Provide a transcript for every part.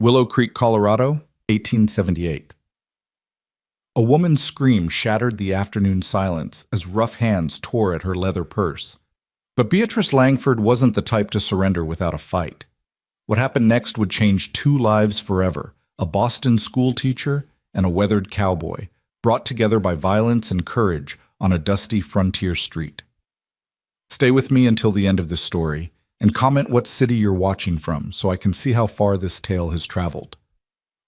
Willow Creek, Colorado, 1878. A woman's scream shattered the afternoon silence as rough hands tore at her leather purse. But Beatrice Langford wasn't the type to surrender without a fight. What happened next would change two lives forever: a Boston schoolteacher and a weathered cowboy, brought together by violence and courage on a dusty frontier street. Stay with me until the end of this story, and comment what city you're watching from so I can see how far this tale has traveled.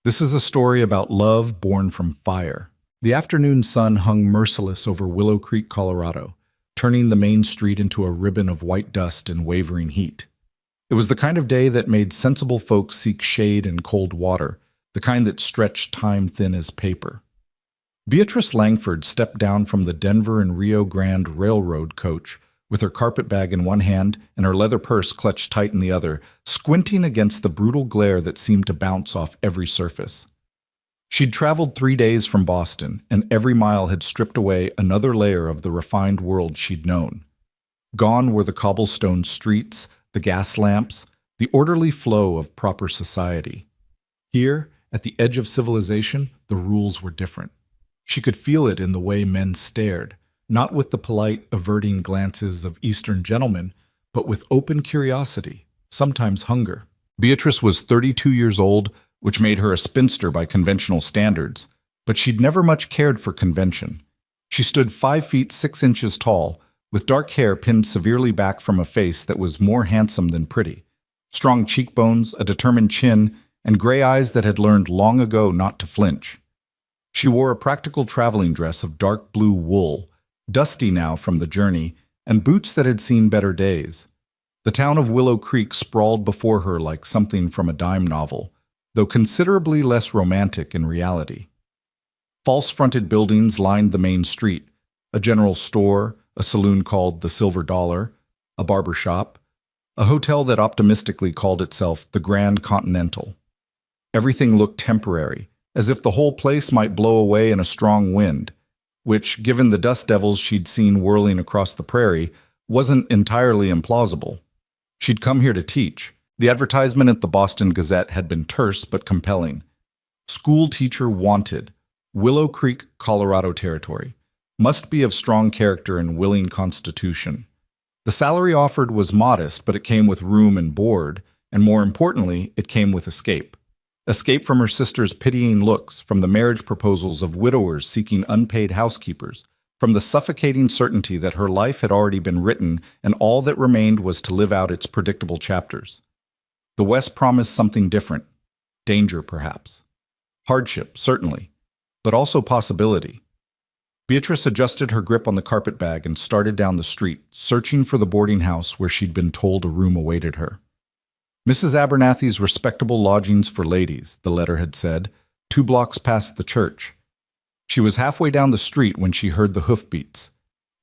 This is a story about love born from fire. The afternoon sun hung merciless over Willow Creek, Colorado, turning the main street into a ribbon of white dust and wavering heat. It was the kind of day that made sensible folks seek shade and cold water, the kind that stretched time thin as paper. Beatrice Langford stepped down from the Denver and Rio Grande Railroad coach with her carpetbag in one hand and her leather purse clutched tight in the other, squinting against the brutal glare that seemed to bounce off every surface. She'd traveled 3 days from Boston, and every mile had stripped away another layer of the refined world she'd known. Gone were the cobblestone streets, the gas lamps, the orderly flow of proper society. Here, at the edge of civilization, the rules were different. She could feel it in the way men stared, not with the polite, averting glances of Eastern gentlemen, but with open curiosity, sometimes hunger. Beatrice was 32 years old, which made her a spinster by conventional standards, but she'd never much cared for convention. She stood 5 feet 6 inches tall, with dark hair pinned severely back from a face that was more handsome than pretty, strong cheekbones, a determined chin, and gray eyes that had learned long ago not to flinch. She wore a practical traveling dress of dark blue wool, dusty now from the journey, and boots that had seen better days. The town of Willow Creek sprawled before her like something from a dime novel, though considerably less romantic in reality. False-fronted buildings lined the main street: a general store, a saloon called the Silver Dollar, a barber shop, a hotel that optimistically called itself the Grand Continental. Everything looked temporary, as if the whole place might blow away in a strong wind, which, given the dust devils she'd seen whirling across the prairie, wasn't entirely implausible. She'd come here to teach. The advertisement at the Boston Gazette had been terse but compelling. School teacher wanted. Willow Creek, Colorado territory. Must be of strong character and willing constitution. The salary offered was modest, but it came with room and board, and more importantly, it came with escape. Escape from her sister's pitying looks, from the marriage proposals of widowers seeking unpaid housekeepers, from the suffocating certainty that her life had already been written and all that remained was to live out its predictable chapters. The West promised something different. Danger, perhaps. Hardship, certainly, but also possibility. Beatrice adjusted her grip on the carpetbag and started down the street, searching for the boarding house where she'd been told a room awaited her. Mrs. Abernathy's respectable lodgings for ladies, the letter had said, 2 blocks past the church. She was halfway down the street when she heard the hoofbeats.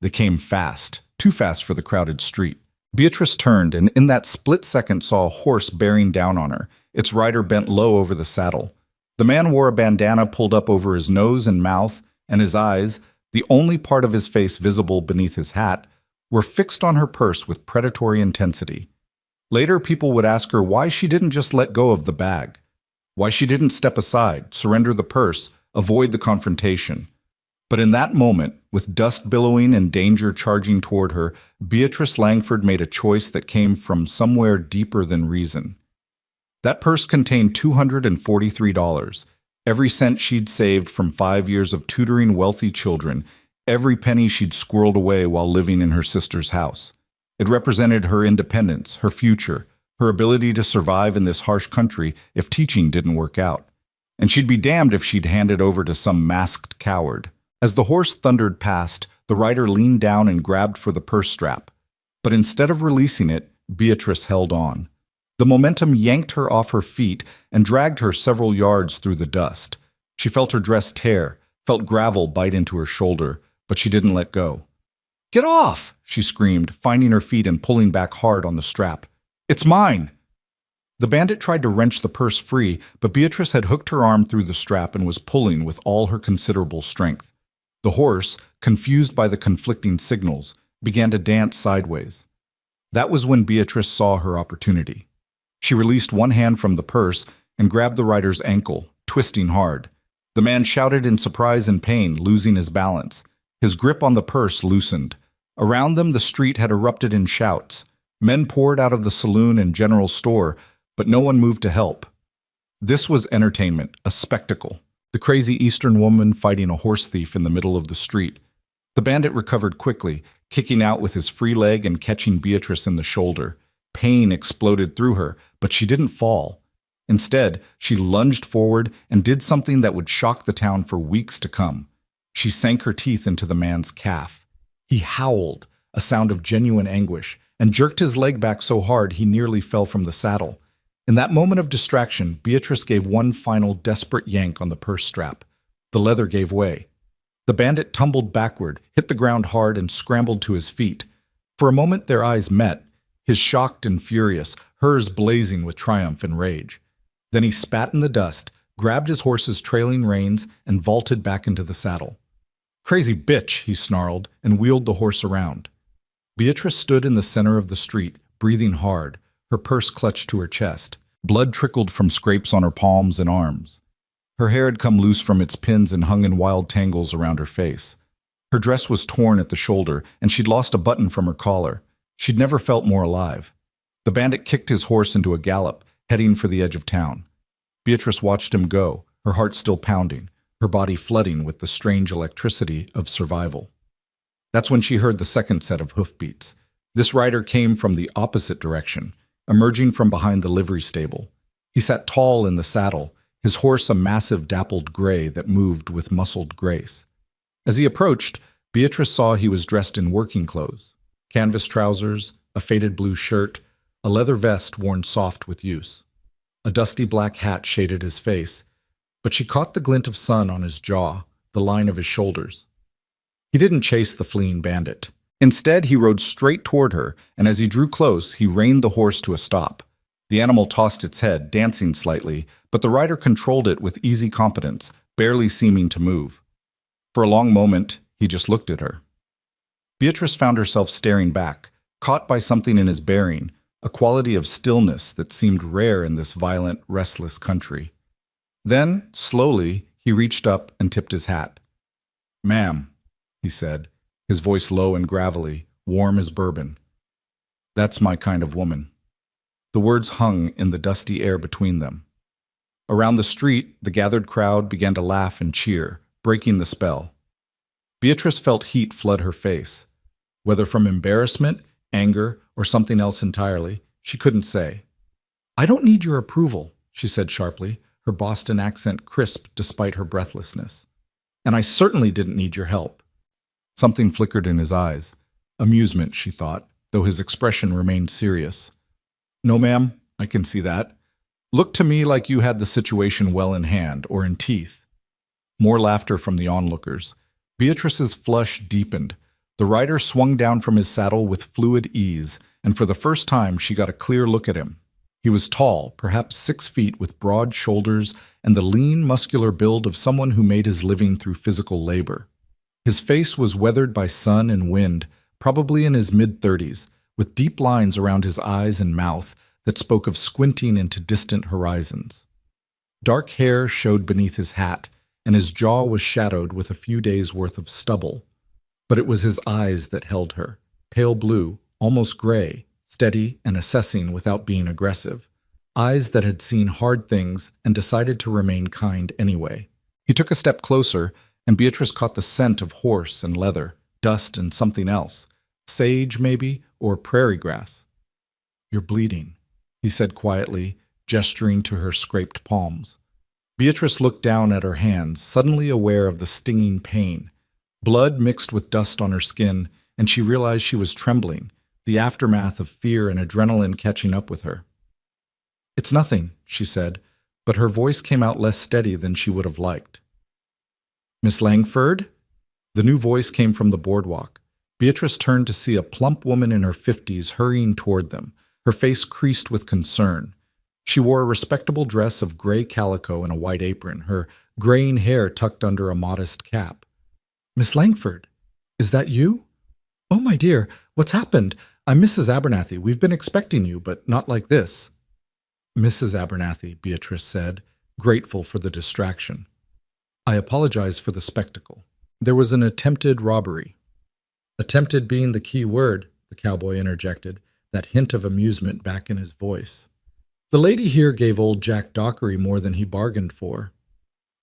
They came fast, too fast for the crowded street. Beatrice turned, and in that split second saw a horse bearing down on her, its rider bent low over the saddle. The man wore a bandana pulled up over his nose and mouth, and his eyes, the only part of his face visible beneath his hat, were fixed on her purse with predatory intensity. Later, people would ask her why she didn't just let go of the bag, why she didn't step aside, surrender the purse, avoid the confrontation. But in that moment, with dust billowing and danger charging toward her, Beatrice Langford made a choice that came from somewhere deeper than reason. That purse contained $243, every cent she'd saved from 5 years of tutoring wealthy children, every penny she'd squirreled away while living in her sister's house. It represented her independence, her future, her ability to survive in this harsh country if teaching didn't work out. And she'd be damned if she'd hand it over to some masked coward. As the horse thundered past, the rider leaned down and grabbed for the purse strap. But instead of releasing it, Beatrice held on. The momentum yanked her off her feet and dragged her several yards through the dust. She felt her dress tear, felt gravel bite into her shoulder, but she didn't let go. "Get off!" she screamed, finding her feet and pulling back hard on the strap. "It's mine!" The bandit tried to wrench the purse free, but Beatrice had hooked her arm through the strap and was pulling with all her considerable strength. The horse, confused by the conflicting signals, began to dance sideways. That was when Beatrice saw her opportunity. She released one hand from the purse and grabbed the rider's ankle, twisting hard. The man shouted in surprise and pain, losing his balance. His grip on the purse loosened. Around them, the street had erupted in shouts. Men poured out of the saloon and general store, but no one moved to help. This was entertainment, a spectacle. The crazy Eastern woman fighting a horse thief in the middle of the street. The bandit recovered quickly, kicking out with his free leg and catching Beatrice in the shoulder. Pain exploded through her, but she didn't fall. Instead, she lunged forward and did something that would shock the town for weeks to come. She sank her teeth into the man's calf. He howled, a sound of genuine anguish, and jerked his leg back so hard he nearly fell from the saddle. In that moment of distraction, Beatrice gave one final desperate yank on the purse strap. The leather gave way. The bandit tumbled backward, hit the ground hard, and scrambled to his feet. For a moment their eyes met, his shocked and furious, hers blazing with triumph and rage. Then he spat in the dust, grabbed his horse's trailing reins, and vaulted back into the saddle. "Crazy bitch," he snarled, and wheeled the horse around. Beatrice stood in the center of the street, breathing hard, her purse clutched to her chest. Blood trickled from scrapes on her palms and arms. Her hair had come loose from its pins and hung in wild tangles around her face. Her dress was torn at the shoulder, and she'd lost a button from her collar. She'd never felt more alive. The bandit kicked his horse into a gallop, heading for the edge of town. Beatrice watched him go, her heart still pounding, her body flooding with the strange electricity of survival. That's when she heard the second set of hoofbeats. This rider came from the opposite direction, emerging from behind the livery stable. He sat tall in the saddle, his horse a massive dappled gray that moved with muscled grace. As he approached, Beatrice saw he was dressed in working clothes, canvas trousers, a faded blue shirt, a leather vest worn soft with use. A dusty black hat shaded his face, but she caught the glint of sun on his jaw, the line of his shoulders. He didn't chase the fleeing bandit. Instead, he rode straight toward her, and as he drew close, he reined the horse to a stop. The animal tossed its head, dancing slightly, but the rider controlled it with easy competence, barely seeming to move. For a long moment, he just looked at her. Beatrice found herself staring back, caught by something in his bearing, a quality of stillness that seemed rare in this violent, restless country. Then, slowly, he reached up and tipped his hat. "Ma'am," he said, his voice low and gravelly, warm as bourbon. "That's my kind of woman." The words hung in the dusty air between them. Around the street, the gathered crowd began to laugh and cheer, breaking the spell. Beatrice felt heat flood her face. Whether from embarrassment, anger, or something else entirely, she couldn't say. "I don't need your approval," she said sharply, her Boston accent crisp despite her breathlessness. "And I certainly didn't need your help." Something flickered in his eyes. Amusement, she thought, though his expression remained serious. "No, ma'am, I can see that. Look to me like you had the situation well in hand, or in teeth." More laughter from the onlookers. Beatrice's flush deepened. The rider swung down from his saddle with fluid ease, and for the first time she got a clear look at him. He was tall, perhaps 6 feet, with broad shoulders and the lean, muscular build of someone who made his living through physical labor. His face was weathered by sun and wind, probably in his mid-30s, with deep lines around his eyes and mouth that spoke of squinting into distant horizons. Dark hair showed beneath his hat, and his jaw was shadowed with a few days' worth of stubble. But it was his eyes that held her, pale blue, almost gray, steady and assessing without being aggressive. Eyes that had seen hard things and decided to remain kind anyway. He took a step closer, and Beatrice caught the scent of horse and leather, dust and something else. Sage, maybe, or prairie grass. "You're bleeding," he said quietly, gesturing to her scraped palms. Beatrice looked down at her hands, suddenly aware of the stinging pain. Blood mixed with dust on her skin, and she realized she was trembling, the aftermath of fear and adrenaline catching up with her. "It's nothing," she said, but her voice came out less steady than she would have liked. "Miss Langford?" The new voice came from the boardwalk. Beatrice turned to see a plump woman in her 50s hurrying toward them, her face creased with concern. She wore a respectable dress of gray calico and a white apron, her graying hair tucked under a modest cap. "Miss Langford, is that you? Oh, my dear, what's happened? I'm Mrs. Abernathy. We've been expecting you, but not like this." Mrs. Abernathy, Beatrice said, grateful for the distraction. I apologize for the spectacle. There was an attempted robbery. Attempted being the key word, the cowboy interjected, that hint of amusement back in his voice. The lady here gave old Jack Dockery more than he bargained for.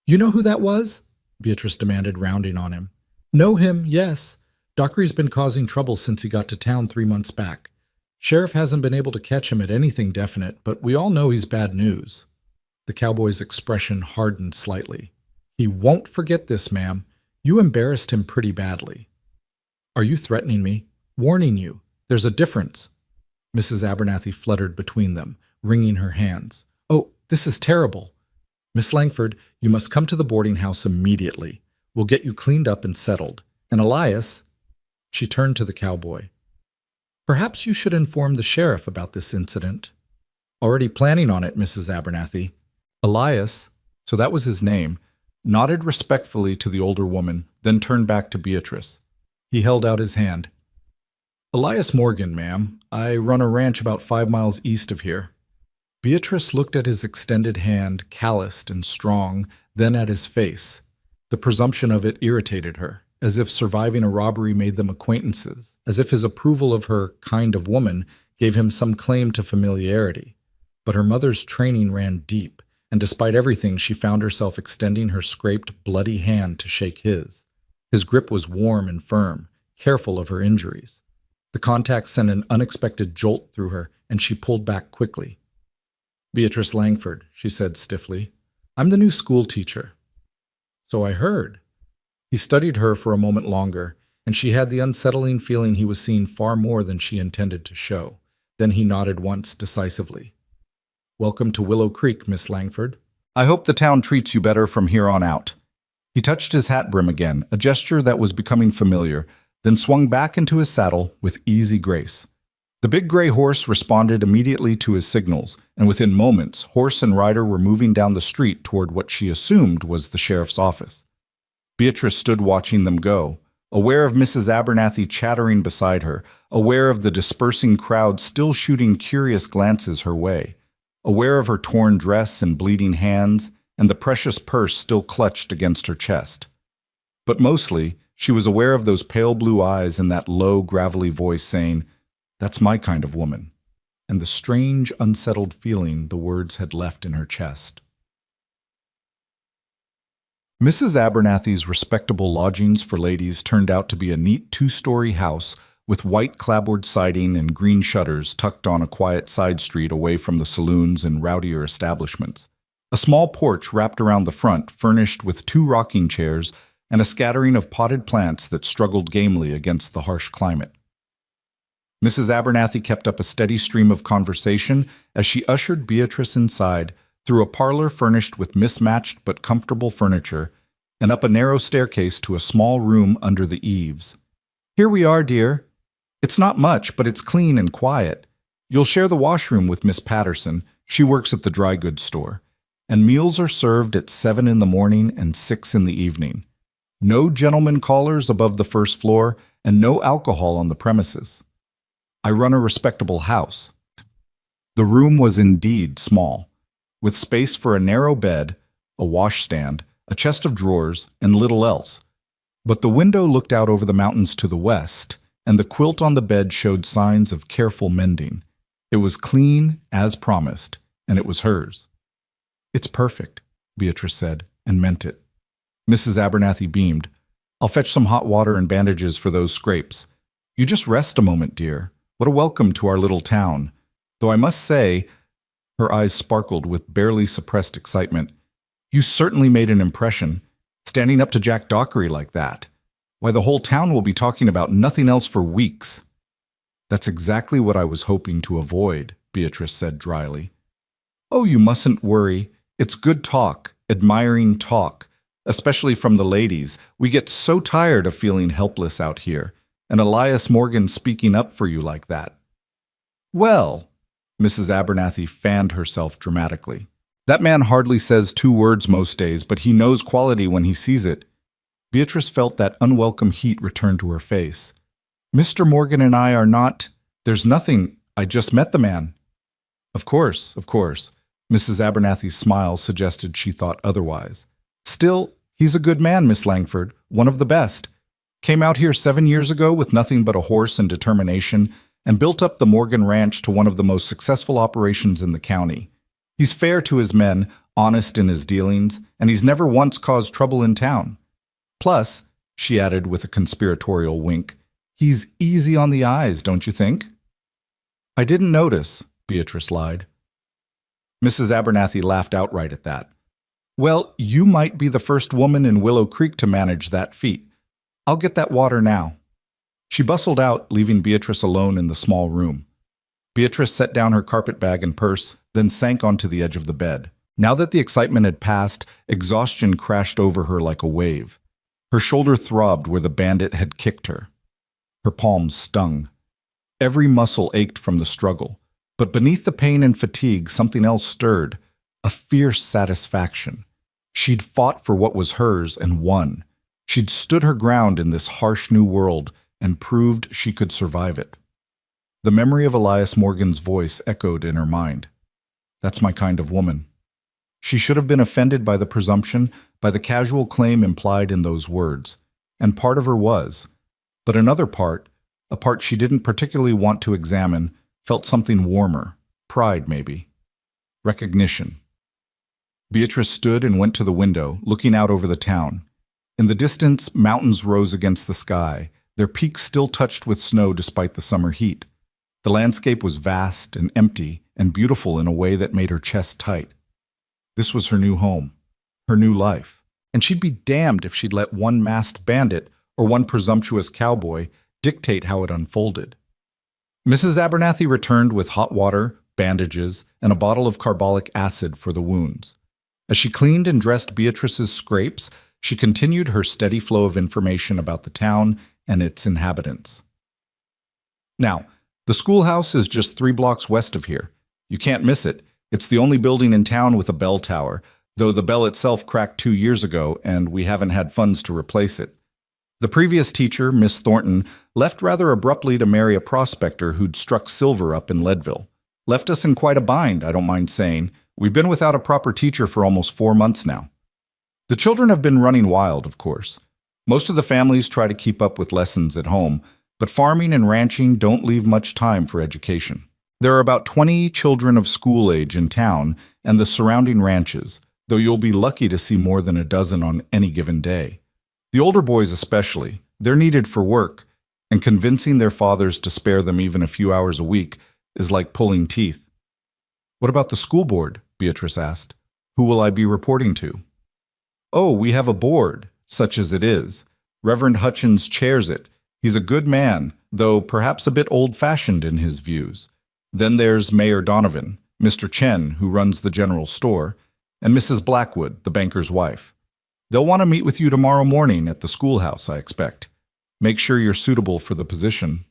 You know who that was? Beatrice demanded, rounding on him. Know him, yes. Dockery's been causing trouble since he got to town 3 months back. Sheriff hasn't been able to catch him at anything definite, but we all know he's bad news. The cowboy's expression hardened slightly. He won't forget this, ma'am. You embarrassed him pretty badly. Are you threatening me? Warning you. There's a difference. Mrs. Abernathy fluttered between them, wringing her hands. Oh, this is terrible. Miss Langford, you must come to the boarding house immediately. We'll get you cleaned up and settled. And Elias, she turned to the cowboy. Perhaps you should inform the sheriff about this incident. Already planning on it, Mrs. Abernathy. Elias, so that was his name, nodded respectfully to the older woman, then turned back to Beatrice. He held out his hand. Elias Morgan, ma'am. I run a ranch about 5 miles east of here. Beatrice looked at his extended hand, calloused and strong, then at his face. The presumption of it irritated her, as if surviving a robbery made them acquaintances, as if his approval of her kind of woman gave him some claim to familiarity. But her mother's training ran deep, and despite everything, she found herself extending her scraped, bloody hand to shake his. His grip was warm and firm, careful of her injuries. The contact sent an unexpected jolt through her, and she pulled back quickly. Beatrice Langford, she said stiffly. I'm the new school teacher. So I heard. He studied her for a moment longer, and she had the unsettling feeling he was seeing far more than she intended to show. Then he nodded once decisively. Welcome to Willow Creek, Miss Langford. I hope the town treats you better from here on out. He touched his hat brim again, a gesture that was becoming familiar, then swung back into his saddle with easy grace. The big gray horse responded immediately to his signals, and within moments, horse and rider were moving down the street toward what she assumed was the sheriff's office. Beatrice stood watching them go, aware of Mrs. Abernathy chattering beside her, aware of the dispersing crowd still shooting curious glances her way, aware of her torn dress and bleeding hands, and the precious purse still clutched against her chest. But mostly, she was aware of those pale blue eyes and that low, gravelly voice saying, "That's my kind of woman," and the strange, unsettled feeling the words had left in her chest. Mrs. Abernathy's respectable lodgings for ladies turned out to be a neat 2-story house with white clapboard siding and green shutters tucked on a quiet side street away from the saloons and rowdier establishments. A small porch wrapped around the front, furnished with 2 rocking chairs and a scattering of potted plants that struggled gamely against the harsh climate. Mrs. Abernathy kept up a steady stream of conversation as she ushered Beatrice inside, through a parlor furnished with mismatched but comfortable furniture, and up a narrow staircase to a small room under the eaves. Here we are, dear. It's not much, but it's clean and quiet. You'll share the washroom with Miss Patterson. She works at the dry goods store. And meals are served at 7 in the morning and 6 in the evening. No gentlemen callers above the first floor, and no alcohol on the premises. I run a respectable house. The room was indeed small, with space for a narrow bed, a washstand, a chest of drawers, and little else. But the window looked out over the mountains to the west, and the quilt on the bed showed signs of careful mending. It was clean, as promised, and it was hers. It's perfect, Beatrice said, and meant it. Mrs. Abernathy beamed. I'll fetch some hot water and bandages for those scrapes. You just rest a moment, dear. What a welcome to our little town. Though I must say, her eyes sparkled with barely suppressed excitement, you certainly made an impression, standing up to Jack Dockery like that. Why, the whole town will be talking about nothing else for weeks. That's exactly what I was hoping to avoid, Beatrice said dryly. Oh, you mustn't worry. It's good talk, admiring talk, especially from the ladies. We get so tired of feeling helpless out here, and Elias Morgan speaking up for you like that. Well, Mrs. Abernathy fanned herself dramatically. That man hardly says 2 words most days, but he knows quality when he sees it. Beatrice felt that unwelcome heat return to her face. Mr. Morgan and I are not... There's nothing. I just met the man. Of course, of course. Mrs. Abernathy's smile suggested she thought otherwise. Still, he's a good man, Miss Langford, one of the best. Came out here 7 years ago with nothing but a horse and determination, and built up the Morgan Ranch to one of the most successful operations in the county. He's fair to his men, honest in his dealings, and he's never once caused trouble in town. Plus, she added with a conspiratorial wink, he's easy on the eyes, don't you think? I didn't notice, Beatrice lied. Mrs. Abernathy laughed outright at that. Well, you might be the first woman in Willow Creek to manage that feat. I'll get that water now. She bustled out, leaving Beatrice alone in the small room. Beatrice set down her carpetbag and purse, then sank onto the edge of the bed. Now that the excitement had passed, exhaustion crashed over her like a wave. Her shoulder throbbed where the bandit had kicked her. Her palms stung. Every muscle ached from the struggle. But beneath the pain and fatigue, something else stirred, a fierce satisfaction. She'd fought for what was hers and won. She'd stood her ground in this harsh new world and proved she could survive it. The memory of Elias Morgan's voice echoed in her mind. That's my kind of woman. She should have been offended by the presumption, by the casual claim implied in those words, and part of her was. But another part, a part she didn't particularly want to examine, felt something warmer, pride maybe, recognition. Beatrice stood and went to the window, looking out over the town. In the distance, mountains rose against the sky, their peaks still touched with snow despite the summer heat. The landscape was vast and empty and beautiful in a way that made her chest tight. This was her new home, her new life, and she'd be damned if she'd let one masked bandit or one presumptuous cowboy dictate how it unfolded. Mrs. Abernathy returned with hot water, bandages, and a bottle of carbolic acid for the wounds. As she cleaned and dressed Beatrice's scrapes, she continued her steady flow of information about the town and its inhabitants. Now, the schoolhouse is just 3 blocks west of here. You can't miss it. It's the only building in town with a bell tower, though the bell itself cracked 2 years ago and we haven't had funds to replace it. The previous teacher, Miss Thornton, left rather abruptly to marry a prospector who'd struck silver up in Leadville. Left us in quite a bind, I don't mind saying. We've been without a proper teacher for almost 4 months now. The children have been running wild, of course. Most of the families try to keep up with lessons at home, but farming and ranching don't leave much time for education. There are about 20 children of school age in town and the surrounding ranches, though you'll be lucky to see more than a dozen on any given day. The older boys especially, they're needed for work, and convincing their fathers to spare them even a few hours a week is like pulling teeth. What about the school board? Beatrice asked. Who will I be reporting to? Oh, we have a board, such as it is. Reverend Hutchins chairs it. He's a good man, though perhaps a bit old-fashioned in his views. Then there's Mayor Donovan, Mr. Chen, who runs the general store, and Mrs. Blackwood, the banker's wife. They'll want to meet with you tomorrow morning at the schoolhouse, I expect. Make sure you're suitable for the position.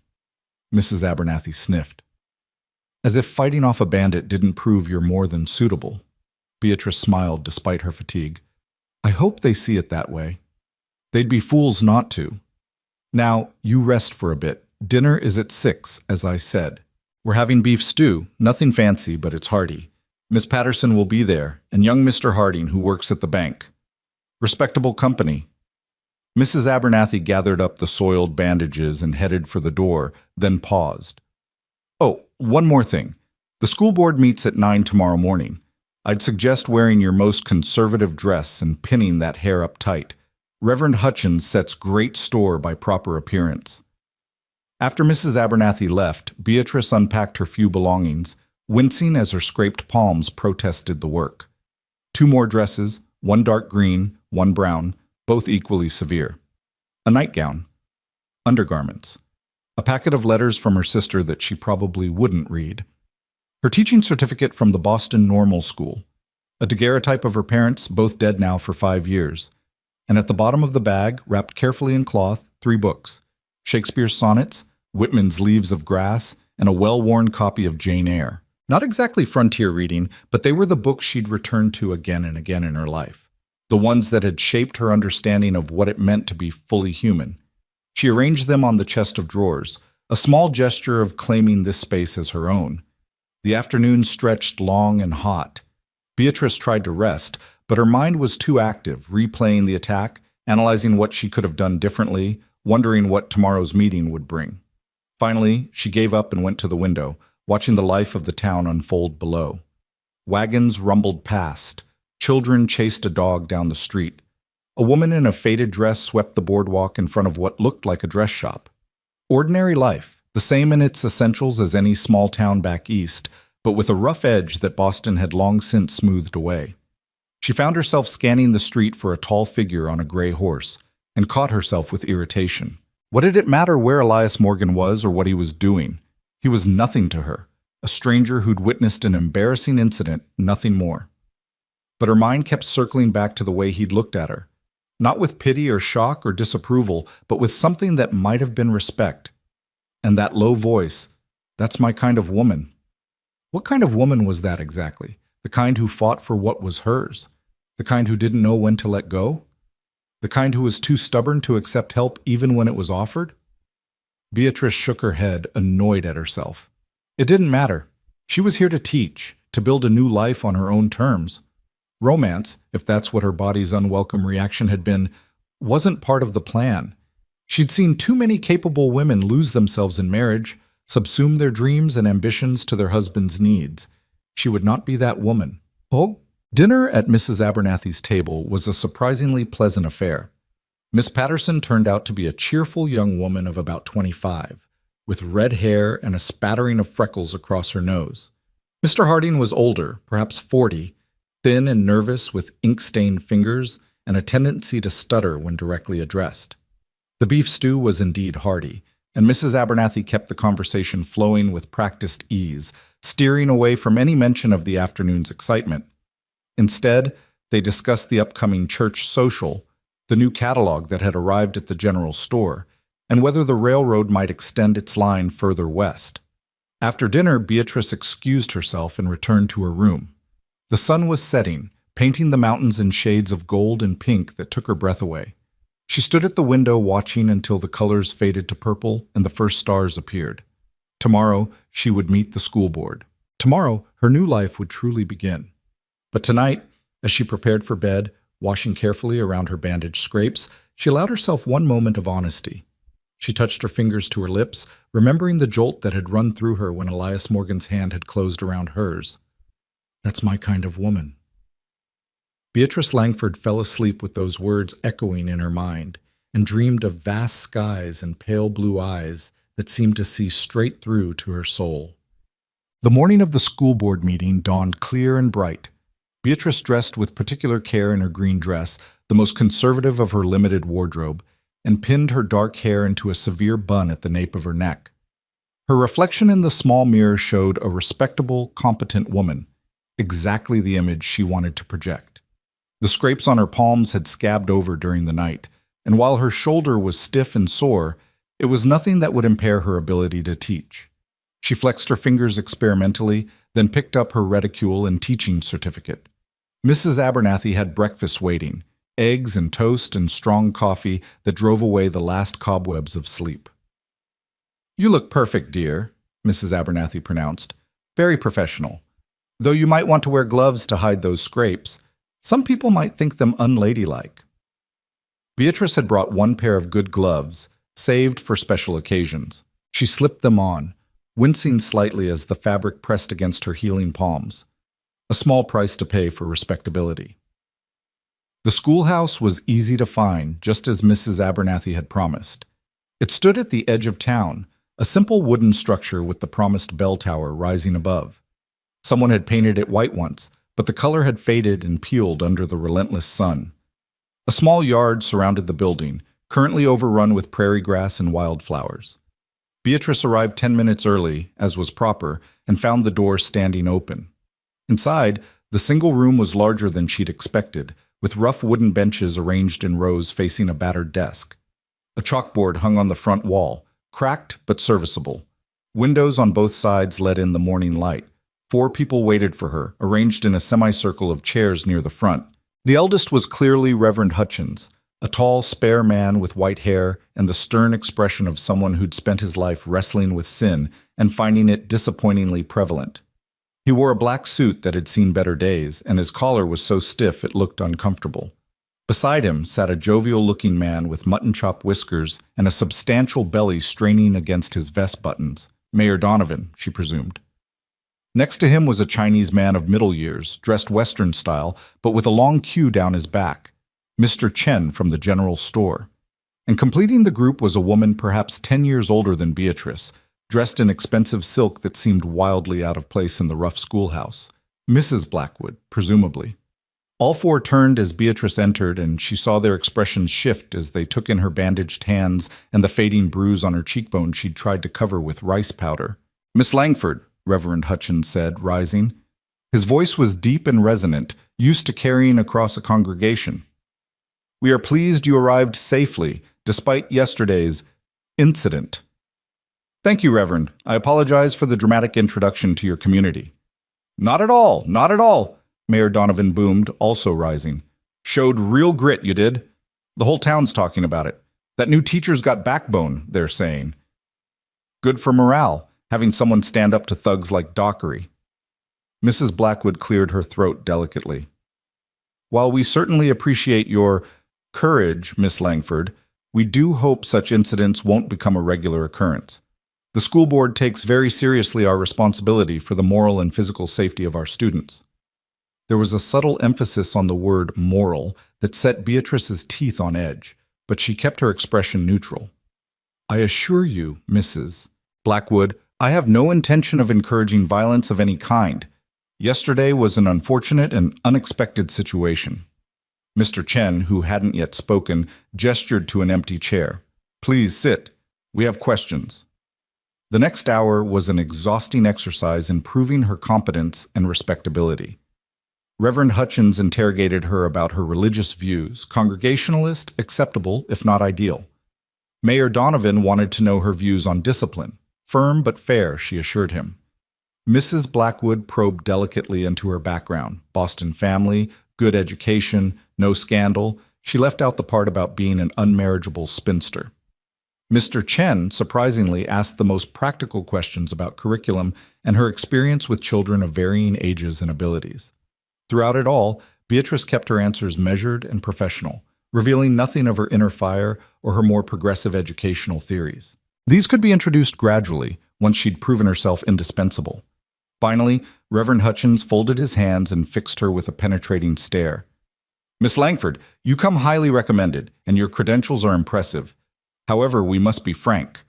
Mrs. Abernathy sniffed. As if fighting off a bandit didn't prove you're more than suitable. Beatrice smiled despite her fatigue. I hope they see it that way. They'd be fools not to. Now, you rest for a bit. Dinner is at 6, as I said. We're having beef stew, nothing fancy, but it's hearty. Miss Patterson will be there, and young Mr. Harding, who works at the bank. Respectable company. Mrs. Abernathy gathered up the soiled bandages and headed for the door, then paused. Oh, one more thing. The school board meets at 9 tomorrow morning. I'd suggest wearing your most conservative dress and pinning that hair up tight. Reverend Hutchins sets great store by proper appearance. After Mrs. Abernathy left, Beatrice unpacked her few belongings, wincing as her scraped palms protested the work. 2 more dresses, 1 dark green, 1 brown, both equally severe. A nightgown. Undergarments. A packet of letters from her sister that she probably wouldn't read. Her teaching certificate from the Boston Normal School. A daguerreotype of her parents, both dead now for 5 years. And at the bottom of the bag, wrapped carefully in cloth, 3 books. Shakespeare's sonnets, Whitman's Leaves of Grass, and a well-worn copy of Jane Eyre. Not exactly frontier reading, but they were the books she'd returned to again and again in her life. The ones that had shaped her understanding of what it meant to be fully human. She arranged them on the chest of drawers, a small gesture of claiming this space as her own. The afternoon stretched long and hot. Beatrice tried to rest, but her mind was too active, replaying the attack, analyzing what she could have done differently, wondering what tomorrow's meeting would bring. Finally, she gave up and went to the window, watching the life of the town unfold below. Wagons rumbled past. Children chased a dog down the street. A woman in a faded dress swept the boardwalk in front of what looked like a dress shop. Ordinary life, the same in its essentials as any small town back east, but with a rough edge that Boston had long since smoothed away. She found herself scanning the street for a tall figure on a gray horse, and caught herself with irritation. What did it matter where Elias Morgan was or what he was doing? He was nothing to her, a stranger who'd witnessed an embarrassing incident, nothing more. But her mind kept circling back to the way he'd looked at her, not with pity or shock or disapproval, but with something that might have been respect. And that low voice, "That's my kind of woman." What kind of woman was that exactly? The kind who fought for what was hers? The kind who didn't know when to let go? The kind who was too stubborn to accept help even when it was offered? Beatrice shook her head, annoyed at herself. It didn't matter. She was here to teach, to build a new life on her own terms. Romance, if that's what her body's unwelcome reaction had been, wasn't part of the plan. She'd seen too many capable women lose themselves in marriage, subsume their dreams and ambitions to their husband's needs. She would not be that woman. Oh, dinner at Mrs. Abernathy's table was a surprisingly pleasant affair. Miss Patterson turned out to be a cheerful young woman of about 25, with red hair and a spattering of freckles across her nose. Mr. Harding was older, perhaps 40, thin and nervous with ink-stained fingers and a tendency to stutter when directly addressed. The beef stew was indeed hearty, and Mrs. Abernathy kept the conversation flowing with practiced ease, steering away from any mention of the afternoon's excitement. Instead, they discussed the upcoming church social, the new catalog that had arrived at the general store, and whether the railroad might extend its line further west. After dinner, Beatrice excused herself and returned to her room. The sun was setting, painting the mountains in shades of gold and pink that took her breath away. She stood at the window watching until the colors faded to purple and the first stars appeared. Tomorrow, she would meet the school board. Tomorrow, her new life would truly begin. But tonight, as she prepared for bed, washing carefully around her bandaged scrapes, she allowed herself one moment of honesty. She touched her fingers to her lips, remembering the jolt that had run through her when Elias Morgan's hand had closed around hers. "That's my kind of woman." Beatrice Langford fell asleep with those words echoing in her mind, and dreamed of vast skies and pale blue eyes that seemed to see straight through to her soul. The morning of the school board meeting dawned clear and bright. Beatrice dressed with particular care in her green dress, the most conservative of her limited wardrobe, and pinned her dark hair into a severe bun at the nape of her neck. Her reflection in the small mirror showed a respectable, competent woman, exactly the image she wanted to project. The scrapes on her palms had scabbed over during the night, and while her shoulder was stiff and sore, it was nothing that would impair her ability to teach. She flexed her fingers experimentally, then picked up her reticule and teaching certificate. Mrs. Abernathy had breakfast waiting, eggs and toast and strong coffee that drove away the last cobwebs of sleep. "You look perfect, dear," Mrs. Abernathy pronounced. "Very professional. Though you might want to wear gloves to hide those scrapes. Some people might think them unladylike." Beatrice had brought one pair of good gloves, saved for special occasions. She slipped them on, wincing slightly as the fabric pressed against her healing palms. A small price to pay for respectability. The schoolhouse was easy to find, just as Mrs. Abernathy had promised. It stood at the edge of town, a simple wooden structure with the promised bell tower rising above. Someone had painted it white once, but the color had faded and peeled under the relentless sun. A small yard surrounded the building, currently overrun with prairie grass and wildflowers. Beatrice arrived 10 minutes early, as was proper, and found the door standing open. Inside, the single room was larger than she'd expected, with rough wooden benches arranged in rows facing a battered desk. A chalkboard hung on the front wall, cracked but serviceable. Windows on both sides let in the morning light. 4 people waited for her, arranged in a semicircle of chairs near the front. The eldest was clearly Reverend Hutchins, a tall, spare man with white hair and the stern expression of someone who'd spent his life wrestling with sin and finding it disappointingly prevalent. He wore a black suit that had seen better days, and his collar was so stiff it looked uncomfortable. Beside him sat a jovial-looking man with mutton-chop whiskers and a substantial belly straining against his vest buttons. Mayor Donovan, she presumed. Next to him was a Chinese man of middle years, dressed Western style, but with a long queue down his back. Mr. Chen from the general store. And completing the group was a woman perhaps 10 years older than Beatrice, dressed in expensive silk that seemed wildly out of place in the rough schoolhouse. Mrs. Blackwood, presumably. All four turned as Beatrice entered, and she saw their expressions shift as they took in her bandaged hands and the fading bruise on her cheekbone she'd tried to cover with rice powder. "Miss Langford," Reverend Hutchins said, rising. His voice was deep and resonant, used to carrying across a congregation. "We are pleased you arrived safely, despite yesterday's incident." "Thank you, Reverend. I apologize for the dramatic introduction to your community." "Not at all, not at all," Mayor Donovan boomed, also rising. "Showed real grit, you did. The whole town's talking about it. That new teacher's got backbone, they're saying. Good for morale, having someone stand up to thugs like Dockery." Mrs. Blackwood cleared her throat delicately. "While we certainly appreciate your courage, Miss Langford, we do hope such incidents won't become a regular occurrence. The school board takes very seriously our responsibility for the moral and physical safety of our students." There was a subtle emphasis on the word moral that set Beatrice's teeth on edge, but she kept her expression neutral. "I assure you, Mrs. Blackwood, I have no intention of encouraging violence of any kind. Yesterday was an unfortunate and unexpected situation." Mr. Chen, who hadn't yet spoken, gestured to an empty chair. "Please sit. We have questions." The next hour was an exhausting exercise in proving her competence and respectability. Reverend Hutchins interrogated her about her religious views, Congregationalist, acceptable, if not ideal. Mayor Donovan wanted to know her views on discipline, firm but fair, she assured him. Mrs. Blackwood probed delicately into her background, Boston family, good education, no scandal. She left out the part about being an unmarriageable spinster. Mr. Chen, surprisingly, asked the most practical questions about curriculum and her experience with children of varying ages and abilities. Throughout it all, Beatrice kept her answers measured and professional, revealing nothing of her inner fire or her more progressive educational theories. These could be introduced gradually, once she'd proven herself indispensable. Finally, Reverend Hutchins folded his hands and fixed her with a penetrating stare. "Miss Langford, you come highly recommended, and your credentials are impressive. However, we must be frank.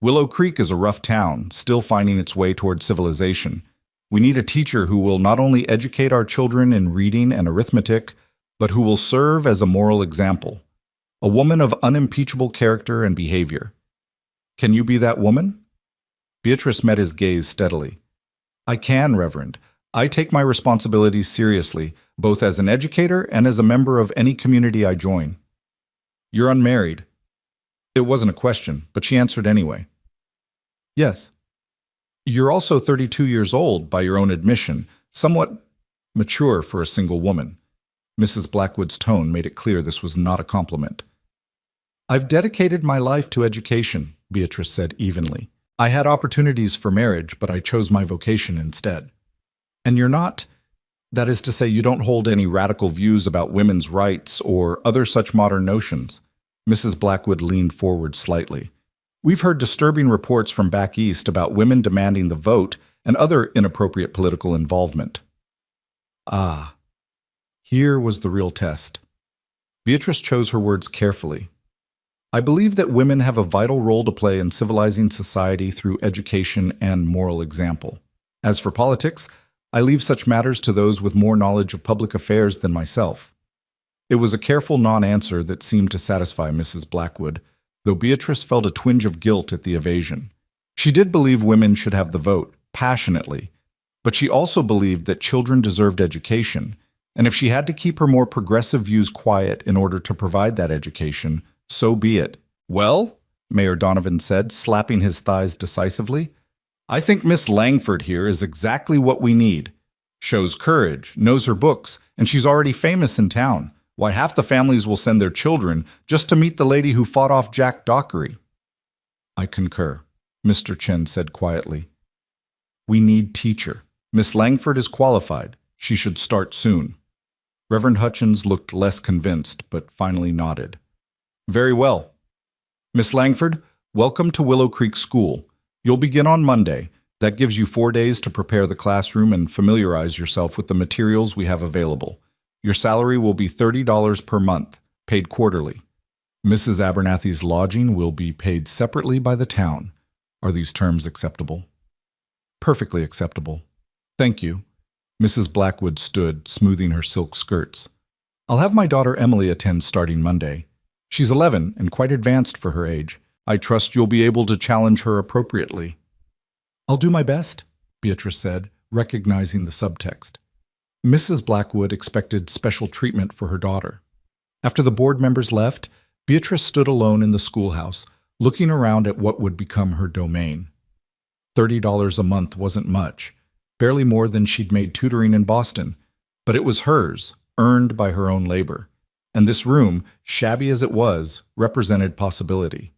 Willow Creek is a rough town, still finding its way toward civilization. We need a teacher who will not only educate our children in reading and arithmetic, but who will serve as a moral example. A woman of unimpeachable character and behavior. Can you be that woman?" Beatrice met his gaze steadily. "I can, Reverend. I take my responsibilities seriously, both as an educator and as a member of any community I join." "You're unmarried." It wasn't a question, but she answered anyway. "Yes." "You're also 32 years old, by your own admission, somewhat mature for a single woman." Mrs. Blackwood's tone made it clear this was not a compliment. "I've dedicated my life to education," Beatrice said evenly. "I had opportunities for marriage, but I chose my vocation instead." "And you're not, that is to say, you don't hold any radical views about women's rights or other such modern notions?" Mrs. Blackwood leaned forward slightly. "We've heard disturbing reports from back east about women demanding the vote and other inappropriate political involvement." Ah, here was the real test. Beatrice chose her words carefully. "I believe that women have a vital role to play in civilizing society through education and moral example. As for politics, I leave such matters to those with more knowledge of public affairs than myself." It was a careful non-answer that seemed to satisfy Mrs. Blackwood, though Beatrice felt a twinge of guilt at the evasion. She did believe women should have the vote, passionately, but she also believed that children deserved education, and if she had to keep her more progressive views quiet in order to provide that education, so be it. "Well," Mayor Donovan said, slapping his thighs decisively, "I think Miss Langford here is exactly what we need. Shows courage, knows her books, and she's already famous in town. Why, half the families will send their children just to meet the lady who fought off Jack Dockery." "I concur," Mr. Chen said quietly. "We need teacher. Miss Langford is qualified. She should start soon. Reverend Hutchins looked less convinced, but finally nodded. Very well. Miss Langford, welcome to Willow Creek School. You'll begin on Monday. That gives you 4 days to prepare the classroom and familiarize yourself with the materials we have available. Your salary will be $30 per month, paid quarterly. Mrs. Abernathy's lodging will be paid separately by the town. Are these terms acceptable? Perfectly acceptable. Thank you. Mrs. Blackwood stood, smoothing her silk skirts. I'll have my daughter Emily attend starting Monday. She's 11 and quite advanced for her age. I trust you'll be able to challenge her appropriately. I'll do my best, Beatrice said, recognizing the subtext. Mrs. Blackwood expected special treatment for her daughter. After the board members left, Beatrice stood alone in the schoolhouse, looking around at what would become her domain. $30 a month wasn't much, barely more than she'd made tutoring in Boston, but it was hers, earned by her own labor. And this room, shabby as it was, represented possibility.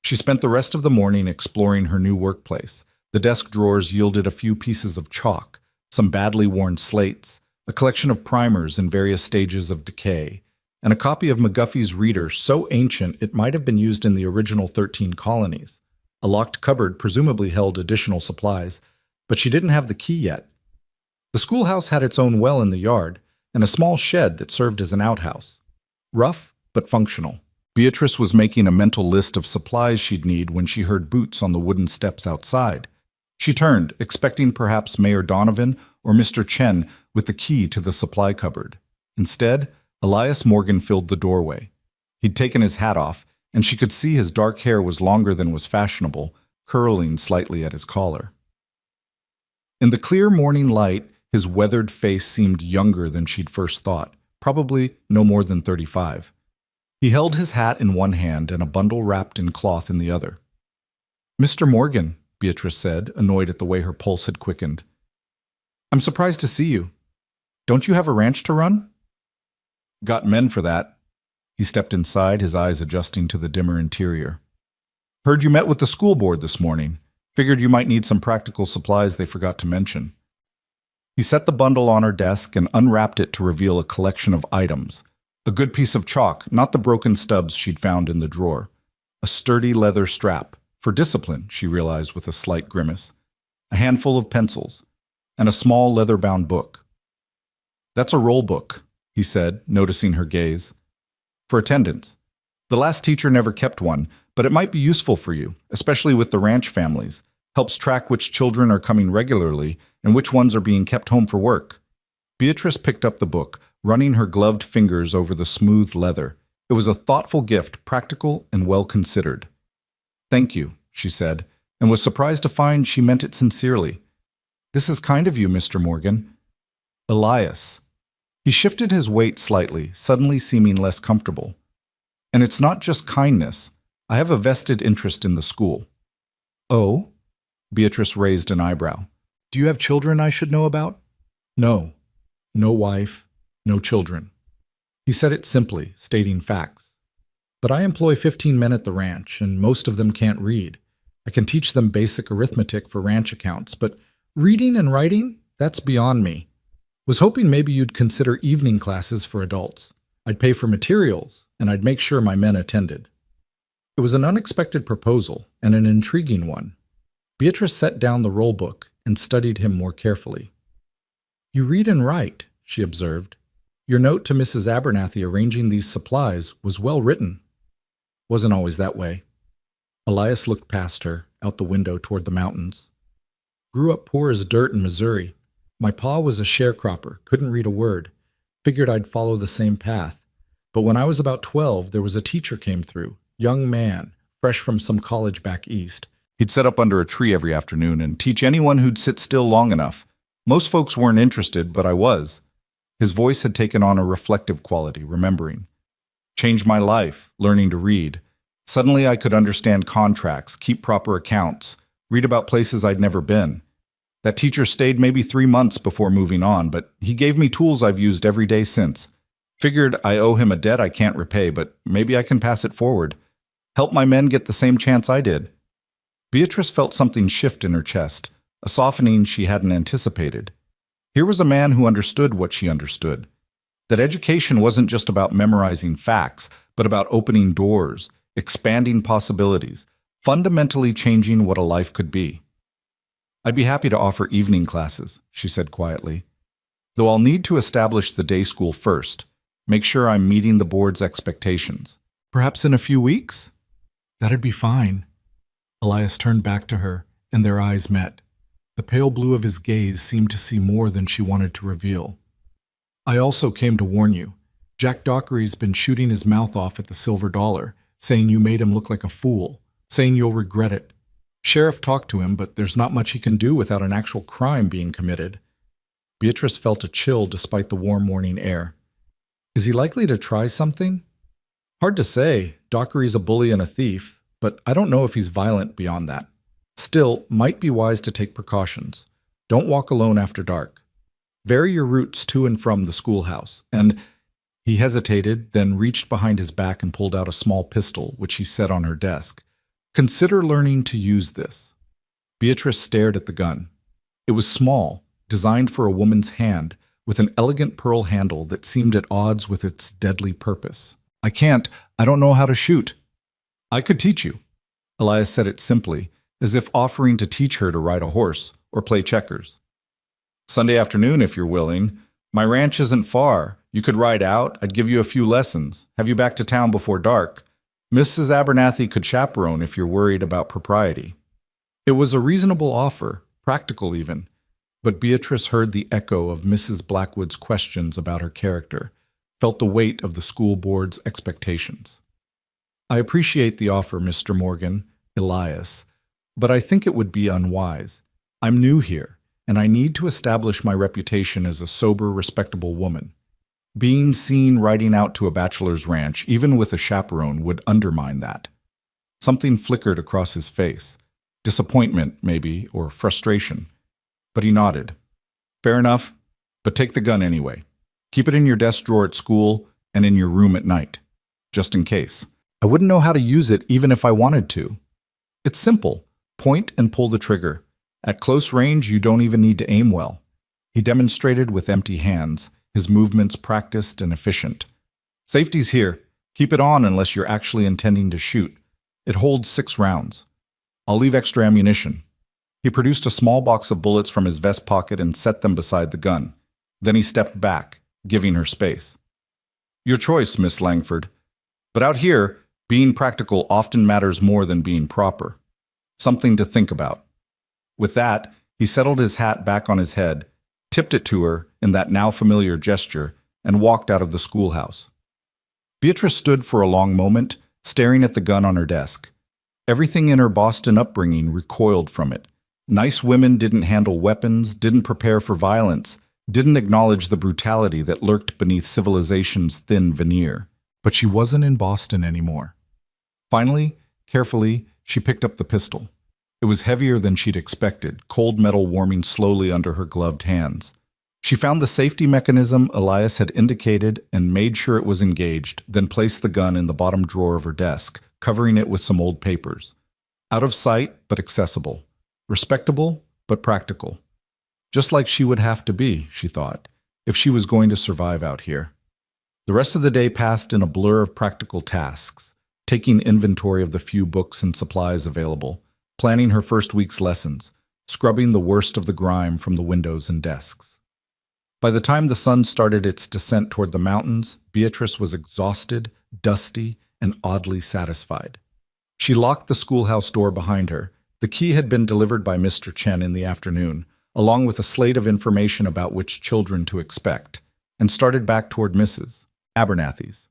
She spent the rest of the morning exploring her new workplace. The desk drawers yielded a few pieces of chalk, some badly worn slates, a collection of primers in various stages of decay, and a copy of McGuffey's Reader so ancient it might have been used in the original 13 colonies. A locked cupboard presumably held additional supplies, but she didn't have the key yet. The schoolhouse had its own well in the yard, and a small shed that served as an outhouse. Rough, but functional. Beatrice was making a mental list of supplies she'd need when she heard boots on the wooden steps outside. She turned, expecting perhaps Mayor Donovan or Mr. Chen with the key to the supply cupboard. Instead, Elias Morgan filled the doorway. He'd taken his hat off, and she could see his dark hair was longer than was fashionable, curling slightly at his collar. In the clear morning light, his weathered face seemed younger than she'd first thought, probably no more than 35. He held his hat in one hand and a bundle wrapped in cloth in the other. "Mr. Morgan," Beatrice said, annoyed at the way her pulse had quickened. "I'm surprised to see you. Don't you have a ranch to run?" "Got men for that." He stepped inside, his eyes adjusting to the dimmer interior. "Heard you met with the school board this morning. Figured you might need some practical supplies they forgot to mention." He set the bundle on her desk and unwrapped it to reveal a collection of items. A good piece of chalk, not the broken stubs she'd found in the drawer. A sturdy leather strap, for discipline, she realized with a slight grimace. A handful of pencils, and a small leather-bound book. "That's a roll book," he said, noticing her gaze. "For attendance. The last teacher never kept one, but it might be useful for you, especially with the ranch families. Helps track which children are coming regularly and which ones are being kept home for work." Beatrice picked up the book, running her gloved fingers over the smooth leather. It was a thoughtful gift, practical and well considered. "Thank you," she said, and was surprised to find she meant it sincerely. "This is kind of you, Mr. Morgan." "Elias." He shifted his weight slightly, suddenly seeming less comfortable. "And it's not just kindness. I have a vested interest in the school." "Oh?" Beatrice raised an eyebrow. "Do you have children I should know about?" "No. No wife, no children." He said it simply, stating facts. "But I employ 15 men at the ranch, and most of them can't read. I can teach them basic arithmetic for ranch accounts, but reading and writing, that's beyond me. Was hoping maybe you'd consider evening classes for adults. I'd pay for materials, and I'd make sure my men attended." It was an unexpected proposal, and an intriguing one. Beatrice set down the roll book and studied him more carefully. "You read and write," she observed. "Your note to Mrs. Abernathy arranging these supplies was well written." "Wasn't always that way." Elias looked past her, out the window toward the mountains. "Grew up poor as dirt in Missouri. My pa was a sharecropper, couldn't read a word. Figured I'd follow the same path. But when I was about 12, there was a teacher came through, young man, fresh from some college back east. He'd sit up under a tree every afternoon and teach anyone who'd sit still long enough. Most folks weren't interested, but I was." His voice had taken on a reflective quality, remembering. "Changed my life, learning to read. Suddenly I could understand contracts, keep proper accounts, read about places I'd never been. That teacher stayed maybe 3 months before moving on, but he gave me tools I've used every day since. Figured I owe him a debt I can't repay, but maybe I can pass it forward. Help my men get the same chance I did." Beatrice felt something shift in her chest, a softening she hadn't anticipated. Here was a man who understood what she understood, that education wasn't just about memorizing facts, but about opening doors, expanding possibilities, fundamentally changing what a life could be. "I'd be happy to offer evening classes," she said quietly, "though I'll need to establish the day school first, make sure I'm meeting the board's expectations. Perhaps in a few weeks?" "That'd be fine." Elias turned back to her, and their eyes met. The pale blue of his gaze seemed to see more than she wanted to reveal. "I also came to warn you. Jack Dockery's been shooting his mouth off at the Silver Dollar, saying you made him look like a fool, saying you'll regret it. Sheriff talked to him, but there's not much he can do without an actual crime being committed." Beatrice felt a chill despite the warm morning air. "Is he likely to try something?" "Hard to say. Dockery's a bully and a thief, but I don't know if he's violent beyond that. Still, might be wise to take precautions. Don't walk alone after dark. Vary your routes to and from the schoolhouse, and—" He hesitated, then reached behind his back and pulled out a small pistol, which he set on her desk. "Consider learning to use this." Beatrice stared at the gun. It was small, designed for a woman's hand, with an elegant pearl handle that seemed at odds with its deadly purpose. I don't know how to shoot." "I could teach you." Elias said it simply, as if offering to teach her to ride a horse or play checkers. "Sunday afternoon, if you're willing. My ranch isn't far. You could ride out. I'd give you a few lessons, have you back to town before dark. Mrs. Abernathy could chaperone if you're worried about propriety." It was a reasonable offer, practical even, but Beatrice heard the echo of Mrs. Blackwood's questions about her character, felt the weight of the school board's expectations. "I appreciate the offer, Mr. Morgan, Elias, but I think it would be unwise. I'm new here, and I need to establish my reputation as a sober, respectable woman. Being seen riding out to a bachelor's ranch, even with a chaperone, would undermine that." Something flickered across his face. Disappointment, maybe, or frustration. But he nodded. "Fair enough, but take the gun anyway. Keep it in your desk drawer at school and in your room at night, just in case. I wouldn't know how to use it even if I wanted to. It's simple. Point and pull the trigger. At close range, you don't even need to aim well." He demonstrated with empty hands, his movements practiced and efficient. "Safety's here. Keep it on unless you're actually intending to shoot. It holds 6 rounds. I'll leave extra ammunition." He produced a small box of bullets from his vest pocket and set them beside the gun. Then he stepped back, giving her space. "Your choice, Miss Langford. But out here, being practical often matters more than being proper. Something to think about." With that, he settled his hat back on his head, tipped it to her in that now familiar gesture, and walked out of the schoolhouse. Beatrice stood for a long moment, staring at the gun on her desk. Everything in her Boston upbringing recoiled from it. Nice women didn't handle weapons, didn't prepare for violence, didn't acknowledge the brutality that lurked beneath civilization's thin veneer. But she wasn't in Boston anymore. Finally, carefully, she picked up the pistol. It was heavier than she'd expected, cold metal warming slowly under her gloved hands. She found the safety mechanism Elias had indicated and made sure it was engaged, then placed the gun in the bottom drawer of her desk, covering it with some old papers. Out of sight, but accessible. Respectable, but practical. Just like she would have to be, she thought, if she was going to survive out here. The rest of the day passed in a blur of practical tasks, taking inventory of the few books and supplies available, planning her first week's lessons, scrubbing the worst of the grime from the windows and desks. By the time the sun started its descent toward the mountains, Beatrice was exhausted, dusty, and oddly satisfied. She locked the schoolhouse door behind her. The key had been delivered by Mr. Chen in the afternoon, along with a slate of information about which children to expect, and started back toward Mrs. Abernathy's.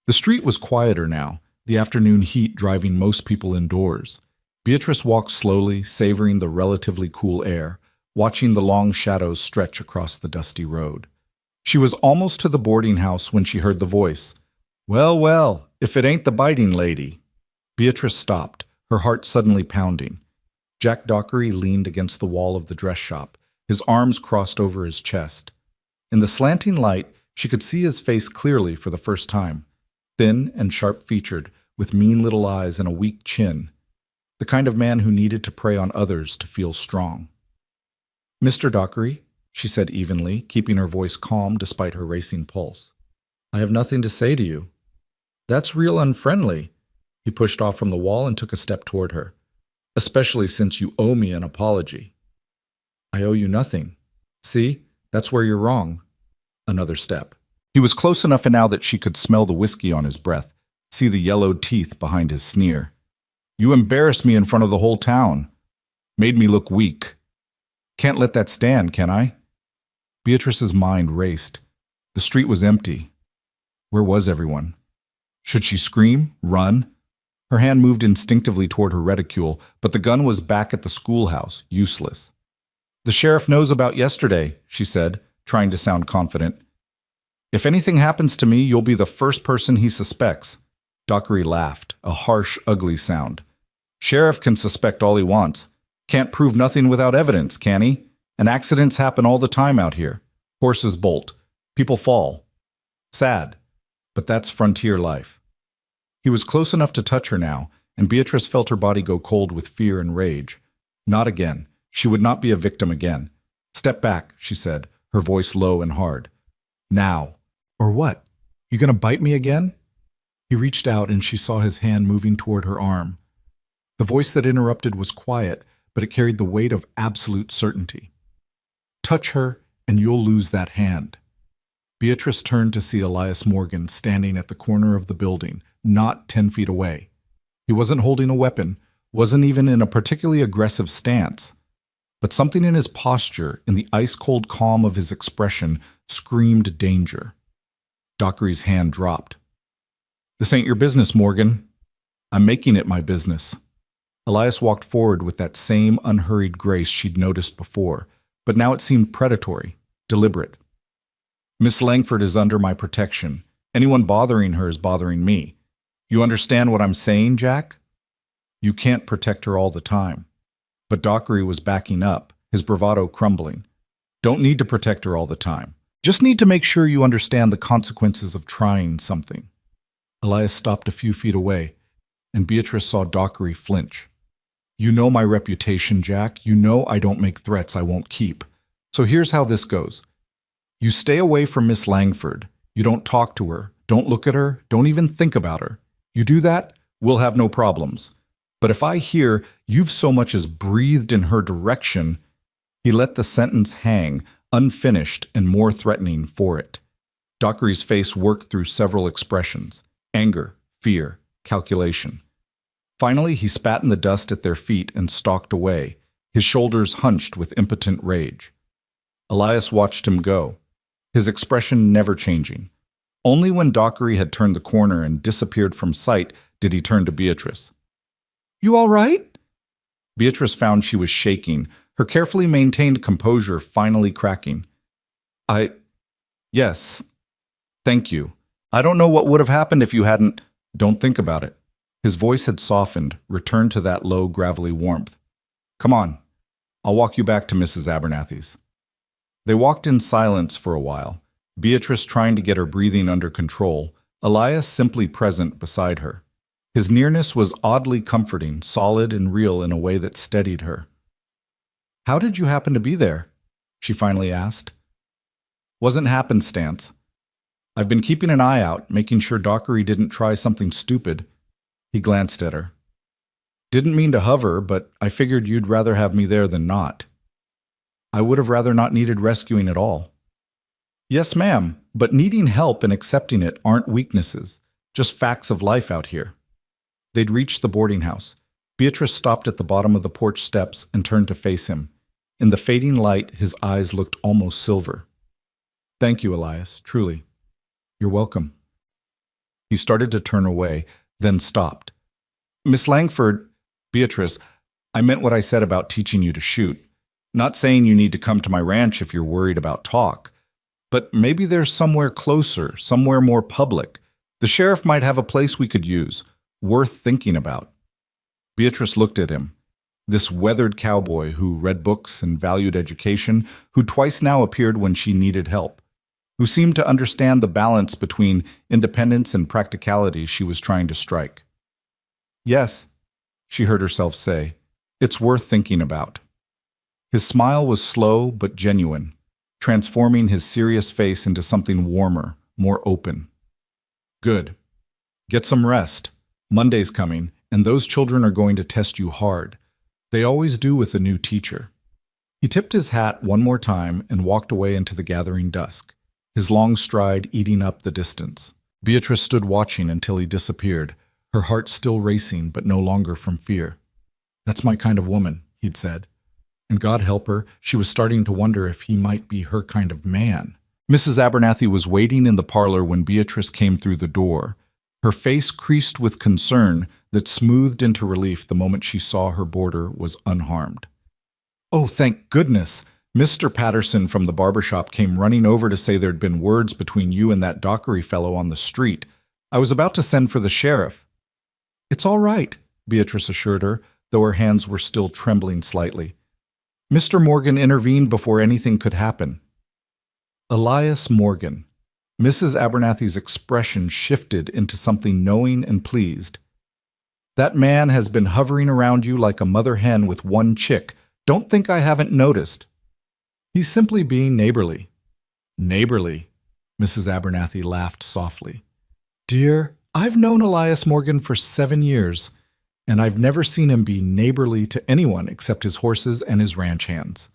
The street was quieter now, the afternoon heat driving most people indoors. Beatrice walked slowly, savoring the relatively cool air, watching the long shadows stretch across the dusty road. She was almost to the boarding house when she heard the voice. "Well, well, if it ain't the biting lady." Beatrice stopped, her heart suddenly pounding. Jack Dockery leaned against the wall of the dress shop, his arms crossed over his chest. In the slanting light, she could see his face clearly for the first time, thin and sharp-featured, with mean little eyes and a weak chin. The kind of man who needed to prey on others to feel strong. Mr. Dockery, she said evenly, keeping her voice calm despite her racing pulse. I have nothing to say to you. That's real unfriendly. He pushed off from the wall and took a step toward her. Especially since you owe me an apology. I owe you nothing. See, that's where you're wrong. Another step. He was close enough now that she could smell the whiskey on his breath, see the yellowed teeth behind his sneer. You embarrassed me in front of the whole town. Made me look weak. Can't let that stand, can I? Beatrice's mind raced. The street was empty. Where was everyone? Should she scream? Run? Her hand moved instinctively toward her reticule, but the gun was back at the schoolhouse, useless. The sheriff knows about yesterday, she said, trying to sound confident. If anything happens to me, you'll be the first person he suspects. Dockery laughed, a harsh, ugly sound. Sheriff can suspect all he wants. Can't prove nothing without evidence, can he? And accidents happen all the time out here. Horses bolt. People fall. Sad. But that's frontier life. He was close enough to touch her now, and Beatrice felt her body go cold with fear and rage. Not again. She would not be a victim again. Step back, she said, her voice low and hard. Now. Or what? You gonna bite me again? He reached out and she saw his hand moving toward her arm. The voice that interrupted was quiet, but it carried the weight of absolute certainty. Touch her, and you'll lose that hand. Beatrice turned to see Elias Morgan standing at the corner of the building, not 10 feet away. He wasn't holding a weapon, wasn't even in a particularly aggressive stance. But something in his posture, in the ice-cold calm of his expression, screamed danger. Dockery's hand dropped. This ain't your business, Morgan. I'm making it my business. Elias walked forward with that same unhurried grace she'd noticed before, but now it seemed predatory, deliberate. Miss Langford is under my protection. Anyone bothering her is bothering me. You understand what I'm saying, Jack? You can't protect her all the time. But Dockery was backing up, his bravado crumbling. Don't need to protect her all the time. Just need to make sure you understand the consequences of trying something. Elias stopped a few feet away, and Beatrice saw Dockery flinch. You know my reputation, Jack. You know I don't make threats I won't keep. So here's how this goes. You stay away from Miss Langford. You don't talk to her. Don't look at her. Don't even think about her. You do that, we'll have no problems. But if I hear you've so much as breathed in her direction, he let the sentence hang, unfinished and more threatening for it. Dockery's face worked through several expressions: anger, fear, calculation. Finally, he spat in the dust at their feet and stalked away, his shoulders hunched with impotent rage. Elias watched him go, his expression never changing. Only when Dockery had turned the corner and disappeared from sight did he turn to Beatrice. You all right? Beatrice found she was shaking, her carefully maintained composure finally cracking. Yes. Thank you. I don't know what would have happened if you hadn't. Don't think about it. His voice had softened, returned to that low, gravelly warmth. Come on. I'll walk you back to Mrs. Abernathy's. They walked in silence for a while, Beatrice trying to get her breathing under control, Elias simply present beside her. His nearness was oddly comforting, solid and real in a way that steadied her. How did you happen to be there? She finally asked. Wasn't happenstance. I've been keeping an eye out, making sure Dockery didn't try something stupid. He glanced at her. Didn't mean to hover, but I figured you'd rather have me there than not. I would have rather not needed rescuing at all. Yes, ma'am, but needing help and accepting it aren't weaknesses, just facts of life out here. They'd reached the boarding house. Beatrice stopped at the bottom of the porch steps and turned to face him. In the fading light, his eyes looked almost silver. Thank you, Elias, truly. You're welcome. He started to turn away, then stopped. Miss Langford, Beatrice, I meant what I said about teaching you to shoot. Not saying you need to come to my ranch if you're worried about talk, but maybe there's somewhere closer, somewhere more public. The sheriff might have a place we could use, worth thinking about. Beatrice looked at him, this weathered cowboy who read books and valued education, who twice now appeared when she needed help, who seemed to understand the balance between independence and practicality she was trying to strike. Yes, she heard herself say, it's worth thinking about. His smile was slow but genuine, transforming his serious face into something warmer, more open. Good. Get some rest. Monday's coming, and those children are going to test you hard. They always do with a new teacher. He tipped his hat one more time and walked away into the gathering dusk, his long stride eating up the distance. Beatrice stood watching until he disappeared, her heart still racing but no longer from fear. "That's my kind of woman," he'd said. And God help her, she was starting to wonder if he might be her kind of man. Mrs. Abernathy was waiting in the parlor when Beatrice came through the door, her face creased with concern that smoothed into relief the moment she saw her boarder was unharmed. "Oh, thank goodness! Mr. Patterson from the barber shop came running over to say there'd been words between you and that Dockery fellow on the street. I was about to send for the sheriff." "It's all right," Beatrice assured her, though her hands were still trembling slightly. "Mr. Morgan intervened before anything could happen." Elias Morgan. Mrs. Abernathy's expression shifted into something knowing and pleased. "That man has been hovering around you like a mother hen with one chick. Don't think I haven't noticed." "He's simply being neighborly." "Neighborly?" Mrs. Abernathy laughed softly. "Dear, I've known Elias Morgan for 7 years, and I've never seen him be neighborly to anyone except his horses and his ranch hands.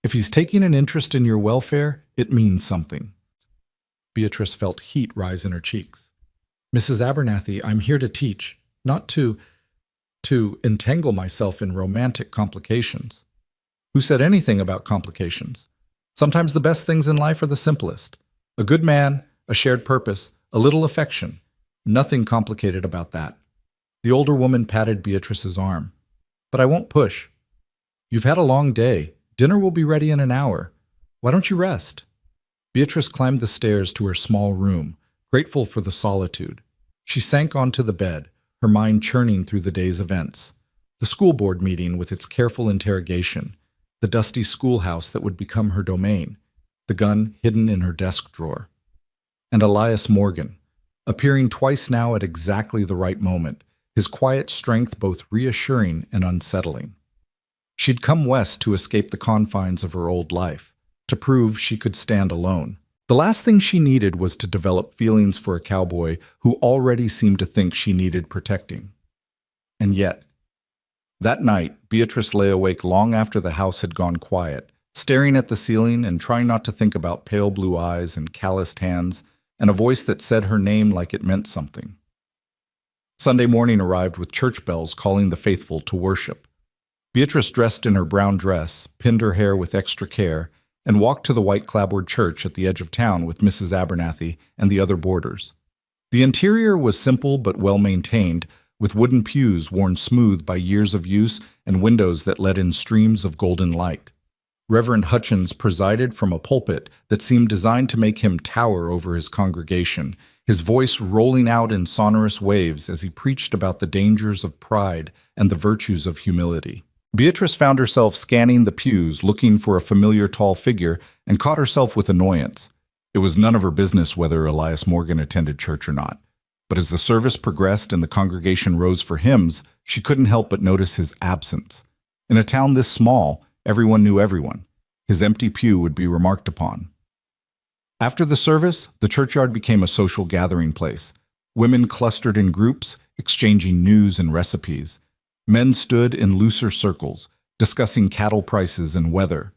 If he's taking an interest in your welfare, it means something." Beatrice felt heat rise in her cheeks. "Mrs. Abernathy, I'm here to teach, not to entangle myself in romantic complications." "Who said anything about complications? Sometimes the best things in life are the simplest. A good man, a shared purpose, a little affection. Nothing complicated about that." The older woman patted Beatrice's arm. "But I won't push. You've had a long day. Dinner will be ready in an hour. Why don't you rest?" Beatrice climbed the stairs to her small room, grateful for the solitude. She sank onto the bed, her mind churning through the day's events. The school board meeting with its careful interrogation, the dusty schoolhouse that would become her domain, the gun hidden in her desk drawer. And Elias Morgan, appearing twice now at exactly the right moment, his quiet strength both reassuring and unsettling. She'd come west to escape the confines of her old life, to prove she could stand alone. The last thing she needed was to develop feelings for a cowboy who already seemed to think she needed protecting. And yet, that night, Beatrice lay awake long after the house had gone quiet, staring at the ceiling and trying not to think about pale blue eyes and calloused hands, and a voice that said her name like it meant something. Sunday morning arrived with church bells calling the faithful to worship. Beatrice dressed in her brown dress, pinned her hair with extra care, and walked to the white clapboard church at the edge of town with Mrs. Abernathy and the other boarders. The interior was simple but well-maintained, with wooden pews worn smooth by years of use and windows that let in streams of golden light. Reverend Hutchins presided from a pulpit that seemed designed to make him tower over his congregation, his voice rolling out in sonorous waves as he preached about the dangers of pride and the virtues of humility. Beatrice found herself scanning the pews, looking for a familiar tall figure, and caught herself with annoyance. It was none of her business whether Elias Morgan attended church or not. But as the service progressed and the congregation rose for hymns, she couldn't help but notice his absence. In a town this small, everyone knew everyone. His empty pew would be remarked upon. After the service, the churchyard became a social gathering place. Women clustered in groups, exchanging news and recipes. Men stood in looser circles, discussing cattle prices and weather.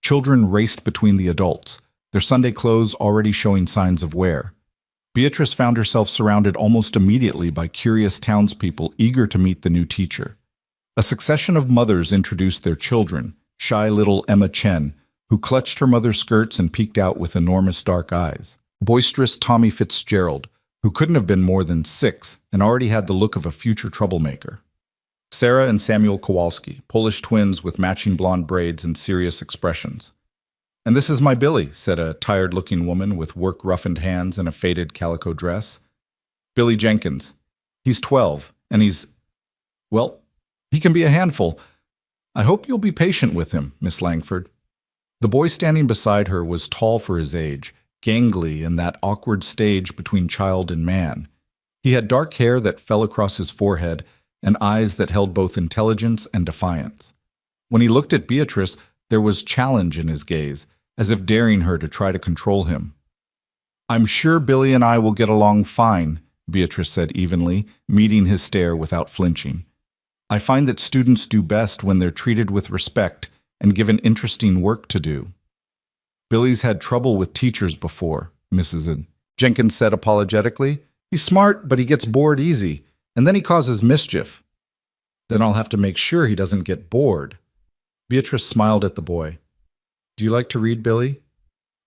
Children raced between the adults, their Sunday clothes already showing signs of wear. Beatrice found herself surrounded almost immediately by curious townspeople eager to meet the new teacher. A succession of mothers introduced their children, shy little Emma Chen, who clutched her mother's skirts and peeked out with enormous dark eyes. Boisterous Tommy Fitzgerald, who couldn't have been more than 6 and already had the look of a future troublemaker. Sarah and Samuel Kowalski, Polish twins with matching blonde braids and serious expressions. "And this is my Billy," said a tired-looking woman with work-roughened hands and a faded calico dress. "Billy Jenkins. He's 12, and well, he can be a handful. I hope you'll be patient with him, Miss Langford." The boy standing beside her was tall for his age, gangly in that awkward stage between child and man. He had dark hair that fell across his forehead and eyes that held both intelligence and defiance. When he looked at Beatrice, There was challenge in his gaze, as if daring her to try to control him. "I'm sure Billy and I will get along fine," Beatrice said evenly, meeting his stare without flinching. "I find that students do best when they're treated with respect and given interesting work to do." "Billy's had trouble with teachers before," Mrs. Jenkins said apologetically. "He's smart, but he gets bored easy, and then he causes mischief." "Then I'll have to make sure he doesn't get bored." Beatrice smiled at the boy. "Do you like to read, Billy?"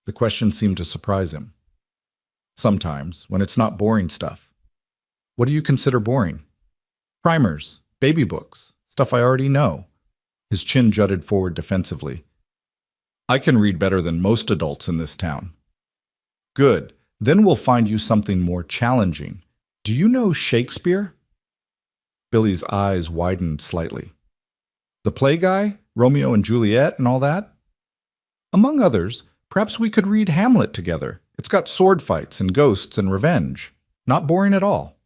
The question seemed to surprise him. "Sometimes, when it's not boring stuff." "What do you consider boring?" "Primers, baby books, stuff I already know." His chin jutted forward defensively. "I can read better than most adults in this town." "Good. Then we'll find you something more challenging. Do you know Shakespeare?" Billy's eyes widened slightly. "The play guy? Romeo and Juliet and all that?" "Among others, perhaps we could read Hamlet together. It's got sword fights and ghosts and revenge. Not boring at all."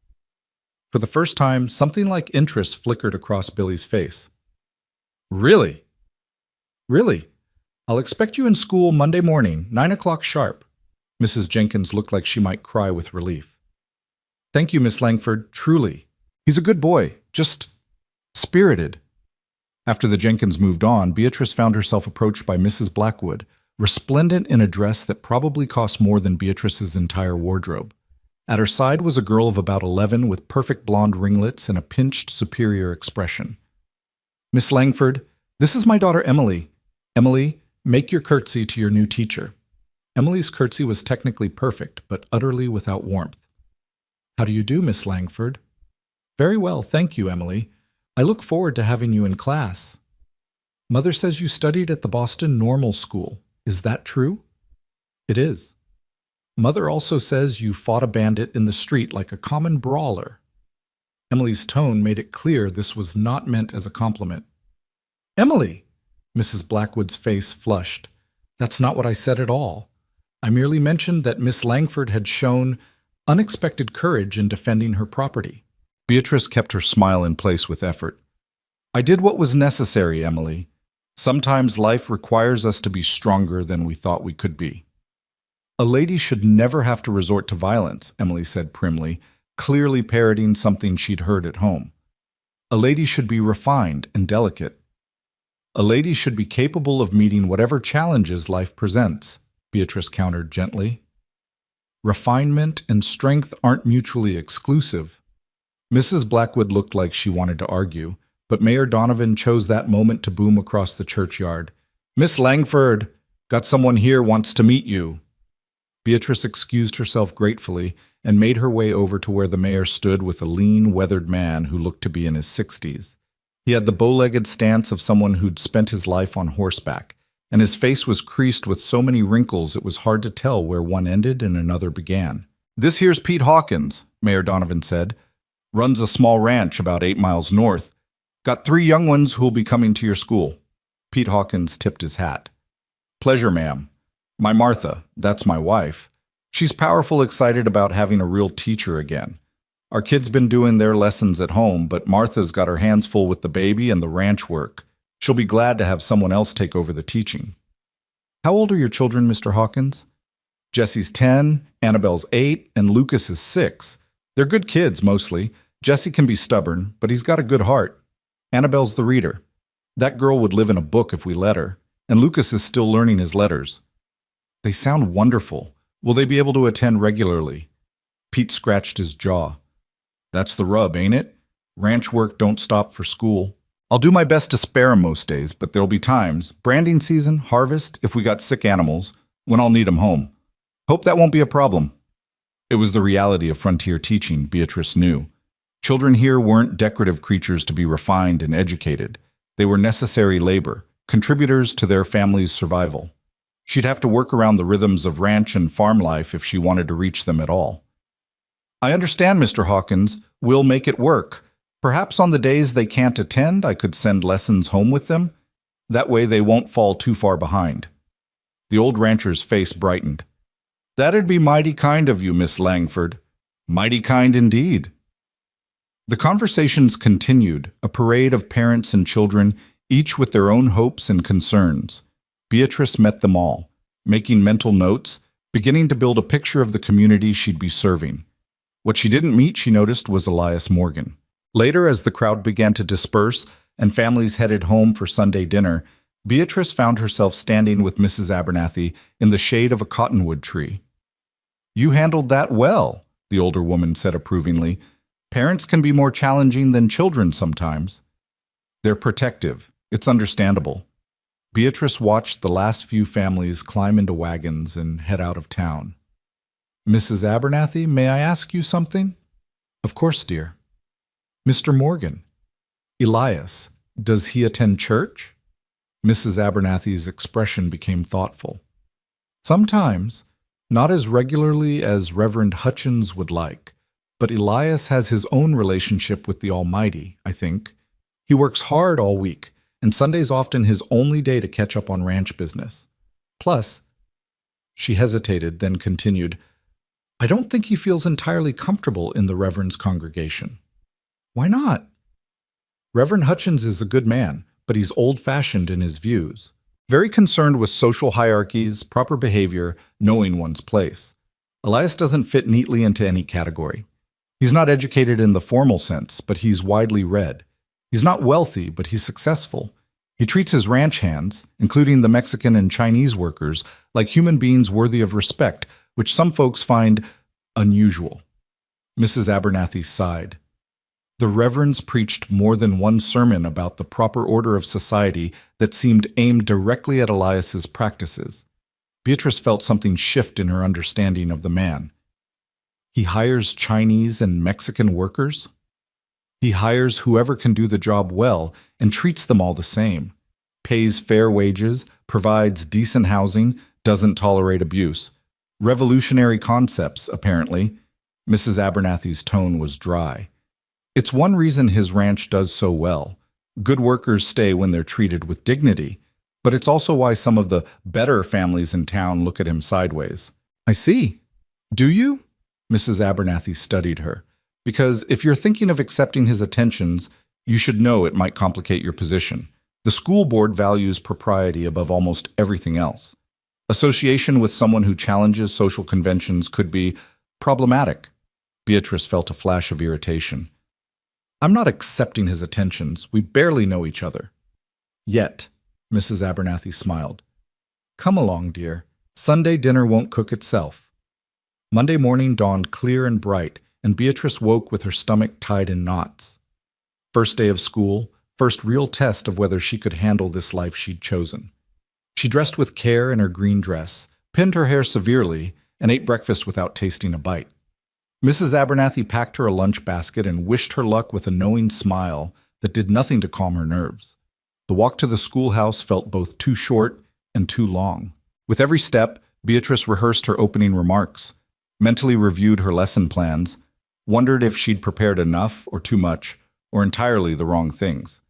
For the first time, something like interest flickered across Billy's face. "Really?" "Really. I'll expect you in school Monday morning, 9 o'clock sharp." Mrs. Jenkins looked like she might cry with relief. "Thank you, Miss Langford, truly. He's a good boy, just spirited." After the Jenkins moved on, Beatrice found herself approached by Mrs. Blackwood, resplendent in a dress that probably cost more than Beatrice's entire wardrobe. At her side was a girl of about 11 with perfect blonde ringlets and a pinched, superior expression. "Miss Langford, this is my daughter Emily. Emily, make your curtsy to your new teacher." Emily's curtsy was technically perfect, but utterly without warmth. "How do you do, Miss Langford?" "Very well, thank you, Emily. I look forward to having you in class." "Mother says you studied at the Boston Normal School. Is that true?" "It is." "Mother also says you fought a bandit in the street like a common brawler." Emily's tone made it clear this was not meant as a compliment. "Emily!" Mrs. Blackwood's face flushed. "That's not what I said at all. I merely mentioned that Miss Langford had shown unexpected courage in defending her property." Beatrice kept her smile in place with effort. "I did what was necessary, Emily. Sometimes life requires us to be stronger than we thought we could be." "A lady should never have to resort to violence," Emily said primly, clearly parroting something she'd heard at home. "A lady should be refined and delicate. A lady should be capable of meeting whatever challenges life presents," Beatrice countered gently. "Refinement and strength aren't mutually exclusive." Mrs. Blackwood looked like she wanted to argue, but Mayor Donovan chose that moment to boom across the churchyard. "Miss Langford, got someone here wants to meet you." Beatrice excused herself gratefully and made her way over to where the mayor stood with a lean, weathered man who looked to be in his 60s. He had the bow-legged stance of someone who'd spent his life on horseback, and his face was creased with so many wrinkles it was hard to tell where one ended and another began. "This here's Pete Hawkins," Mayor Donovan said. "Runs a small ranch about 8 miles north. Got 3 young ones who'll be coming to your school." Pete Hawkins tipped his hat. "Pleasure, ma'am. My Martha, that's my wife. She's powerful excited about having a real teacher again. Our kids been doing their lessons at home, but Martha's got her hands full with the baby and the ranch work. She'll be glad to have someone else take over the teaching." "How old are your children, Mr. Hawkins?" "Jesse's 10, Annabelle's 8, and Lucas is 6. They're good kids, mostly. Jesse can be stubborn, but he's got a good heart. Annabelle's the reader. That girl would live in a book if we let her, and Lucas is still learning his letters." "They sound wonderful. Will they be able to attend regularly?" Pete scratched his jaw. "That's the rub, ain't it? Ranch work don't stop for school. I'll do my best to spare 'em most days, but there'll be times, branding season, harvest, if we got sick animals, when I'll need 'em home. Hope that won't be a problem." It was the reality of frontier teaching, Beatrice knew. Children here weren't decorative creatures to be refined and educated. They were necessary labor, contributors to their family's survival. She'd have to work around the rhythms of ranch and farm life if she wanted to reach them at all. "I understand, Mr. Hawkins. We'll make it work. Perhaps on the days they can't attend, I could send lessons home with them. That way they won't fall too far behind." The old rancher's face brightened. "That'd be mighty kind of you, Miss Langford. Mighty kind indeed." The conversations continued, a parade of parents and children each with their own hopes and concerns. Beatrice met them all, making mental notes, beginning to build a picture of the community she'd be serving. What she didn't meet, she noticed, was Elias Morgan. Later, as the crowd began to disperse and families headed home for Sunday dinner, Beatrice found herself standing with Mrs. Abernathy in the shade of a cottonwood tree. "You handled that well," the older woman said approvingly. "Parents can be more challenging than children sometimes. They're protective. It's understandable." Beatrice watched the last few families climb into wagons and head out of town. "Mrs. Abernathy, may I ask you something?" "Of course, dear." "Mr. Morgan, Elias, does he attend church?" Mrs. Abernathy's expression became thoughtful. "Sometimes, not as regularly as Reverend Hutchins would like, but Elias has his own relationship with the Almighty, I think. He works hard all week, and Sunday's often his only day to catch up on ranch business. Plus," she hesitated, then continued, "I don't think he feels entirely comfortable in the Reverend's congregation." "Why not?" "Reverend Hutchins is a good man, but he's old-fashioned in his views. Very concerned with social hierarchies, proper behavior, knowing one's place. Elias doesn't fit neatly into any category. He's not educated in the formal sense, but he's widely read. He's not wealthy, but he's successful. He treats his ranch hands, including the Mexican and Chinese workers, like human beings worthy of respect, which some folks find unusual." Mrs. Abernathy sighed. The reverends preached more than one sermon about the proper order of society that seemed aimed directly at Elias's practices. Beatrice felt something shift in her understanding of the man. He hires Chinese and Mexican workers? He hires whoever can do the job well and treats them all the same. Pays fair wages, provides decent housing, doesn't tolerate abuse. Revolutionary concepts, apparently. Mrs. Abernathy's tone was dry. It's one reason his ranch does so well. Good workers stay when they're treated with dignity, but it's also why some of the better families in town look at him sideways. "I see. Do you?" Mrs. Abernathy studied her. "Because if you're thinking of accepting his attentions, you should know it might complicate your position. The school board values propriety above almost everything else. Association with someone who challenges social conventions could be problematic." Beatrice felt a flash of irritation. "I'm not accepting his attentions. We barely know each other." "Yet," Mrs. Abernathy smiled. "Come along, dear. Sunday dinner won't cook itself." Monday morning dawned clear and bright, and Beatrice woke with her stomach tied in knots. First day of school, first real test of whether she could handle this life she'd chosen. She dressed with care in her green dress, pinned her hair severely, and ate breakfast without tasting a bite. Mrs. Abernathy packed her a lunch basket and wished her luck with a knowing smile that did nothing to calm her nerves. The walk to the schoolhouse felt both too short and too long. With every step, Beatrice rehearsed her opening remarks, mentally reviewed her lesson plans, wondered if she'd prepared enough or too much, or entirely the wrong things.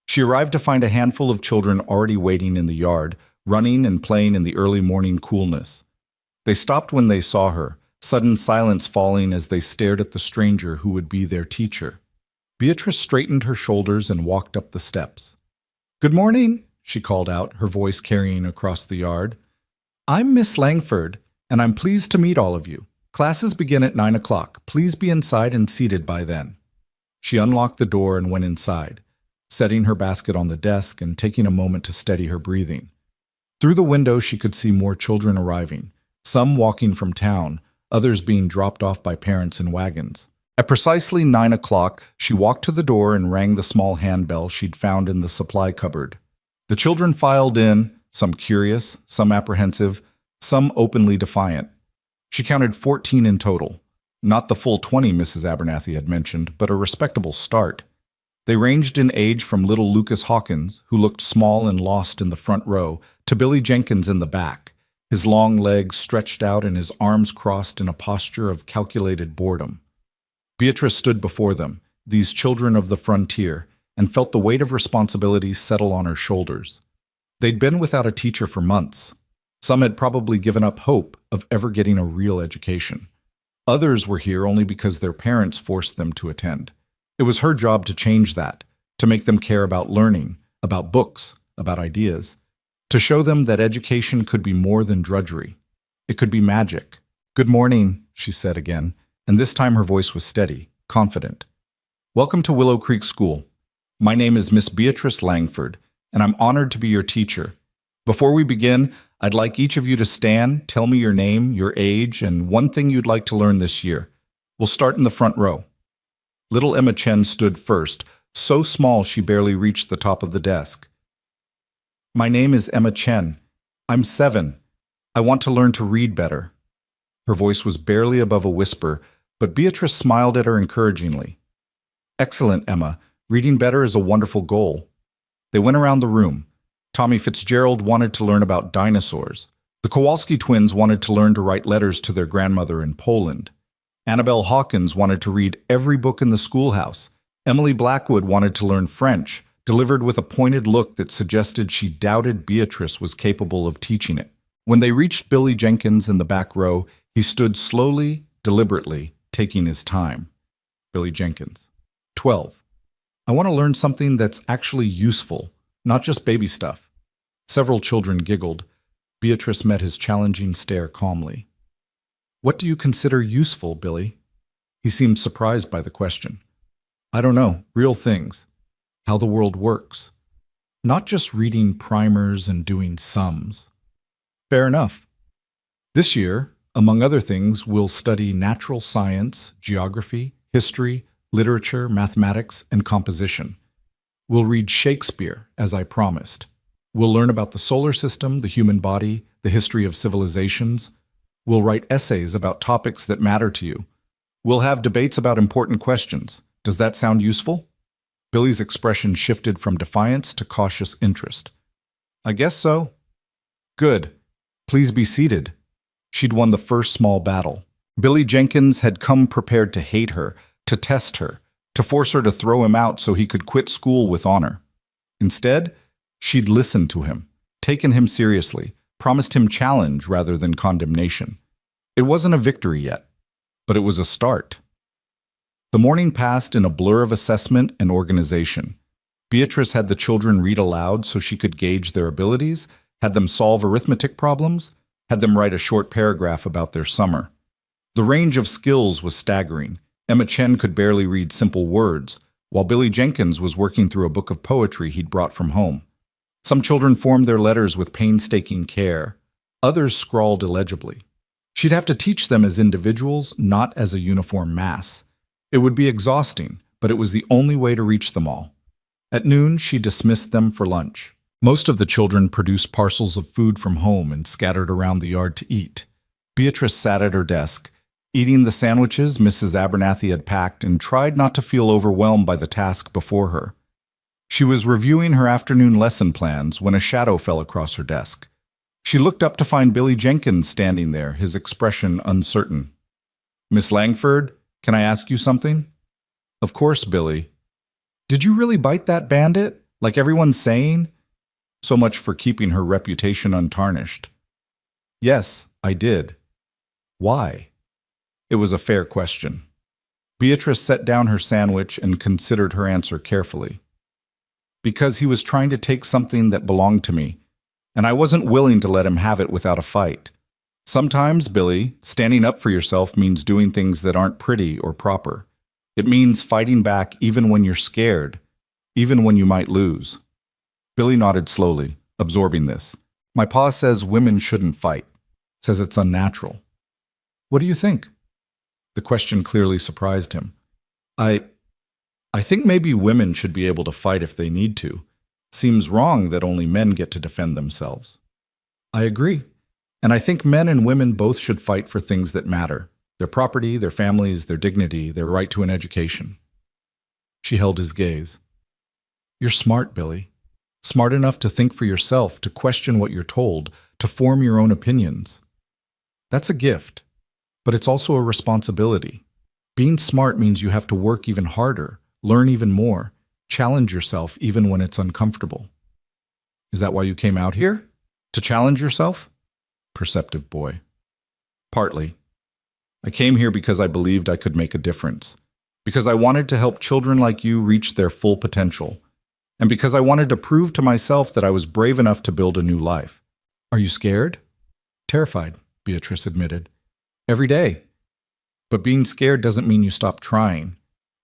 She arrived to find a handful of children already waiting in the yard, running and playing in the early morning coolness. They stopped when they saw her, sudden silence falling as they stared at the stranger who would be their teacher. Beatrice straightened her shoulders and walked up the steps. "Good morning," she called out, her voice carrying across the yard. "I'm Miss Langford, and I'm pleased to meet all of you. Classes begin at 9 o'clock. Please be inside and seated by then." She unlocked the door and went inside, setting her basket on the desk and taking a moment to steady her breathing. Through the window, she could see more children arriving, some walking from town, others being dropped off by parents in wagons. At precisely 9 o'clock, she walked to the door and rang the small handbell she'd found in the supply cupboard. The children filed in, some curious, some apprehensive, some openly defiant. She counted 14 in total. Not the full 20 Mrs. Abernathy had mentioned, but a respectable start. They ranged in age from little Lucas Hawkins, who looked small and lost in the front row, to Billy Jenkins in the back, his long legs stretched out and his arms crossed in a posture of calculated boredom. Beatrice stood before them, these children of the frontier, and felt the weight of responsibility settle on her shoulders. They'd been without a teacher for months. Some had probably given up hope of ever getting a real education. Others were here only because their parents forced them to attend. It was her job to change that, to make them care about learning, about books, about ideas, to show them that education could be more than drudgery. It could be magic. "Good morning," she said again, and this time her voice was steady, confident. "Welcome to Willow Creek School. My name is Miss Beatrice Langford, and I'm honored to be your teacher. Before we begin, I'd like each of you to stand, tell me your name, your age, and one thing you'd like to learn this year. We'll start in the front row." Little Emma Chen stood first, so small she barely reached the top of the desk. "My name is Emma Chen. I'm 7. I want to learn to read better." Her voice was barely above a whisper, but Beatrice smiled at her encouragingly. "Excellent, Emma. Reading better is a wonderful goal." They went around the room. Tommy Fitzgerald wanted to learn about dinosaurs. The Kowalski twins wanted to learn to write letters to their grandmother in Poland. Annabelle Hawkins wanted to read every book in the schoolhouse. Emily Blackwood wanted to learn French, delivered with a pointed look that suggested she doubted Beatrice was capable of teaching it. When they reached Billy Jenkins in the back row, he stood slowly, deliberately, taking his time. Billy Jenkins. 12. "I want to learn something that's actually useful, not just baby stuff." Several children giggled. Beatrice met his challenging stare calmly. "What do you consider useful, Billy?" He seemed surprised by the question. "I don't know, real things. How the world works. Not just reading primers and doing sums." "Fair enough. This year, among other things, we'll study natural science, geography, history, literature, mathematics, and composition. We'll read Shakespeare, as I promised. We'll learn about the solar system, the human body, the history of civilizations. We'll write essays about topics that matter to you. We'll have debates about important questions. Does that sound useful?" Billy's expression shifted from defiance to cautious interest. "I guess so." "Good. Please be seated." She'd won the first small battle. Billy Jenkins had come prepared to hate her, to test her, to force her to throw him out so he could quit school with honor. Instead, she'd listened to him, taken him seriously, promised him challenge rather than condemnation. It wasn't a victory yet, but it was a start. The morning passed in a blur of assessment and organization. Beatrice had the children read aloud so she could gauge their abilities, had them solve arithmetic problems, had them write a short paragraph about their summer. The range of skills was staggering. Emma Chen could barely read simple words, while Billy Jenkins was working through a book of poetry he'd brought from home. Some children formed their letters with painstaking care. Others scrawled illegibly. She'd have to teach them as individuals, not as a uniform mass. It would be exhausting, but it was the only way to reach them all. At noon, she dismissed them for lunch. Most of the children produced parcels of food from home and scattered around the yard to eat. Beatrice sat at her desk, eating the sandwiches Mrs. Abernathy had packed, and tried not to feel overwhelmed by the task before her. She was reviewing her afternoon lesson plans when a shadow fell across her desk. She looked up to find Billy Jenkins standing there, his expression uncertain. "Miss Langford, can I ask you something?" "Of course, Billy." "Did you really bite that bandit, like everyone's saying?" So much for keeping her reputation untarnished. "Yes, I did." "Why?" It was a fair question. Beatrice set down her sandwich and considered her answer carefully. "Because he was trying to take something that belonged to me, and I wasn't willing to let him have it without a fight. Sometimes, Billy, standing up for yourself means doing things that aren't pretty or proper. It means fighting back even when you're scared, even when you might lose." Billy nodded slowly, absorbing this. "My pa says women shouldn't fight, says it's unnatural." "What do you think?" The question clearly surprised him. I think maybe women should be able to fight if they need to. Seems wrong that only men get to defend themselves." "I agree. And I think men and women both should fight for things that matter. Their property, their families, their dignity, their right to an education." She held his gaze. "You're smart, Billy. Smart enough to think for yourself, to question what you're told, to form your own opinions. That's a gift, but it's also a responsibility. Being smart means you have to work even harder, learn even more, challenge yourself even when it's uncomfortable." "Is that why you came out here? To challenge yourself?" Perceptive boy. "Partly. I came here because I believed I could make a difference. Because I wanted to help children like you reach their full potential. and because I wanted to prove to myself that I was brave enough to build a new life. Are you scared? Terrified, Beatrice admitted. Every day. But being scared doesn't mean you stop trying.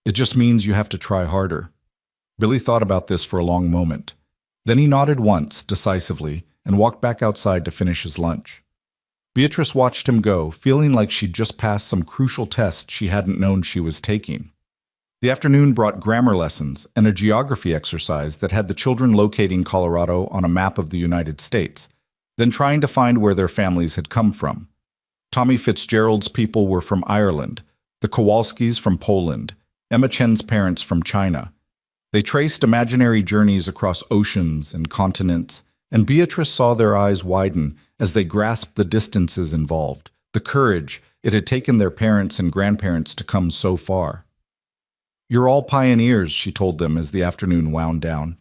It just means you have to try harder. Billy thought about this for a long moment. Then he nodded once, decisively, and walked back outside to finish his lunch. Beatrice watched him go, feeling like she'd just passed some crucial test she hadn't known she was taking. The afternoon brought grammar lessons and a geography exercise that had the children locating Colorado on a map of the United States, then trying to find where their families had come from. Tommy Fitzgerald's people were from Ireland, the Kowalskis from Poland, Emma Chen's parents from China. They traced imaginary journeys across oceans and continents, and Beatrice saw their eyes widen as they grasped the distances involved, the courage it had taken their parents and grandparents to come so far. You're all pioneers, she told them as the afternoon wound down.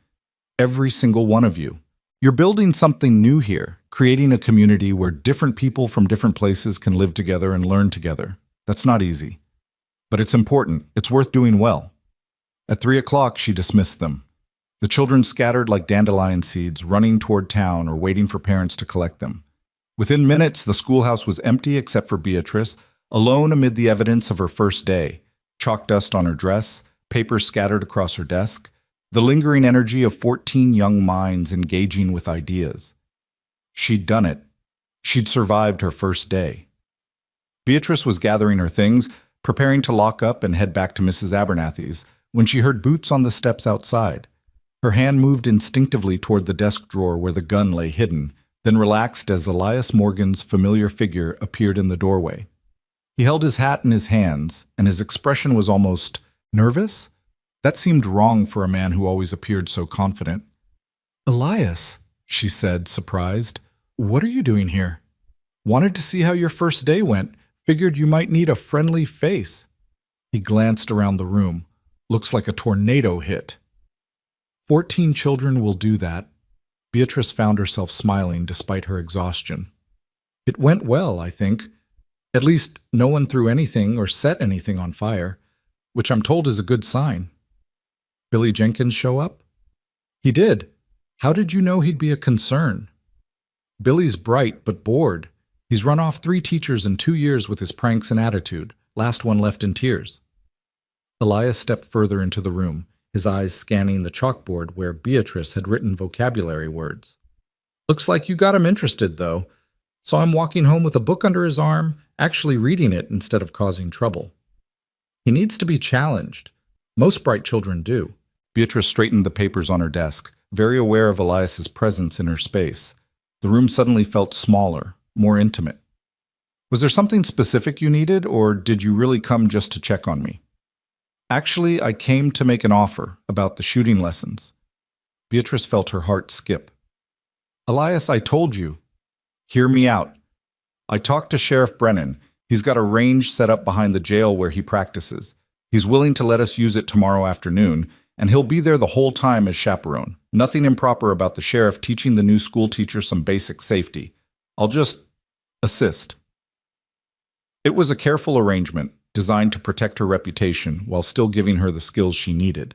Every single one of you. You're building something new here, creating a community where different people from different places can live together and learn together. That's not easy. But it's important. It's worth doing well. At 3 o'clock, she dismissed them. The children scattered like dandelion seeds, running toward town or waiting for parents to collect them. Within minutes, the schoolhouse was empty except for Beatrice, alone amid the evidence of her first day. Chalk dust on her dress, papers scattered across her desk, the lingering energy of 14 young minds engaging with ideas. She'd done it. She'd survived her first day. Beatrice was gathering her things, preparing to lock up and head back to Mrs. Abernathy's, when she heard boots on the steps outside. Her hand moved instinctively toward the desk drawer where the gun lay hidden, then relaxed as Elias Morgan's familiar figure appeared in the doorway. He held his hat in his hands, and his expression was almost nervous. That seemed wrong for a man who always appeared so confident. "Elias," she said, surprised, "what are you doing here? Wanted to see how your first day went. Figured you might need a friendly face." He glanced around the room. "Looks like a tornado hit." 14 children will do that. Beatrice found herself smiling despite her exhaustion. "It went well, I think. At least no one threw anything or set anything on fire, which I'm told is a good sign." "Billy Jenkins show up?" "He did. How did you know he'd be a concern?" "Billy's bright but bored. He's run off 3 teachers in 2 years with his pranks and attitude, last one left in tears." Elias stepped further into the room, his eyes scanning the chalkboard where Beatrice had written vocabulary words. "Looks like you got him interested, though. Saw him walking home with a book under his arm, actually reading it instead of causing trouble. He needs to be challenged. Most bright children do." Beatrice straightened the papers on her desk, very aware of Elias's presence in her space. The room suddenly felt smaller, more intimate. "Was there something specific you needed, or did you really come just to check on me?" "Actually, I came to make an offer about the shooting lessons." Beatrice felt her heart skip. "Elias, I told you. Hear me out. I talked to Sheriff Brennan. He's got a range set up behind the jail where he practices. He's willing to let us use it tomorrow afternoon, and he'll be there the whole time as chaperone. Nothing improper about the sheriff teaching the new school teacher some basic safety. I'll just assist." It was a careful arrangement, designed to protect her reputation while still giving her the skills she needed.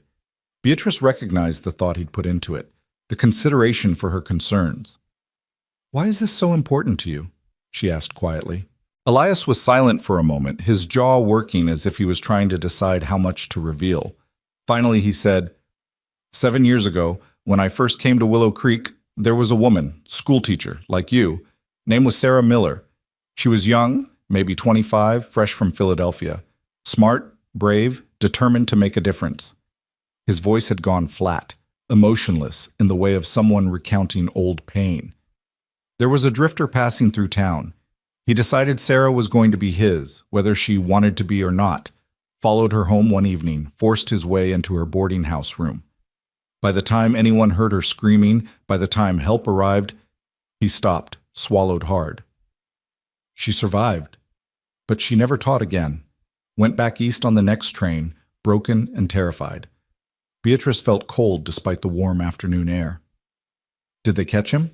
Beatrice recognized the thought he'd put into it, the consideration for her concerns. "Why is this so important to you?" she asked quietly. Elias was silent for a moment, his jaw working as if he was trying to decide how much to reveal. Finally, he said, 7 years ago, when I first came to Willow Creek, there was a woman, schoolteacher, like you. Name was Sarah Miller. She was young, maybe 25, fresh from Philadelphia. Smart, brave, determined to make a difference." His voice had gone flat, emotionless, in the way of someone recounting old pain. There was a drifter passing through town. He decided Sarah was going to be his, whether she wanted to be or not. Followed her home one evening, forced his way into her boarding house room. By the time anyone heard her screaming, by the time help arrived, he stopped, swallowed hard. She survived, but she never taught again. Went back east on the next train, broken and terrified. Beatrice felt cold despite the warm afternoon air. Did they catch him?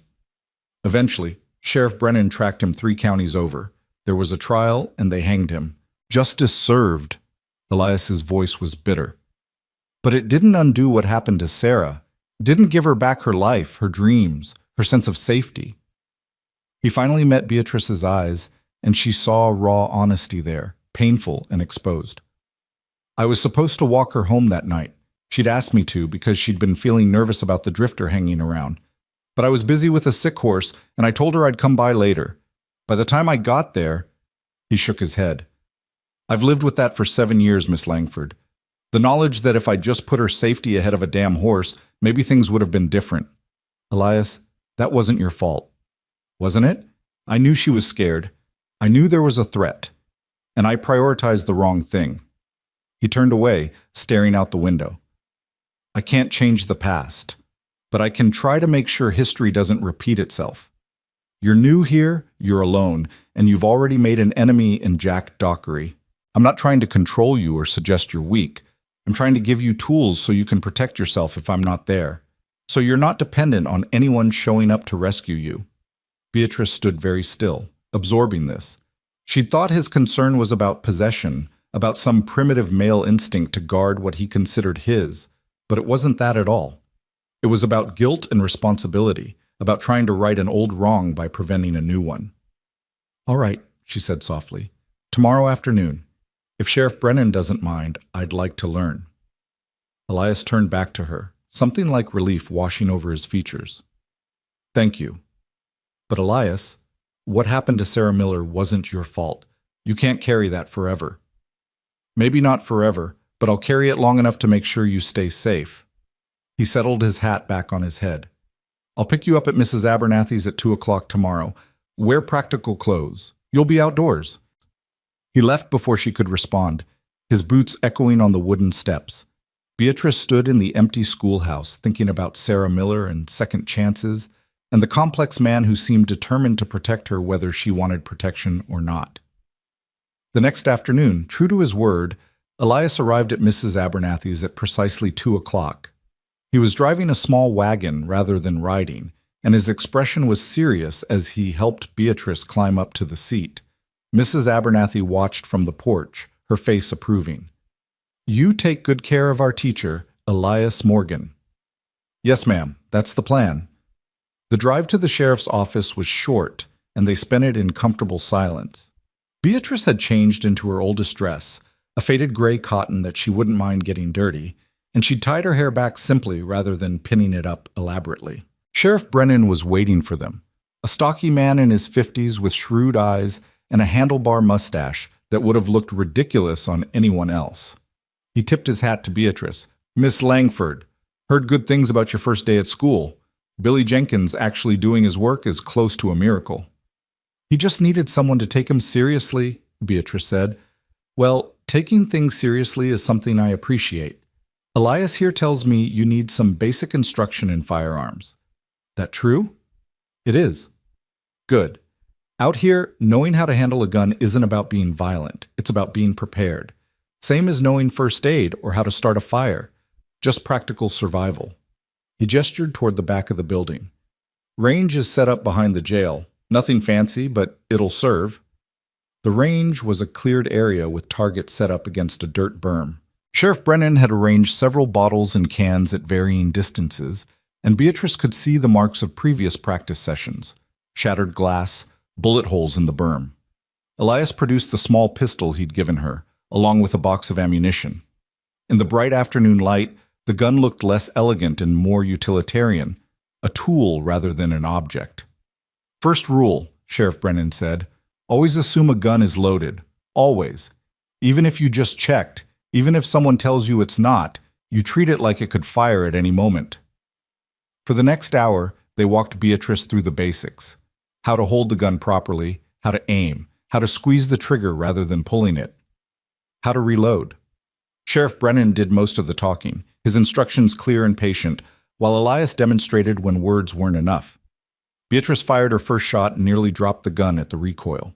Eventually, Sheriff Brennan tracked him 3 counties over. There was a trial, and they hanged him. Justice served. Elias's voice was bitter. But it didn't undo what happened to Sarah. Didn't give her back her life, her dreams, her sense of safety. He finally met Beatrice's eyes, and she saw raw honesty there, painful and exposed. I was supposed to walk her home that night. She'd asked me to because she'd been feeling nervous about the drifter hanging around. But I was busy with a sick horse, and I told her I'd come by later. By the time I got there, he shook his head. I've lived with that for 7 years, Miss Langford. The knowledge that if I just put her safety ahead of a damn horse, maybe things would have been different. Elias, that wasn't your fault. Wasn't it? I knew she was scared. I knew there was a threat. And I prioritized the wrong thing. He turned away, staring out the window. I can't change the past, but I can try to make sure history doesn't repeat itself. You're new here, you're alone, and you've already made an enemy in Jack Dockery. I'm not trying to control you or suggest you're weak. I'm trying to give you tools so you can protect yourself if I'm not there. So you're not dependent on anyone showing up to rescue you. Beatrice stood very still, absorbing this. She'd thought his concern was about possession, about some primitive male instinct to guard what he considered his, but it wasn't that at all. It was about guilt and responsibility, about trying to right an old wrong by preventing a new one. All right, she said softly. Tomorrow afternoon. If Sheriff Brennan doesn't mind, I'd like to learn. Elias turned back to her, something like relief washing over his features. Thank you. But Elias, what happened to Sarah Miller wasn't your fault. You can't carry that forever. Maybe not forever, but I'll carry it long enough to make sure you stay safe. He settled his hat back on his head. I'll pick you up at Mrs. Abernathy's at 2 o'clock tomorrow. Wear practical clothes. You'll be outdoors. He left before she could respond, his boots echoing on the wooden steps. Beatrice stood in the empty schoolhouse, thinking about Sarah Miller and second chances, and the complex man who seemed determined to protect her whether she wanted protection or not. The next afternoon, true to his word, Elias arrived at Mrs. Abernathy's at precisely 2 o'clock. He was driving a small wagon rather than riding, and his expression was serious as he helped Beatrice climb up to the seat. Mrs. Abernathy watched from the porch, her face approving. You take good care of our teacher, Elias Morgan. Yes, ma'am, that's the plan. The drive to the sheriff's office was short, and they spent it in comfortable silence. Beatrice had changed into her oldest dress, a faded gray cotton that she wouldn't mind getting dirty, and she'd tied her hair back simply rather than pinning it up elaborately. Sheriff Brennan was waiting for them, a stocky man in his 50s with shrewd eyes and a handlebar mustache that would have looked ridiculous on anyone else. He tipped his hat to Beatrice. Miss Langford, heard good things about your first day at school. Billy Jenkins actually doing his work is close to a miracle. He just needed someone to take him seriously, Beatrice said. Well, taking things seriously is something I appreciate. Elias here tells me you need some basic instruction in firearms. That true? It is. Good. Out here, knowing how to handle a gun isn't about being violent. It's about being prepared. Same as knowing first aid or how to start a fire. Just practical survival. He gestured toward the back of the building. Range is set up behind the jail. Nothing fancy, but it'll serve. The range was a cleared area with targets set up against a dirt berm. Sheriff Brennan had arranged several bottles and cans at varying distances, and Beatrice could see the marks of previous practice sessions. Shattered glass, bullet holes in the berm. Elias produced the small pistol he'd given her, along with a box of ammunition. In the bright afternoon light, the gun looked less elegant and more utilitarian, a tool rather than an object. First rule, Sheriff Brennan said, always assume a gun is loaded. Always. Even if you just checked, even if someone tells you it's not, you treat it like it could fire at any moment. For the next hour, they walked Beatrice through the basics. How to hold the gun properly, how to aim, how to squeeze the trigger rather than pulling it, how to reload. Sheriff Brennan did most of the talking, his instructions clear and patient, while Elias demonstrated when words weren't enough. Beatrice fired her first shot and nearly dropped the gun at the recoil.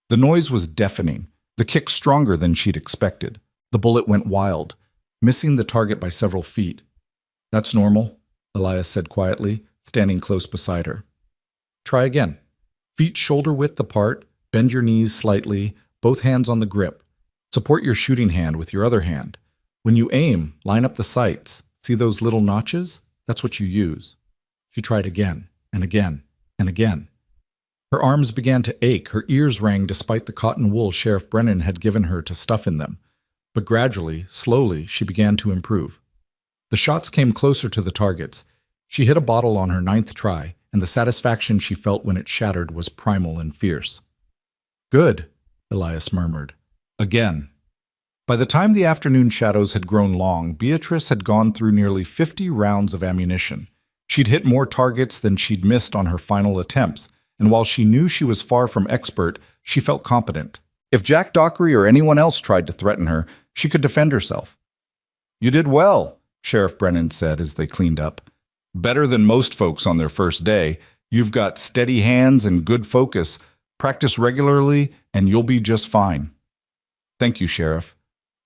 The noise was deafening, the kick stronger than she'd expected. The bullet went wild, missing the target by several feet. That's normal, Elias said quietly, standing close beside her. Try again. Feet shoulder-width apart, bend your knees slightly, both hands on the grip. Support your shooting hand with your other hand. When you aim, line up the sights. See those little notches? That's what you use. She tried again and again and again. Her arms began to ache, her ears rang despite the cotton wool Sheriff Brennan had given her to stuff in them. But gradually, slowly, she began to improve. The shots came closer to the targets. She hit a bottle on her 9th try, and the satisfaction she felt when it shattered was primal and fierce. "Good," Elias murmured. Again. By the time the afternoon shadows had grown long, Beatrice had gone through nearly 50 rounds of ammunition. She'd hit more targets than she'd missed on her final attempts, and while she knew she was far from expert, she felt competent. If Jack Dockery or anyone else tried to threaten her, she could defend herself. "You did well," Sheriff Brennan said as they cleaned up. "Better than most folks on their first day. You've got steady hands and good focus. Practice regularly, and you'll be just fine." "Thank you, Sheriff.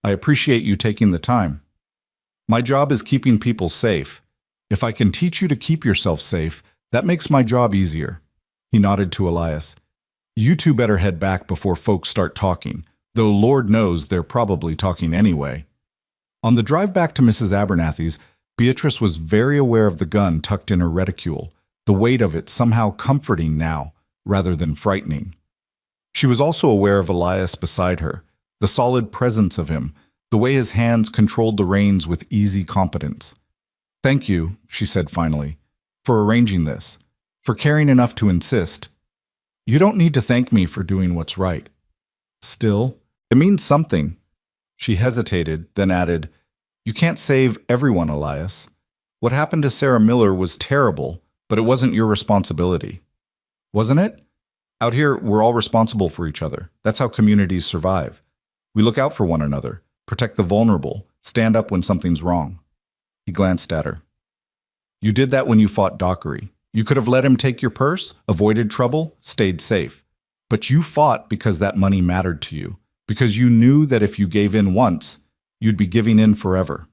I appreciate you taking the time. My job is keeping people safe. If I can teach you to keep yourself safe, that makes my job easier." He nodded to Elias. "You two better head back before folks start talking, though Lord knows they're probably talking anyway." On the drive back to Mrs. Abernathy's, Beatrice was very aware of the gun tucked in her reticule, the weight of it somehow comforting now, rather than frightening. She was also aware of Elias beside her, the solid presence of him, the way his hands controlled the reins with easy competence. "Thank you," she said finally, "for arranging this, for caring enough to insist. You don't need to thank me for doing what's right. Still, it means something." She hesitated, then added, "You can't save everyone, Elias. What happened to Sarah Miller was terrible, but it wasn't your responsibility. Wasn't it? Out here, we're all responsible for each other. That's how communities survive. We look out for one another, protect the vulnerable, stand up when something's wrong." He glanced at her. "You did that when you fought Dockery. You could have let him take your purse, avoided trouble, stayed safe. But you fought because that money mattered to you, because you knew that if you gave in once, you'd be giving in forever."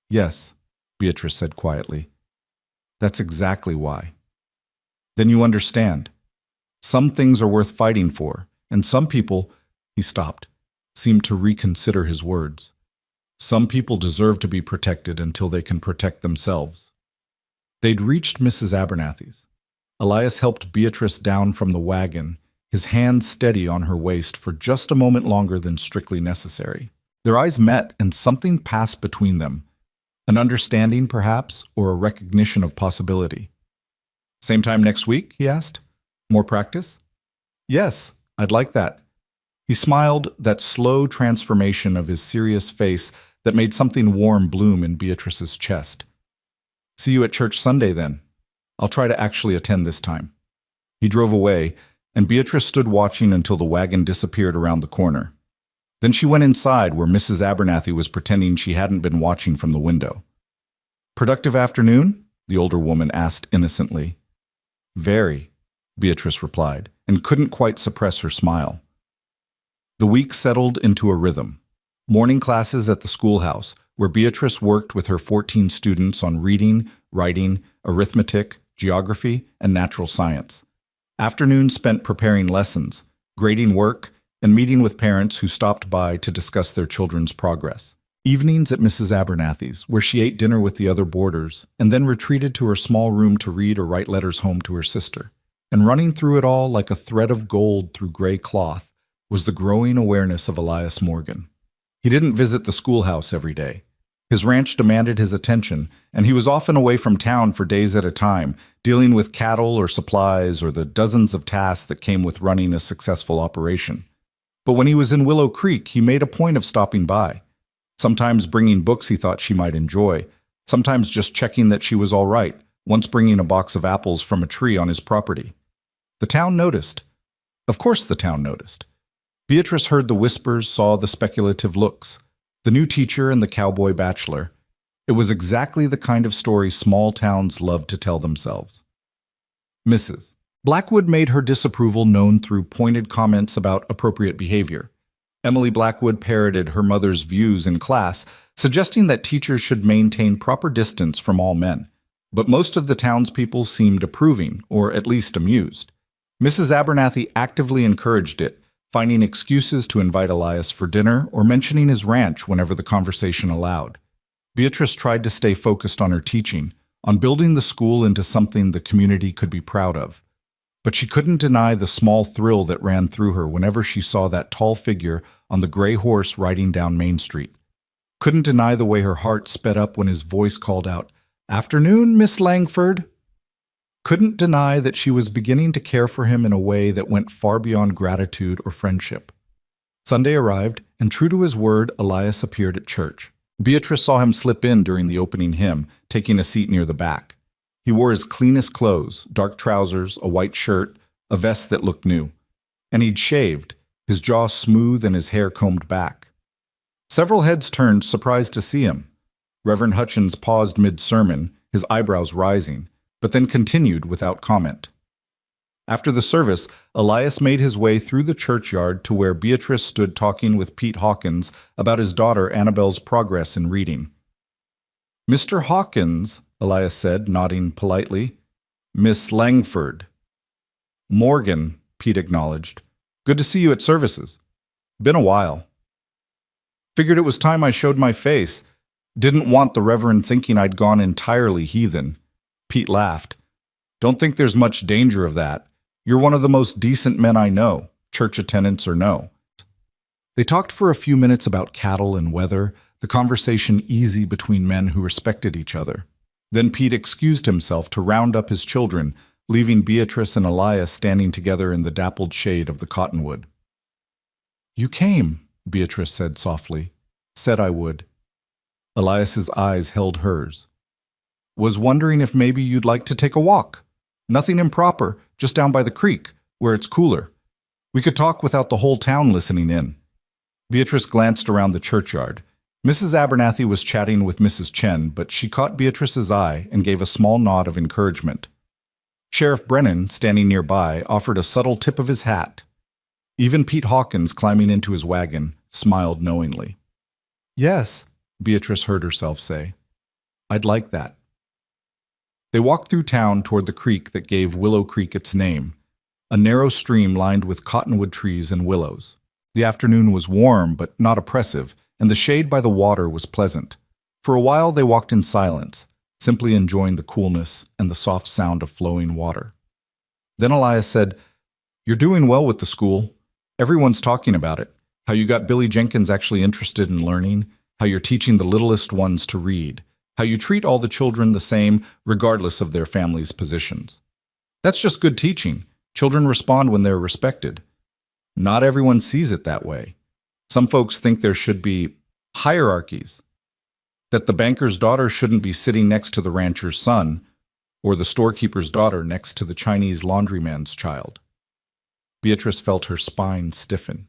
"Yes," Beatrice said quietly. "That's exactly why." "Then you understand. Some things are worth fighting for, and some people—" He stopped, seemed to reconsider his words. "Some people deserve to be protected until they can protect themselves." They'd reached Mrs. Abernathy's. Elias helped Beatrice down from the wagon, his hand steady on her waist for just a moment longer than strictly necessary. Their eyes met, and something passed between them. An understanding, perhaps, or a recognition of possibility. "Same time next week?" he asked. "More practice?" "Yes, I'd like that." He smiled, that slow transformation of his serious face that made something warm bloom in Beatrice's chest. "See you at church Sunday, then. I'll try to actually attend this time." He drove away, and Beatrice stood watching until the wagon disappeared around the corner. Then she went inside, where Mrs. Abernathy was pretending she hadn't been watching from the window. "Productive afternoon?" the older woman asked innocently. "Very," Beatrice replied, and couldn't quite suppress her smile. The week settled into a rhythm. Morning classes at the schoolhouse, where Beatrice worked with her 14 students on reading, writing, arithmetic, geography, and natural science. Afternoons spent preparing lessons, grading work, and meeting with parents who stopped by to discuss their children's progress. Evenings at Mrs. Abernathy's, where she ate dinner with the other boarders, and then retreated to her small room to read or write letters home to her sister. And running through it all like a thread of gold through gray cloth was the growing awareness of Elias Morgan. He didn't visit the schoolhouse every day. His ranch demanded his attention, and he was often away from town for days at a time, dealing with cattle or supplies or the dozens of tasks that came with running a successful operation. But when he was in Willow Creek, he made a point of stopping by, sometimes bringing books he thought she might enjoy, sometimes just checking that she was all right, once bringing a box of apples from a tree on his property. The town noticed. Of course the town noticed. Beatrice heard the whispers, saw the speculative looks. The new teacher and the cowboy bachelor. It was exactly the kind of story small towns love to tell themselves. Mrs. Blackwood made her disapproval known through pointed comments about appropriate behavior. Emily Blackwood parroted her mother's views in class, suggesting that teachers should maintain proper distance from all men. But most of the townspeople seemed approving, or at least amused. Mrs. Abernathy actively encouraged it, finding excuses to invite Elias for dinner or mentioning his ranch whenever the conversation allowed. Beatrice tried to stay focused on her teaching, on building the school into something the community could be proud of. But she couldn't deny the small thrill that ran through her whenever she saw that tall figure on the gray horse riding down Main Street. Couldn't deny the way her heart sped up when his voice called out, "Afternoon, Miss Langford." Couldn't deny that she was beginning to care for him in a way that went far beyond gratitude or friendship. Sunday arrived, and true to his word, Elias appeared at church. Beatrice saw him slip in during the opening hymn, taking a seat near the back. He wore his cleanest clothes, dark trousers, a white shirt, a vest that looked new. And he'd shaved, his jaw smooth and his hair combed back. Several heads turned, surprised to see him. Reverend Hutchins paused mid-sermon, his eyebrows rising, but then continued without comment. After the service, Elias made his way through the churchyard to where Beatrice stood talking with Pete Hawkins about his daughter Annabelle's progress in reading. "Mr. Hawkins," Elias said, nodding politely. "Miss Langford." "Morgan," Pete acknowledged. "Good to see you at services. Been a while. Figured it was time I showed my face. Didn't want the Reverend thinking I'd gone entirely heathen." Pete laughed. "Don't think there's much danger of that. You're one of the most decent men I know, church attendance or no." They talked for a few minutes about cattle and weather, the conversation easy between men who respected each other. Then Pete excused himself to round up his children, leaving Beatrice and Elias standing together in the dappled shade of the cottonwood. "You came," Beatrice said softly. "Said I would." Elias's eyes held hers. "Was wondering if maybe you'd like to take a walk. Nothing improper, just down by the creek, where it's cooler. We could talk without the whole town listening in." Beatrice glanced around the churchyard. Mrs. Abernathy was chatting with Mrs. Chen, but she caught Beatrice's eye and gave a small nod of encouragement. Sheriff Brennan, standing nearby, offered a subtle tip of his hat. Even Pete Hawkins, climbing into his wagon, smiled knowingly. "Yes," Beatrice heard herself say. "I'd like that." They walked through town toward the creek that gave Willow Creek its name, a narrow stream lined with cottonwood trees and willows. The afternoon was warm but not oppressive, and the shade by the water was pleasant. For a while they walked in silence, simply enjoying the coolness and the soft sound of flowing water. Then Elias said, "You're doing well with the school. Everyone's talking about it, how you got Billy Jenkins actually interested in learning, how you're teaching the littlest ones to read, how you treat all the children the same regardless of their families' positions. That's just good teaching. Children respond when they're respected. Not everyone sees it that way. Some folks think there should be hierarchies, that the banker's daughter shouldn't be sitting next to the rancher's son, or the storekeeper's daughter next to the Chinese laundryman's child." Beatrice felt her spine stiffen.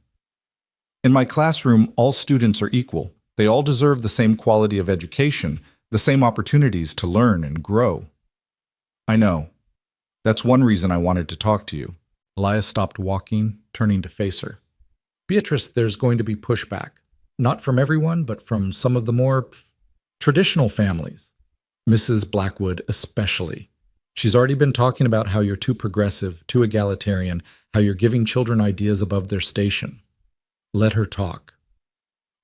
"In my classroom, all students are equal. They all deserve the same quality of education, the same opportunities to learn and grow." "I know. That's one reason I wanted to talk to you." Elias stopped walking, turning to face her. "Beatrice, there's going to be pushback. Not from everyone, but from some of the more traditional families. Mrs. Blackwood especially. She's already been talking about how you're too progressive, too egalitarian, how you're giving children ideas above their station. Let her talk.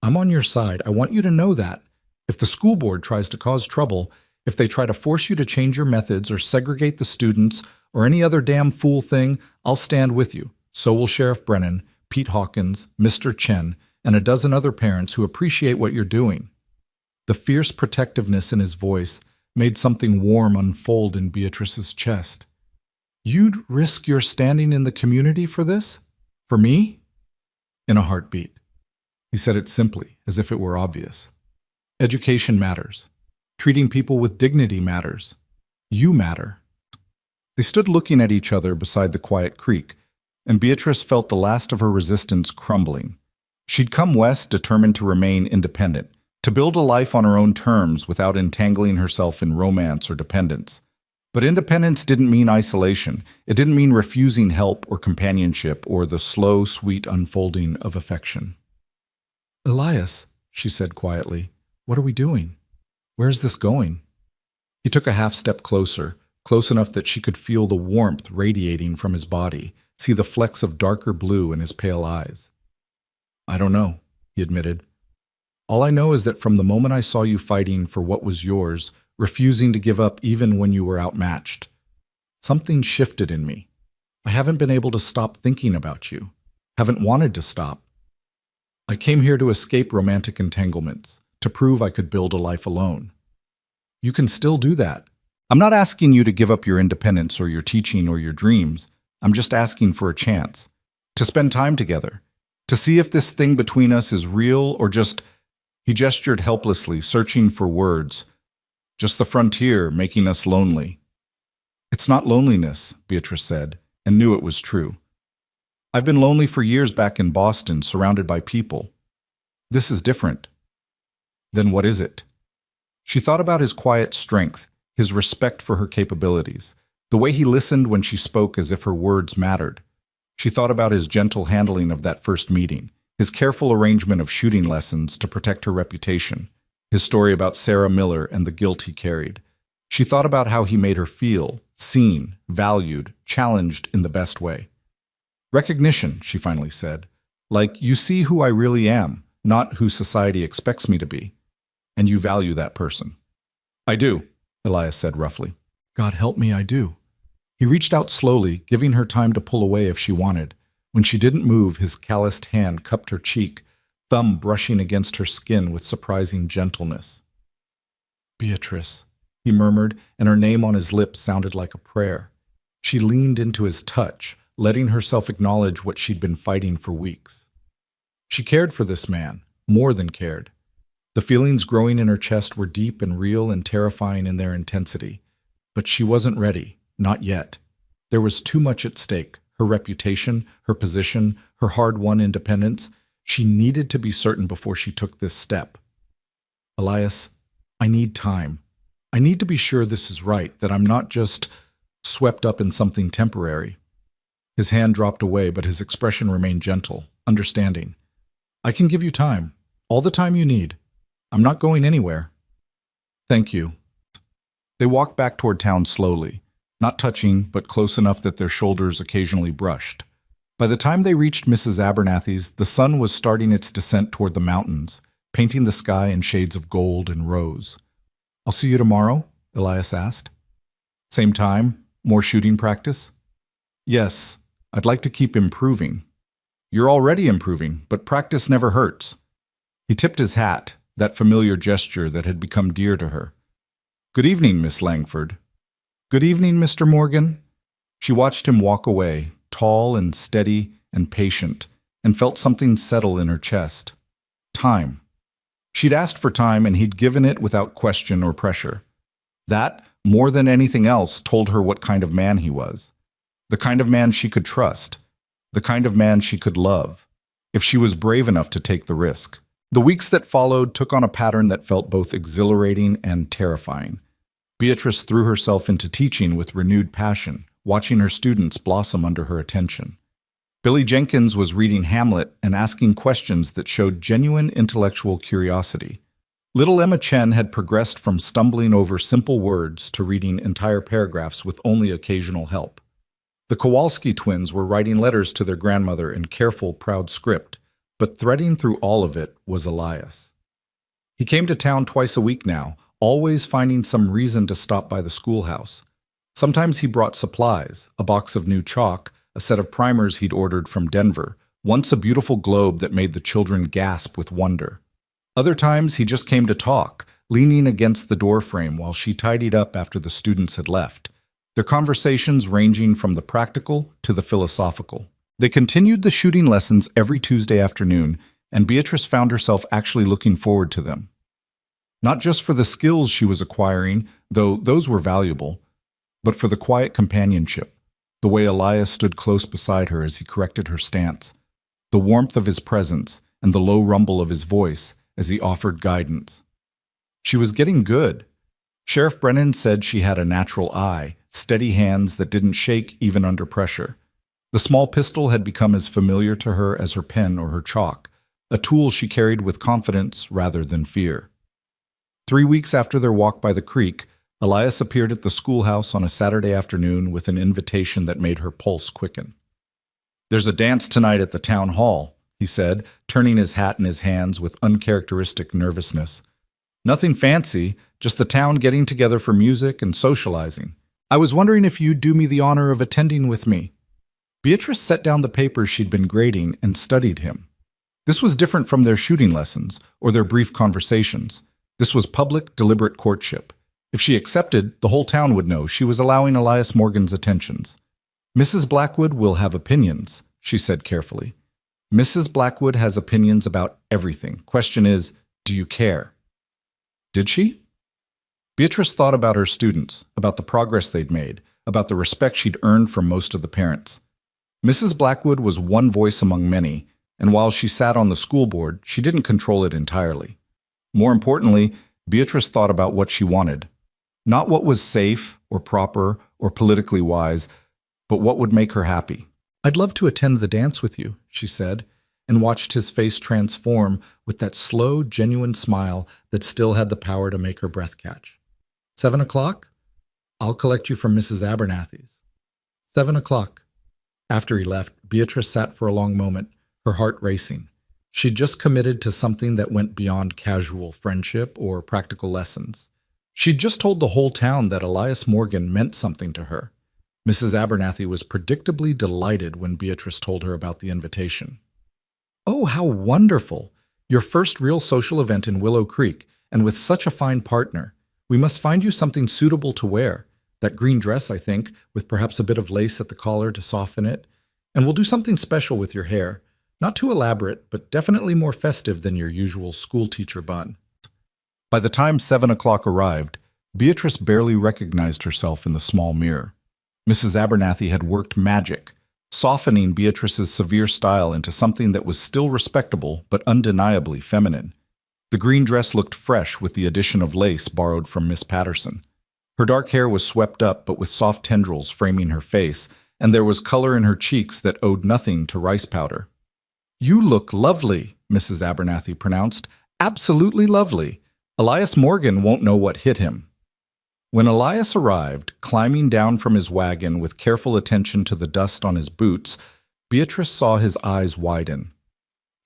I'm on your side. I want you to know that. If the school board tries to cause trouble, if they try to force you to change your methods or segregate the students or any other damn fool thing, I'll stand with you. So will Sheriff Brennan, Pete Hawkins, Mr. Chen, and a dozen other parents who appreciate what you're doing." The fierce protectiveness in his voice made something warm unfold in Beatrice's chest. "You'd risk your standing in the community for this? For me?" In a heartbeat. He said it simply, as if it were obvious. "Education matters. Treating people with dignity matters. You matter." They stood looking at each other beside the quiet creek, and Beatrice felt the last of her resistance crumbling. She'd come west determined to remain independent, to build a life on her own terms without entangling herself in romance or dependence. But independence didn't mean isolation. It didn't mean refusing help or companionship or the slow, sweet unfolding of affection. "Elias," she said quietly, "what are we doing? Where's this going?" He took a half-step closer, close enough that she could feel the warmth radiating from his body, see the flecks of darker blue in his pale eyes. "I don't know," he admitted. "All I know is that from the moment I saw you fighting for what was yours, refusing to give up even when you were outmatched. Something shifted in me. I haven't been able to stop thinking about you. Haven't wanted to stop. I came here to escape romantic entanglements, to prove I could build a life alone. You can still do that. I'm not asking you to give up your independence or your teaching or your dreams. I'm just asking for a chance. To spend time together. To see if this thing between us is real or just... He gestured helplessly, searching for words. Just the frontier making us lonely. It's not loneliness, Beatrice said, and knew it was true. I've been lonely for years back in Boston, surrounded by people. This is different. Then what is it? She thought about his quiet strength, his respect for her capabilities, the way he listened when she spoke as if her words mattered. She thought about his gentle handling of that first meeting, his careful arrangement of shooting lessons to protect her reputation, his story about Sarah Miller and the guilt he carried. She thought about how he made her feel, seen, valued, challenged in the best way. Recognition, she finally said. Like, you see who I really am, not who society expects me to be. And you value that person. I do, Elias said roughly. God help me, I do. He reached out slowly, giving her time to pull away if she wanted. When she didn't move, his calloused hand cupped her cheek, thumb brushing against her skin with surprising gentleness. Beatrice, he murmured, and her name on his lips sounded like a prayer. She leaned into his touch, letting herself acknowledge what she'd been fighting for weeks. She cared for this man, more than cared. The feelings growing in her chest were deep and real and terrifying in their intensity. But she wasn't ready, not yet. There was too much at stake, her reputation, her position, her hard-won independence. She needed to be certain before she took this step. Elias, I need time. I need to be sure this is right, that I'm not just swept up in something temporary. His hand dropped away, but his expression remained gentle, understanding. I can give you time, all the time you need. I'm not going anywhere. Thank you. They walked back toward town slowly, not touching, but close enough that their shoulders occasionally brushed. By the time they reached Mrs. Abernathy's, the sun was starting its descent toward the mountains, painting the sky in shades of gold and rose. I'll see you tomorrow, Elias asked. Same time? More shooting practice? Yes, I'd like to keep improving. You're already improving, but practice never hurts. He tipped his hat, that familiar gesture that had become dear to her. Good evening, Miss Langford. Good evening, Mr. Morgan. She watched him walk away, tall and steady and patient, and felt something settle in her chest. Time. She'd asked for time, and he'd given it without question or pressure. That, more than anything else, told her what kind of man he was. The kind of man she could trust. The kind of man she could love, if she was brave enough to take the risk. The weeks that followed took on a pattern that felt both exhilarating and terrifying. Beatrice threw herself into teaching with renewed passion, watching her students blossom under her attention. Billy Jenkins was reading Hamlet and asking questions that showed genuine intellectual curiosity. Little Emma Chen had progressed from stumbling over simple words to reading entire paragraphs with only occasional help. The Kowalski twins were writing letters to their grandmother in careful, proud script, but threading through all of it was Elias. He came to town twice a week now, always finding some reason to stop by the schoolhouse. Sometimes he brought supplies, a box of new chalk, a set of primers he'd ordered from Denver, once a beautiful globe that made the children gasp with wonder. Other times he just came to talk, leaning against the doorframe while she tidied up after the students had left, their conversations ranging from the practical to the philosophical. They continued the shooting lessons every Tuesday afternoon, and Beatrice found herself actually looking forward to them. Not just for the skills she was acquiring, though those were valuable, but for the quiet companionship, the way Elias stood close beside her as he corrected her stance, the warmth of his presence, and the low rumble of his voice as he offered guidance. She was getting good. Sheriff Brennan said she had a natural eye, steady hands that didn't shake even under pressure. The small pistol had become as familiar to her as her pen or her chalk, a tool she carried with confidence rather than fear. 3 weeks after their walk by the creek, Elias appeared at the schoolhouse on a Saturday afternoon with an invitation that made her pulse quicken. "There's a dance tonight at the town hall," he said, turning his hat in his hands with uncharacteristic nervousness. Nothing fancy, just the town getting together for music and socializing. I was wondering if you'd do me the honor of attending with me." Beatrice set down the papers she'd been grading and studied him. This was different from their shooting lessons or their brief conversations. This was public, deliberate courtship. If she accepted, the whole town would know she was allowing Elias Morgan's attentions. "Mrs. Blackwood will have opinions," she said carefully. "Mrs. Blackwood has opinions about everything. Question is, do you care?" Did she? Beatrice thought about her students, about the progress they'd made, about the respect she'd earned from most of the parents. Mrs. Blackwood was one voice among many, and while she sat on the school board, she didn't control it entirely. More importantly, Beatrice thought about what she wanted. Not what was safe or proper or politically wise, but what would make her happy. "I'd love to attend the dance with you," she said, and watched his face transform with that slow, genuine smile that still had the power to make her breath catch. 7 o'clock? I'll collect you from Mrs. Abernathy's." 7 o'clock. After he left, Beatrice sat for a long moment, her heart racing. She'd just committed to something that went beyond casual friendship or practical lessons. She'd just told the whole town that Elias Morgan meant something to her. Mrs. Abernathy was predictably delighted when Beatrice told her about the invitation. "Oh, how wonderful! Your first real social event in Willow Creek, and with such a fine partner. We must find you something suitable to wear. That green dress, I think, with perhaps a bit of lace at the collar to soften it. And we'll do something special with your hair. Not too elaborate, but definitely more festive than your usual schoolteacher bun." By the time 7 o'clock arrived, Beatrice barely recognized herself in the small mirror. Mrs. Abernathy had worked magic, softening Beatrice's severe style into something that was still respectable but undeniably feminine. The green dress looked fresh with the addition of lace borrowed from Miss Patterson. Her dark hair was swept up but with soft tendrils framing her face, and there was color in her cheeks that owed nothing to rice powder. "You look lovely," Mrs. Abernathy pronounced. "Absolutely lovely. Elias Morgan won't know what hit him." When Elias arrived, climbing down from his wagon with careful attention to the dust on his boots, Beatrice saw his eyes widen.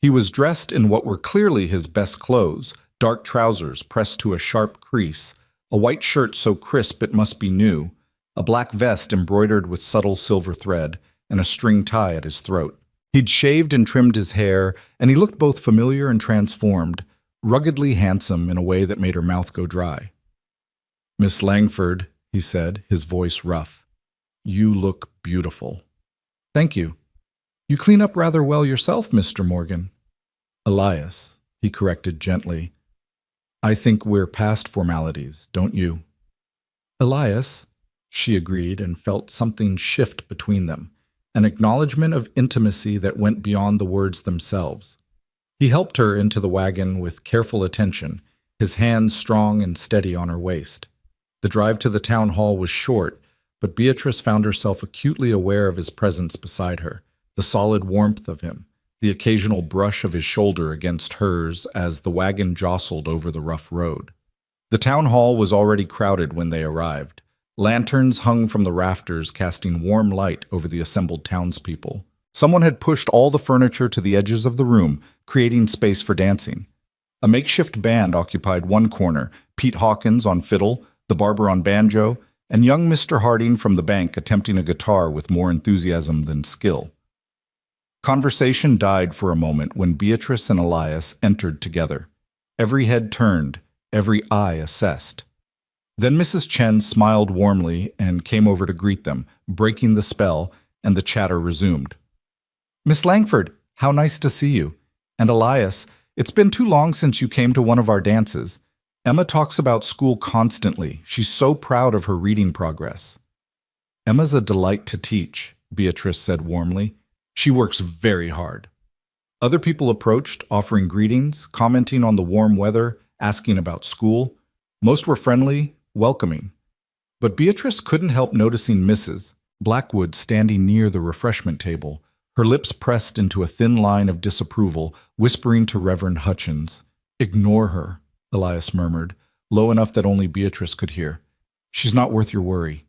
He was dressed in what were clearly his best clothes, dark trousers pressed to a sharp crease, a white shirt so crisp it must be new, a black vest embroidered with subtle silver thread, and a string tie at his throat. He'd shaved and trimmed his hair, and he looked both familiar and transformed, ruggedly handsome in a way that made her mouth go dry. "Miss Langford," he said, his voice rough, "you look beautiful." "Thank you. You clean up rather well yourself, Mr. Morgan." "Elias," he corrected gently. "I think we're past formalities, don't you?" "Elias," she agreed and felt something shift between them, an acknowledgement of intimacy that went beyond the words themselves. He helped her into the wagon with careful attention, his hands strong and steady on her waist. The drive to the town hall was short, but Beatrice found herself acutely aware of his presence beside her, the solid warmth of him, the occasional brush of his shoulder against hers as the wagon jostled over the rough road. The town hall was already crowded when they arrived. Lanterns hung from the rafters, casting warm light over the assembled townspeople. Someone had pushed all the furniture to the edges of the room, creating space for dancing. A makeshift band occupied one corner, Pete Hawkins on fiddle, the barber on banjo, and young Mr. Harding from the bank attempting a guitar with more enthusiasm than skill. Conversation died for a moment when Beatrice and Elias entered together. Every head turned, every eye assessed. Then Mrs. Chen smiled warmly and came over to greet them, breaking the spell, and the chatter resumed. "Miss Langford, how nice to see you. And Elias, it's been too long since you came to one of our dances. Emma talks about school constantly. She's so proud of her reading progress." "Emma's a delight to teach," Beatrice said warmly. "She works very hard." Other people approached, offering greetings, commenting on the warm weather, asking about school. Most were friendly, welcoming. But Beatrice couldn't help noticing Mrs. Blackwood standing near the refreshment table, her lips pressed into a thin line of disapproval, whispering to Reverend Hutchins. "Ignore her," Elias murmured, low enough that only Beatrice could hear. "She's not worth your worry."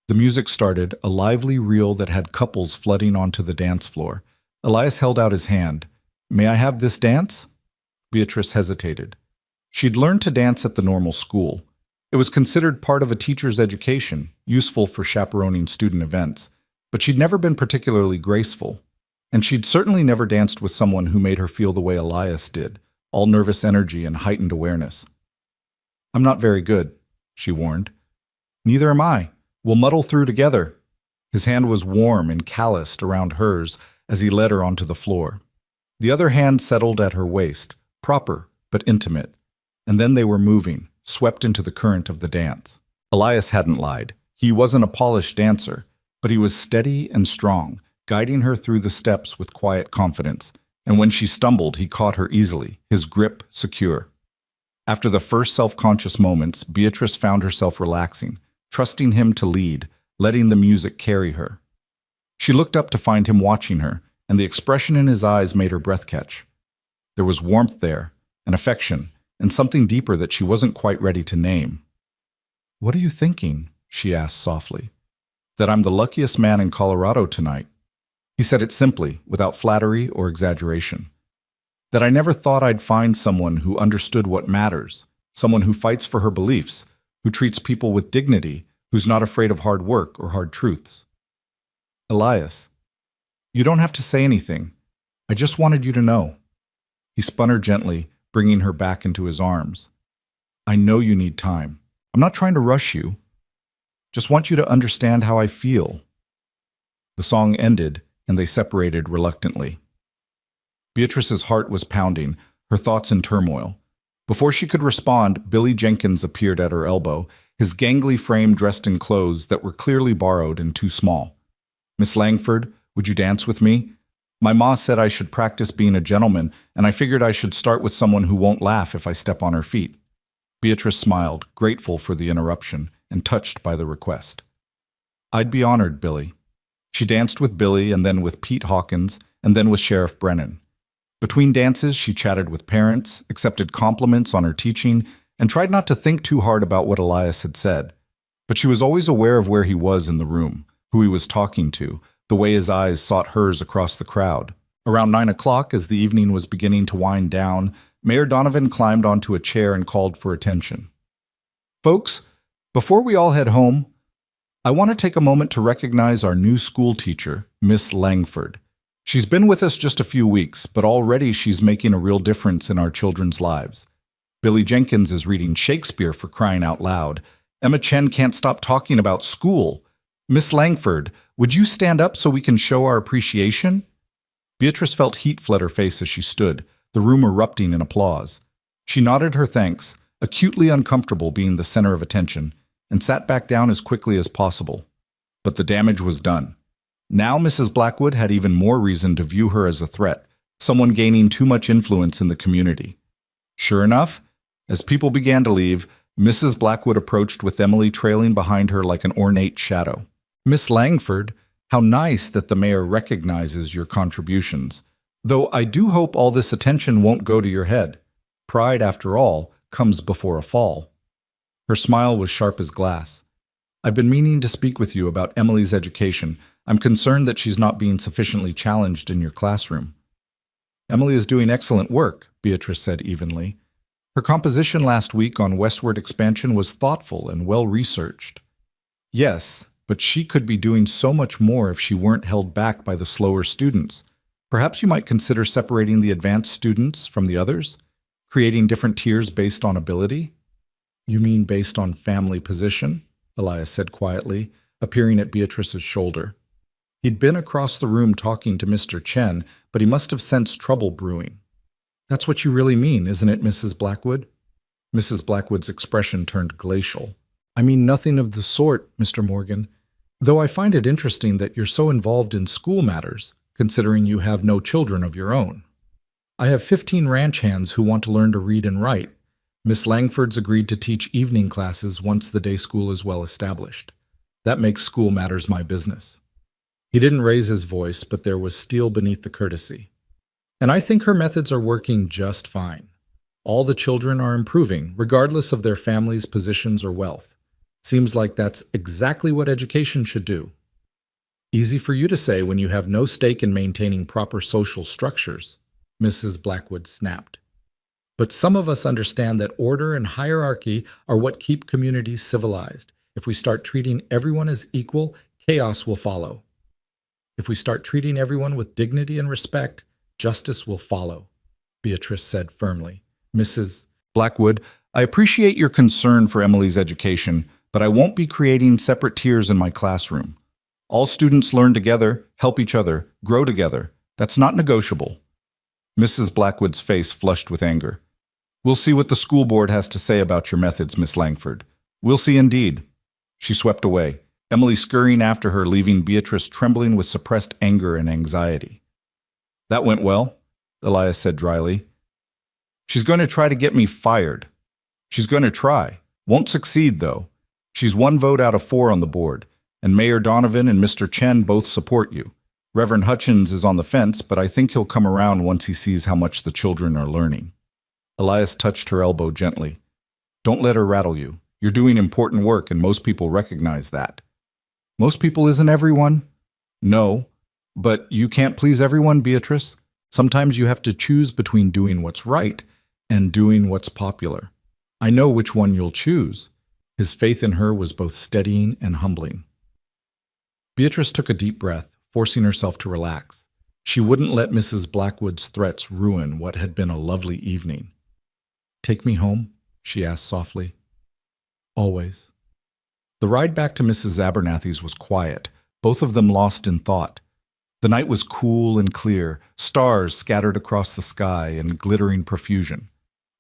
The music started, a lively reel that had couples flooding onto the dance floor. Elias held out his hand. "May I have this dance?" Beatrice hesitated. She'd learned to dance at the normal school. It was considered part of a teacher's education, useful for chaperoning student events, but she'd never been particularly graceful. And she'd certainly never danced with someone who made her feel the way Elias did, all nervous energy and heightened awareness. "I'm not very good," she warned. "Neither am I. We'll muddle through together." His hand was warm and calloused around hers as he led her onto the floor. The other hand settled at her waist, proper but intimate, and then they were moving, swept into the current of the dance. Elias hadn't lied. He wasn't a polished dancer, but he was steady and strong, guiding her through the steps with quiet confidence, and when she stumbled, he caught her easily, his grip secure. After the first self-conscious moments, Beatrice found herself relaxing, trusting him to lead, letting the music carry her. She looked up to find him watching her, and the expression in his eyes made her breath catch. There was warmth there, and affection, and something deeper that she wasn't quite ready to name. "What are you thinking?" she asked softly. "That I'm the luckiest man in Colorado tonight." He said it simply, without flattery or exaggeration. "That I never thought I'd find someone who understood what matters, someone who fights for her beliefs, who treats people with dignity, who's not afraid of hard work or hard truths." "Elias, you don't have to say anything. I just wanted you to know." He spun her gently, bringing her back into his arms. "I know you need time. I'm not trying to rush you. Just want you to understand how I feel." The song ended, and they separated reluctantly. Beatrice's heart was pounding, her thoughts in turmoil. Before she could respond, Billy Jenkins appeared at her elbow, his gangly frame dressed in clothes that were clearly borrowed and too small. "Miss Langford, would you dance with me? My ma said I should practice being a gentleman, and I figured I should start with someone who won't laugh if I step on her feet." Beatrice smiled, grateful for the interruption, and touched by the request. "I'd be honored, Billy." She danced with Billy, and then with Pete Hawkins, and then with Sheriff Brennan. Between dances, she chatted with parents, accepted compliments on her teaching, and tried not to think too hard about what Elias had said. But she was always aware of where he was in the room, who he was talking to, the way his eyes sought hers across the crowd. Around 9 o'clock, as the evening was beginning to wind down, Mayor Donovan climbed onto a chair and called for attention. "Folks, before we all head home, I want to take a moment to recognize our new school teacher, Miss Langford. She's been with us just a few weeks, but already she's making a real difference in our children's lives. Billy Jenkins is reading Shakespeare for crying out loud. Emma Chen can't stop talking about school. Miss Langford, would you stand up so we can show our appreciation?" Beatrice felt heat flood her face as she stood, the room erupting in applause. She nodded her thanks, acutely uncomfortable being the center of attention, and sat back down as quickly as possible. But the damage was done. Now Mrs. Blackwood had even more reason to view her as a threat, someone gaining too much influence in the community. Sure enough, as people began to leave, Mrs. Blackwood approached with Emily trailing behind her like an ornate shadow. "Miss Langford, how nice that the mayor recognizes your contributions. Though I do hope all this attention won't go to your head. Pride, after all, comes before a fall." Her smile was sharp as glass. "I've been meaning to speak with you about Emily's education. I'm concerned that she's not being sufficiently challenged in your classroom." "Emily is doing excellent work," Beatrice said evenly. "Her composition last week on westward expansion was thoughtful and well-researched." "Yes, but she could be doing so much more if she weren't held back by the slower students. Perhaps you might consider separating the advanced students from the others, creating different tiers based on ability." "You mean based on family position?" Elias said quietly, appearing at Beatrice's shoulder. He'd been across the room talking to Mr. Chen, but he must have sensed trouble brewing. "That's what you really mean, isn't it, Mrs. Blackwood?" Mrs. Blackwood's expression turned glacial. "I mean nothing of the sort, Mr. Morgan, though I find it interesting that you're so involved in school matters, considering you have no children of your own. I have 15 ranch hands who want to learn to read and write. Miss Langford's agreed to teach evening classes once the day school is well established. That makes school matters my business." He didn't raise his voice, but there was steel beneath the courtesy. "And I think her methods are working just fine. All the children are improving, regardless of their families' positions or wealth. Seems like that's exactly what education should do." "Easy for you to say when you have no stake in maintaining proper social structures," Mrs. Blackwood snapped. But some of us understand that order and hierarchy are what keep communities civilized. If we start treating everyone as equal, chaos will follow. If we start treating everyone with dignity and respect, justice will follow, Beatrice said firmly. Mrs. Blackwood, I appreciate your concern for Emily's education, but I won't be creating separate tiers in my classroom. All students learn together, help each other, grow together. That's not negotiable. Mrs. Blackwood's face flushed with anger. We'll see what the school board has to say about your methods, Miss Langford. We'll see indeed. She swept away, Emily scurrying after her, leaving Beatrice trembling with suppressed anger and anxiety. That went well, Elias said dryly. She's going to try to get me fired. She's going to try. Won't succeed, though. She's 1 vote out of 4 on the board, and Mayor Donovan and Mr. Chen both support you. Reverend Hutchins is on the fence, but I think he'll come around once he sees how much the children are learning. Elias touched her elbow gently. Don't let her rattle you. You're doing important work, and most people recognize that. Most people isn't everyone? No. But you can't please everyone, Beatrice. Sometimes you have to choose between doing what's right and doing what's popular. I know which one you'll choose. His faith in her was both steadying and humbling. Beatrice took a deep breath, forcing herself to relax. She wouldn't let Mrs. Blackwood's threats ruin what had been a lovely evening. Take me home? She asked softly. Always. The ride back to Mrs. Abernathy's was quiet, both of them lost in thought. The night was cool and clear, stars scattered across the sky in glittering profusion.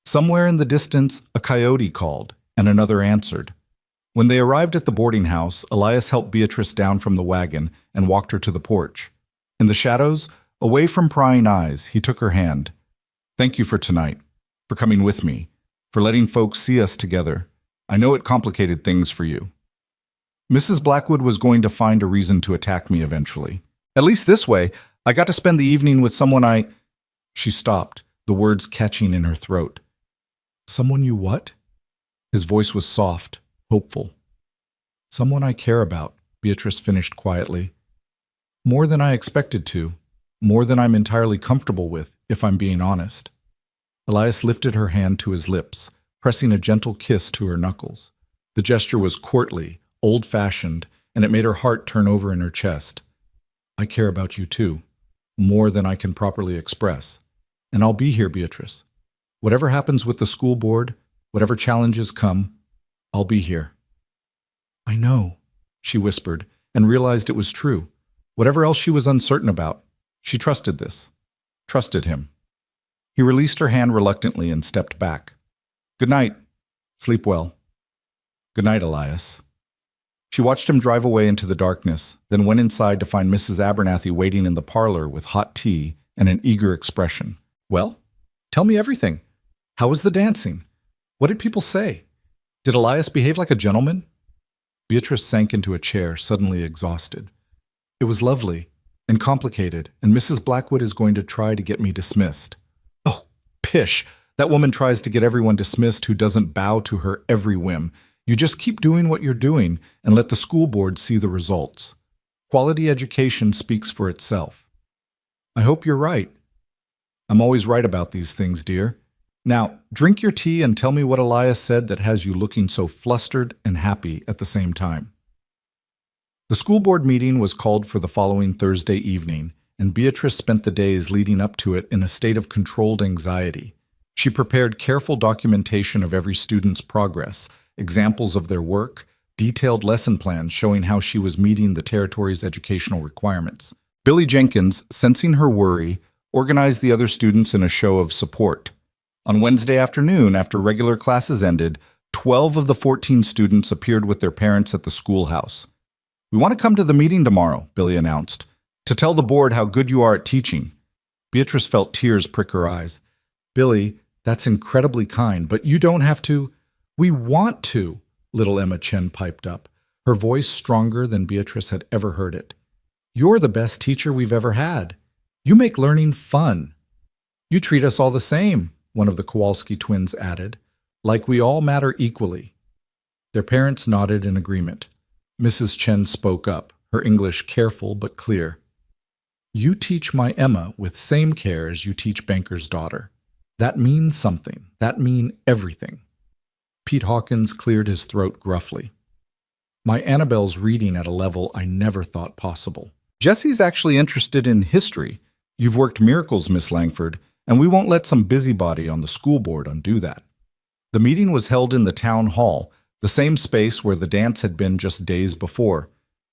Somewhere in the distance, a coyote called, and another answered. When they arrived at the boarding house, Elias helped Beatrice down from the wagon and walked her to the porch. In the shadows, away from prying eyes, he took her hand. Thank you for tonight, for coming with me, for letting folks see us together. I know it complicated things for you. Mrs. Blackwood was going to find a reason to attack me eventually. At least this way, I got to spend the evening with someone She stopped, the words catching in her throat. Someone you what? His voice was soft, hopeful. Someone I care about, Beatrice finished quietly. More than I expected to, more than I'm entirely comfortable with, if I'm being honest. Elias lifted her hand to his lips, pressing a gentle kiss to her knuckles. The gesture was courtly, old-fashioned, and it made her heart turn over in her chest. I care about you too, more than I can properly express. And I'll be here, Beatrice. Whatever happens with the school board, whatever challenges come, I'll be here. I know, she whispered, and realized it was true. Whatever else she was uncertain about, she trusted this, trusted him. He released her hand reluctantly and stepped back. Good night. Sleep well. Good night, Elias. She watched him drive away into the darkness, then went inside to find Mrs. Abernathy waiting in the parlor with hot tea and an eager expression. Well, tell me everything. How was the dancing? What did people say? Did Elias behave like a gentleman? Beatrice sank into a chair, suddenly exhausted. It was lovely and complicated, and Mrs. Blackwood is going to try to get me dismissed. Oh, pish! That woman tries to get everyone dismissed who doesn't bow to her every whim. You just keep doing what you're doing and let the school board see the results. Quality education speaks for itself. I hope you're right. I'm always right about these things, dear. Now, drink your tea and tell me what Elias said that has you looking so flustered and happy at the same time. The school board meeting was called for the following Thursday evening, and Beatrice spent the days leading up to it in a state of controlled anxiety. She prepared careful documentation of every student's progress, examples of their work, detailed lesson plans showing how she was meeting the territory's educational requirements. Billy Jenkins, sensing her worry, organized the other students in a show of support. On Wednesday afternoon, after regular classes ended, 12 of the 14 students appeared with their parents at the schoolhouse. We want to come to the meeting tomorrow, Billy announced, to tell the board how good you are at teaching. Beatrice felt tears prick her eyes. Billy, that's incredibly kind, but you don't have to. We want to, little Emma Chen piped up, her voice stronger than Beatrice had ever heard it. You're the best teacher we've ever had. You make learning fun. You treat us all the same, one of the Kowalski twins added, like we all matter equally. Their parents nodded in agreement. Mrs. Chen spoke up, her English careful but clear. You teach my Emma with same care as you teach Banker's daughter. That means something. That mean everything. Pete Hawkins cleared his throat gruffly. My Annabelle's reading at a level I never thought possible. Jessie's actually interested in history. You've worked miracles, Miss Langford, and we won't let some busybody on the school board undo that. The meeting was held in the town hall, the same space where the dance had been just days before.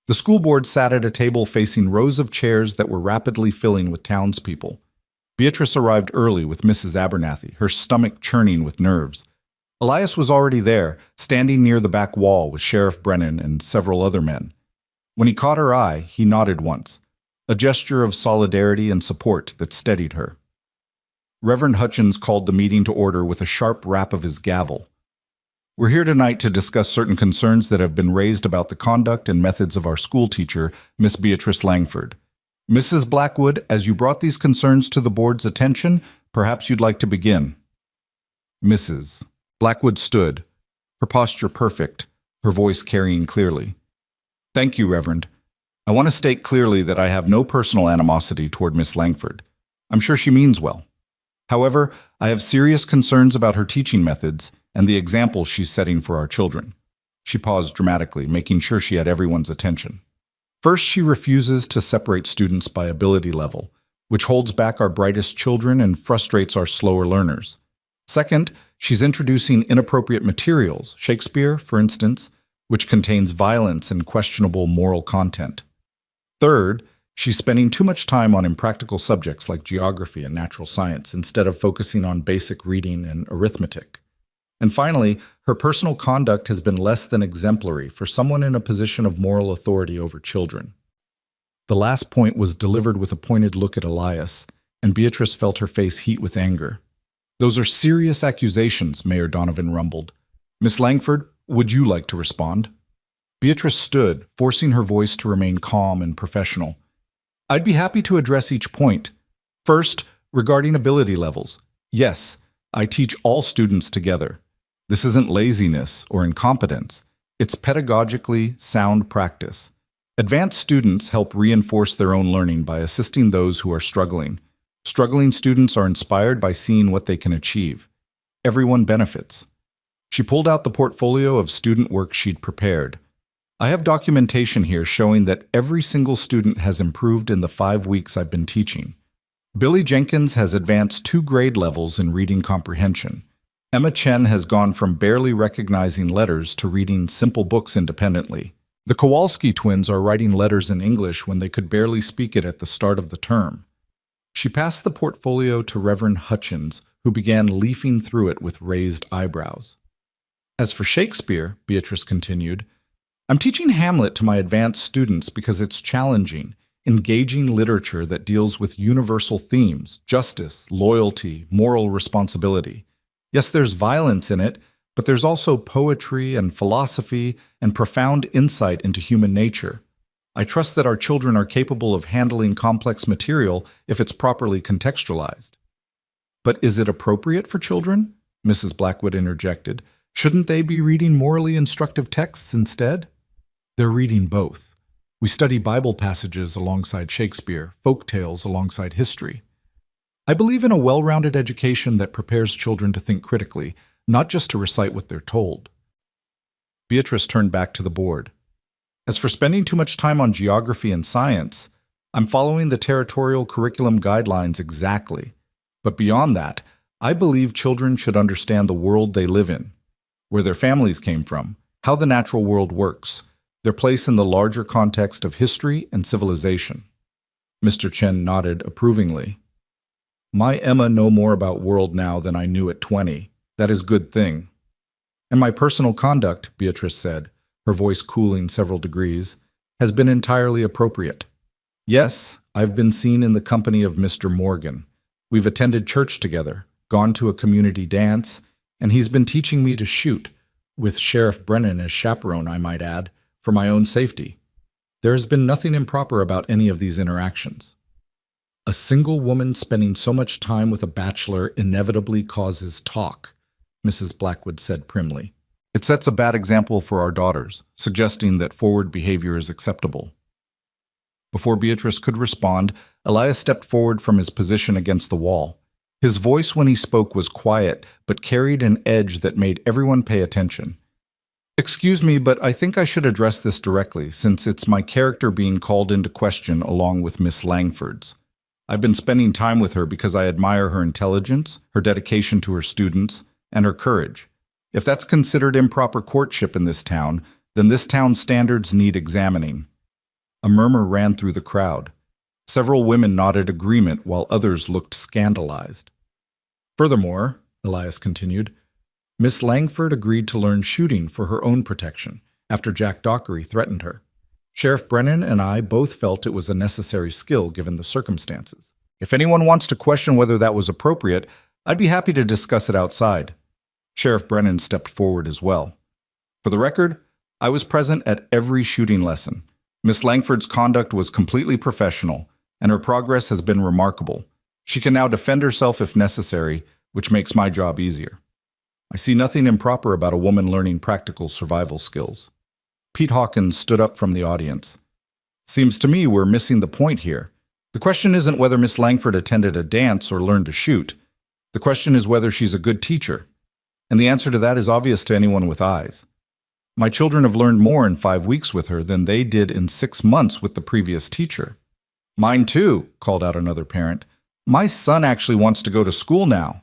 The school board sat at a table facing rows of chairs that were rapidly filling with townspeople. Beatrice arrived early with Mrs. Abernathy, her stomach churning with nerves. Elias was already there, standing near the back wall with Sheriff Brennan and several other men. When he caught her eye, he nodded once, a gesture of solidarity and support that steadied her. Reverend Hutchins called the meeting to order with a sharp rap of his gavel. We're here tonight to discuss certain concerns that have been raised about the conduct and methods of our school teacher, Miss Beatrice Langford. Mrs. Blackwood, as you brought these concerns to the board's attention, perhaps you'd like to begin. Mrs. Blackwood stood, her posture perfect, her voice carrying clearly. Thank you, Reverend. I want to state clearly that I have no personal animosity toward Miss Langford. I'm sure she means well. However, I have serious concerns about her teaching methods and the example she's setting for our children. She paused dramatically, making sure she had everyone's attention. First, she refuses to separate students by ability level, which holds back our brightest children and frustrates our slower learners. Second, she's introducing inappropriate materials, Shakespeare, for instance, which contains violence and questionable moral content. Third, she's spending too much time on impractical subjects like geography and natural science instead of focusing on basic reading and arithmetic. And finally, her personal conduct has been less than exemplary for someone in a position of moral authority over children. The last point was delivered with a pointed look at Elias, and Beatrice felt her face heat with anger. Those are serious accusations, Mayor Donovan rumbled. Miss Langford, would you like to respond? Beatrice stood, forcing her voice to remain calm and professional. I'd be happy to address each point. First, regarding ability levels. Yes, I teach all students together. This isn't laziness or incompetence. It's pedagogically sound practice. Advanced students help reinforce their own learning by assisting those who are struggling. Struggling students are inspired by seeing what they can achieve. Everyone benefits. She pulled out the portfolio of student work she'd prepared. I have documentation here showing that every single student has improved in the 5 weeks I've been teaching. Billy Jenkins has advanced 2 grade levels in reading comprehension. Emma Chen has gone from barely recognizing letters to reading simple books independently. The Kowalski twins are writing letters in English when they could barely speak it at the start of the term. She passed the portfolio to Reverend Hutchins, who began leafing through it with raised eyebrows. As for Shakespeare, Beatrice continued, I'm teaching Hamlet to my advanced students because it's challenging, engaging literature that deals with universal themes, justice, loyalty, moral responsibility. Yes, there's violence in it, but there's also poetry and philosophy and profound insight into human nature. I trust that our children are capable of handling complex material if it's properly contextualized. But is it appropriate for children? Mrs. Blackwood interjected. Shouldn't they be reading morally instructive texts instead? They're reading both. We study Bible passages alongside Shakespeare, folk tales alongside history. I believe in a well-rounded education that prepares children to think critically, not just to recite what they're told. Beatrice turned back to the board. As for spending too much time on geography and science, I'm following the territorial curriculum guidelines exactly. But beyond that, I believe children should understand the world they live in, where their families came from, how the natural world works, their place in the larger context of history and civilization. Mr. Chen nodded approvingly. My Emma know more about world now than I knew at 20. That is good thing. And my personal conduct, Beatrice said, her voice cooling several degrees, has been entirely appropriate. Yes, I've been seen in the company of Mr. Morgan. We've attended church together, gone to a community dance, and he's been teaching me to shoot, with Sheriff Brennan as chaperone, I might add, for my own safety. There has been nothing improper about any of these interactions. A single woman spending so much time with a bachelor inevitably causes talk, Mrs. Blackwood said primly. It sets a bad example for our daughters, suggesting that forward behavior is acceptable. Before Beatrice could respond, Elias stepped forward from his position against the wall. His voice when he spoke was quiet, but carried an edge that made everyone pay attention. Excuse me, but I think I should address this directly, since it's my character being called into question along with Miss Langford's. I've been spending time with her because I admire her intelligence, her dedication to her students, and her courage. If that's considered improper courtship in this town, then this town's standards need examining. A murmur ran through the crowd. Several women nodded agreement while others looked scandalized. Furthermore, Elias continued, Miss Langford agreed to learn shooting for her own protection after Jack Dockery threatened her. Sheriff Brennan and I both felt it was a necessary skill given the circumstances. If anyone wants to question whether that was appropriate, I'd be happy to discuss it outside. Sheriff Brennan stepped forward as well. For the record, I was present at every shooting lesson. Miss Langford's conduct was completely professional, and her progress has been remarkable. She can now defend herself if necessary, which makes my job easier. I see nothing improper about a woman learning practical survival skills. Pete Hawkins stood up from the audience. Seems to me we're missing the point here. The question isn't whether Miss Langford attended a dance or learned to shoot. The question is whether she's a good teacher. And the answer to that is obvious to anyone with eyes. My children have learned more in 5 weeks with her than they did in 6 months with the previous teacher. Mine too, called out another parent. My son actually wants to go to school now.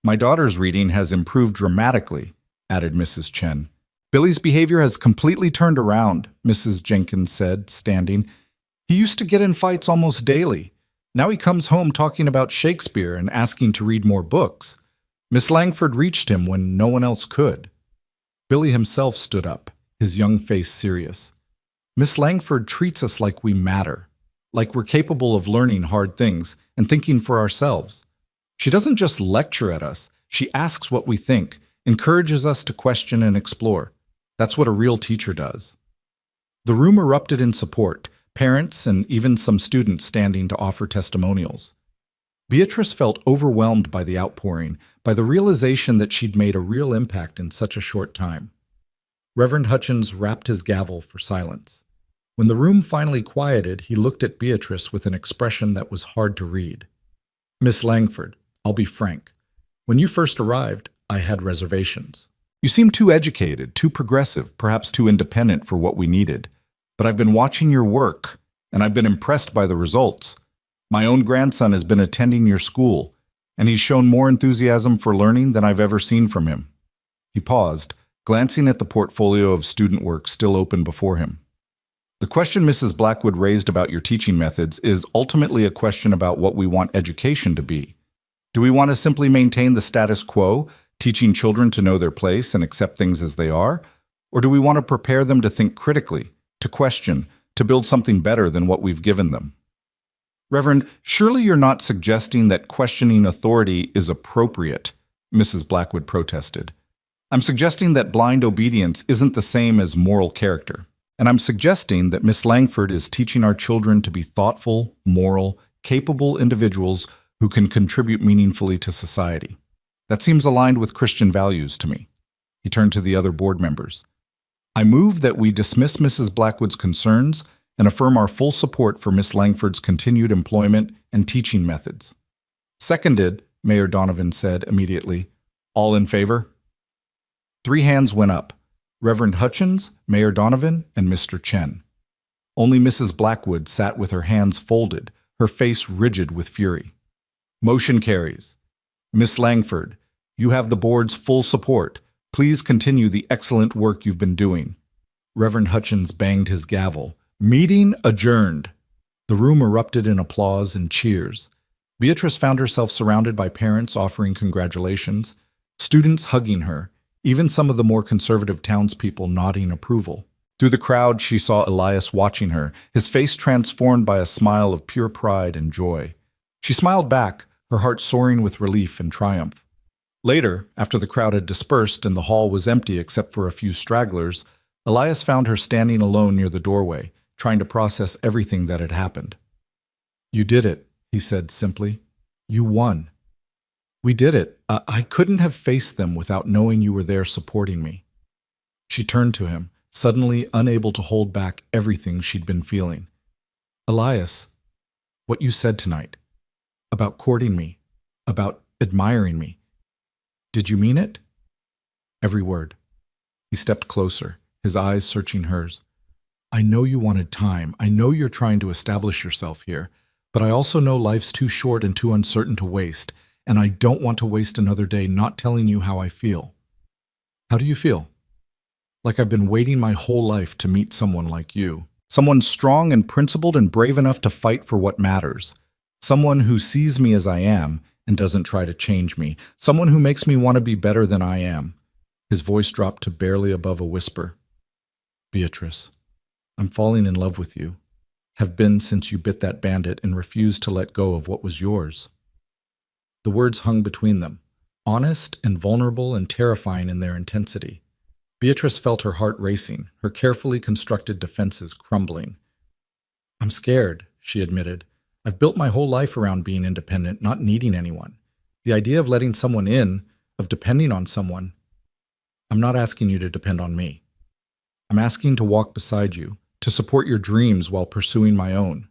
My daughter's reading has improved dramatically, added Mrs. Chen. Billy's behavior has completely turned around, Mrs. Jenkins said, standing. He used to get in fights almost daily. Now he comes home talking about Shakespeare and asking to read more books. Miss Langford reached him when no one else could. Billy himself stood up, his young face serious. Miss Langford treats us like we matter, like we're capable of learning hard things and thinking for ourselves. She doesn't just lecture at us, she asks what we think, encourages us to question and explore. That's what a real teacher does. The room erupted in support, parents and even some students standing to offer testimonials. Beatrice felt overwhelmed by the outpouring, by the realization that she'd made a real impact in such a short time. Reverend Hutchins rapped his gavel for silence. When the room finally quieted, he looked at Beatrice with an expression that was hard to read. Miss Langford, I'll be frank. When you first arrived, I had reservations. You seemed too educated, too progressive, perhaps too independent for what we needed. But I've been watching your work, and I've been impressed by the results. My own grandson has been attending your school, and he's shown more enthusiasm for learning than I've ever seen from him. He paused, glancing at the portfolio of student work still open before him. The question Mrs. Blackwood raised about your teaching methods is ultimately a question about what we want education to be. Do we want to simply maintain the status quo, teaching children to know their place and accept things as they are? Or do we want to prepare them to think critically, to question, to build something better than what we've given them? Reverend, surely you're not suggesting that questioning authority is appropriate, Mrs. Blackwood protested. I'm suggesting that blind obedience isn't the same as moral character. And I'm suggesting that Miss Langford is teaching our children to be thoughtful, moral, capable individuals who can contribute meaningfully to society. That seems aligned with Christian values to me. He turned to the other board members. I move that we dismiss Mrs. Blackwood's concerns and affirm our full support for Miss Langford's continued employment and teaching methods. Seconded, Mayor Donovan said immediately. All in favor? 3 hands went up. Reverend Hutchins, Mayor Donovan, and Mr. Chen. Only Mrs. Blackwood sat with her hands folded, her face rigid with fury. Motion carries. Miss Langford, you have the board's full support. Please continue the excellent work you've been doing. Reverend Hutchins banged his gavel. Meeting adjourned. The room erupted in applause and cheers. Beatrice found herself surrounded by parents offering congratulations, students hugging her, even some of the more conservative townspeople nodding approval. Through the crowd, she saw Elias watching her, his face transformed by a smile of pure pride and joy. She smiled back, her heart soaring with relief and triumph. Later, after the crowd had dispersed and the hall was empty except for a few stragglers, Elias found her standing alone near the doorway, trying to process everything that had happened. You did it, he said simply. You won. We did it. I couldn't have faced them without knowing you were there supporting me. She turned to him, suddenly unable to hold back everything she'd been feeling. Elias, what you said tonight, about courting me, About admiring me. Did you mean it? Every word. He stepped closer, his eyes searching hers. I know you wanted time. I know you're trying to establish yourself here. But I also know life's too short and too uncertain to waste, and I don't want to waste another day not telling you how I feel. How do you feel? Like I've been waiting my whole life to meet someone like you. Someone strong and principled and brave enough to fight for what matters. Someone who sees me as I am and doesn't try to change me. Someone who makes me want to be better than I am. His voice dropped to barely above a whisper. Beatrice, I'm falling in love with you. Have been since you bit that bandit and refused to let go of what was yours. The words hung between them, honest and vulnerable and terrifying in their intensity. Beatrice felt her heart racing, her carefully constructed defenses crumbling. I'm scared, she admitted. I've built my whole life around being independent, not needing anyone. The idea of letting someone in, of depending on someone. I'm not asking you to depend on me. I'm asking to walk beside you, to support your dreams while pursuing my own,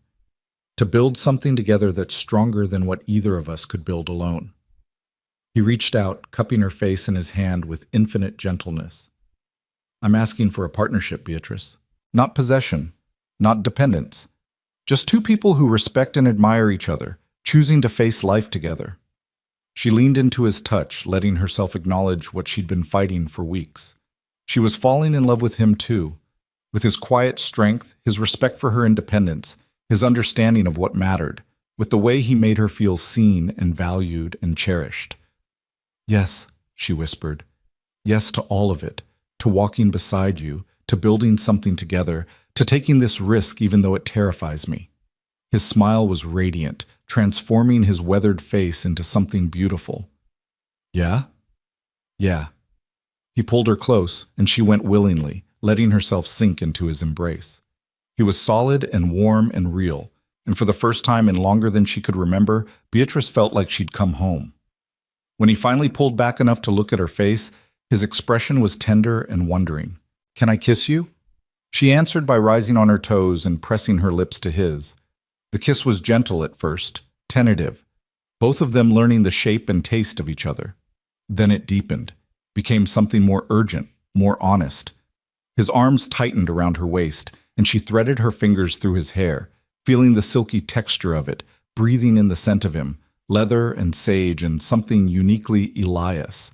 to build something together that's stronger than what either of us could build alone. He reached out, cupping her face in his hand with infinite gentleness. I'm asking for a partnership, Beatrice. Not possession, not dependence. Just two people who respect and admire each other, choosing to face life together. She leaned into his touch, letting herself acknowledge what she'd been fighting for weeks. She was falling in love with him too, with his quiet strength, his respect for her independence, his understanding of what mattered, with the way he made her feel seen and valued and cherished. Yes, she whispered. Yes to all of it, to walking beside you, to building something together, to taking this risk even though it terrifies me. His smile was radiant, transforming his weathered face into something beautiful. Yeah? Yeah. He pulled her close, and she went willingly, letting herself sink into his embrace. He was solid and warm and real, and for the first time in longer than she could remember, Beatrice felt like she'd come home. When he finally pulled back enough to look at her face, his expression was tender and wondering. Can I kiss you? She answered by rising on her toes and pressing her lips to his. The kiss was gentle at first, tentative, both of them learning the shape and taste of each other. Then it deepened, became something more urgent, more honest. His arms tightened around her waist, and she threaded her fingers through his hair, feeling the silky texture of it, breathing in the scent of him, leather and sage and something uniquely Elias.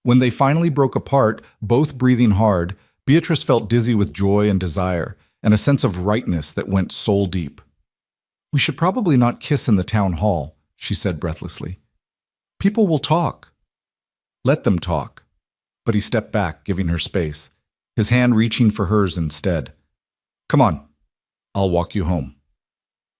When they finally broke apart, both breathing hard, Beatrice felt dizzy with joy and desire, and a sense of rightness that went soul deep. We should probably not kiss in the town hall, she said breathlessly. People will talk. Let them talk. But he stepped back, giving her space, his hand reaching for hers instead. Come on, I'll walk you home.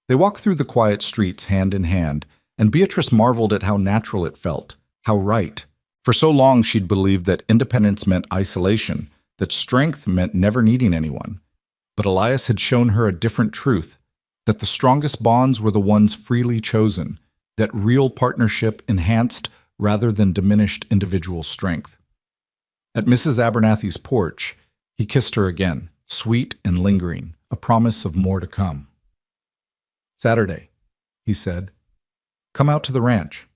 They walked through the quiet streets hand in hand, and Beatrice marveled at how natural it felt, how right. For so long she'd believed that independence meant isolation, that strength meant never needing anyone. But Elias had shown her a different truth, that the strongest bonds were the ones freely chosen, that real partnership enhanced rather than diminished individual strength. At Mrs. Abernathy's porch, he kissed her again, sweet and lingering, a promise of more to come. Saturday, he said, come out to the ranch.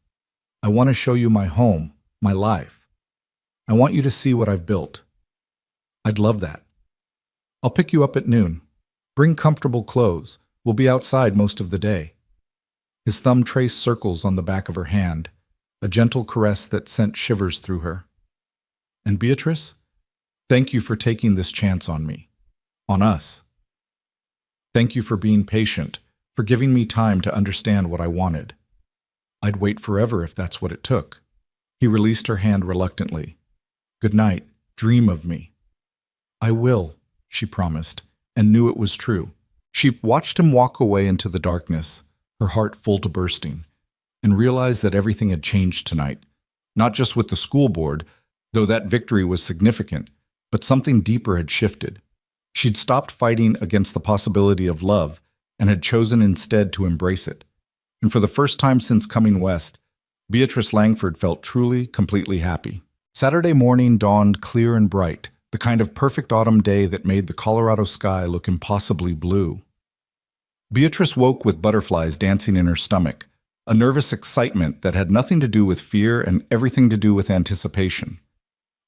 I want to show you my home, my life. I want you to see what I've built. I'd love that. I'll pick you up at noon. Bring comfortable clothes. We'll be outside most of the day. His thumb traced circles on the back of her hand, a gentle caress that sent shivers through her. And Beatrice, thank you for taking this chance on me, on us. Thank you for being patient, for giving me time to understand what I wanted. I'd wait forever if that's what it took. He released her hand reluctantly. Good night. Dream of me. I will, she promised, and knew it was true. She watched him walk away into the darkness, her heart full to bursting, and realized that everything had changed tonight, not just with the school board, though that victory was significant, but something deeper had shifted. She'd stopped fighting against the possibility of love and had chosen instead to embrace it. And for the first time since coming west, Beatrice Langford felt truly, completely happy. Saturday morning dawned clear and bright, the kind of perfect autumn day that made the Colorado sky look impossibly blue. Beatrice woke with butterflies dancing in her stomach, a nervous excitement that had nothing to do with fear and everything to do with anticipation.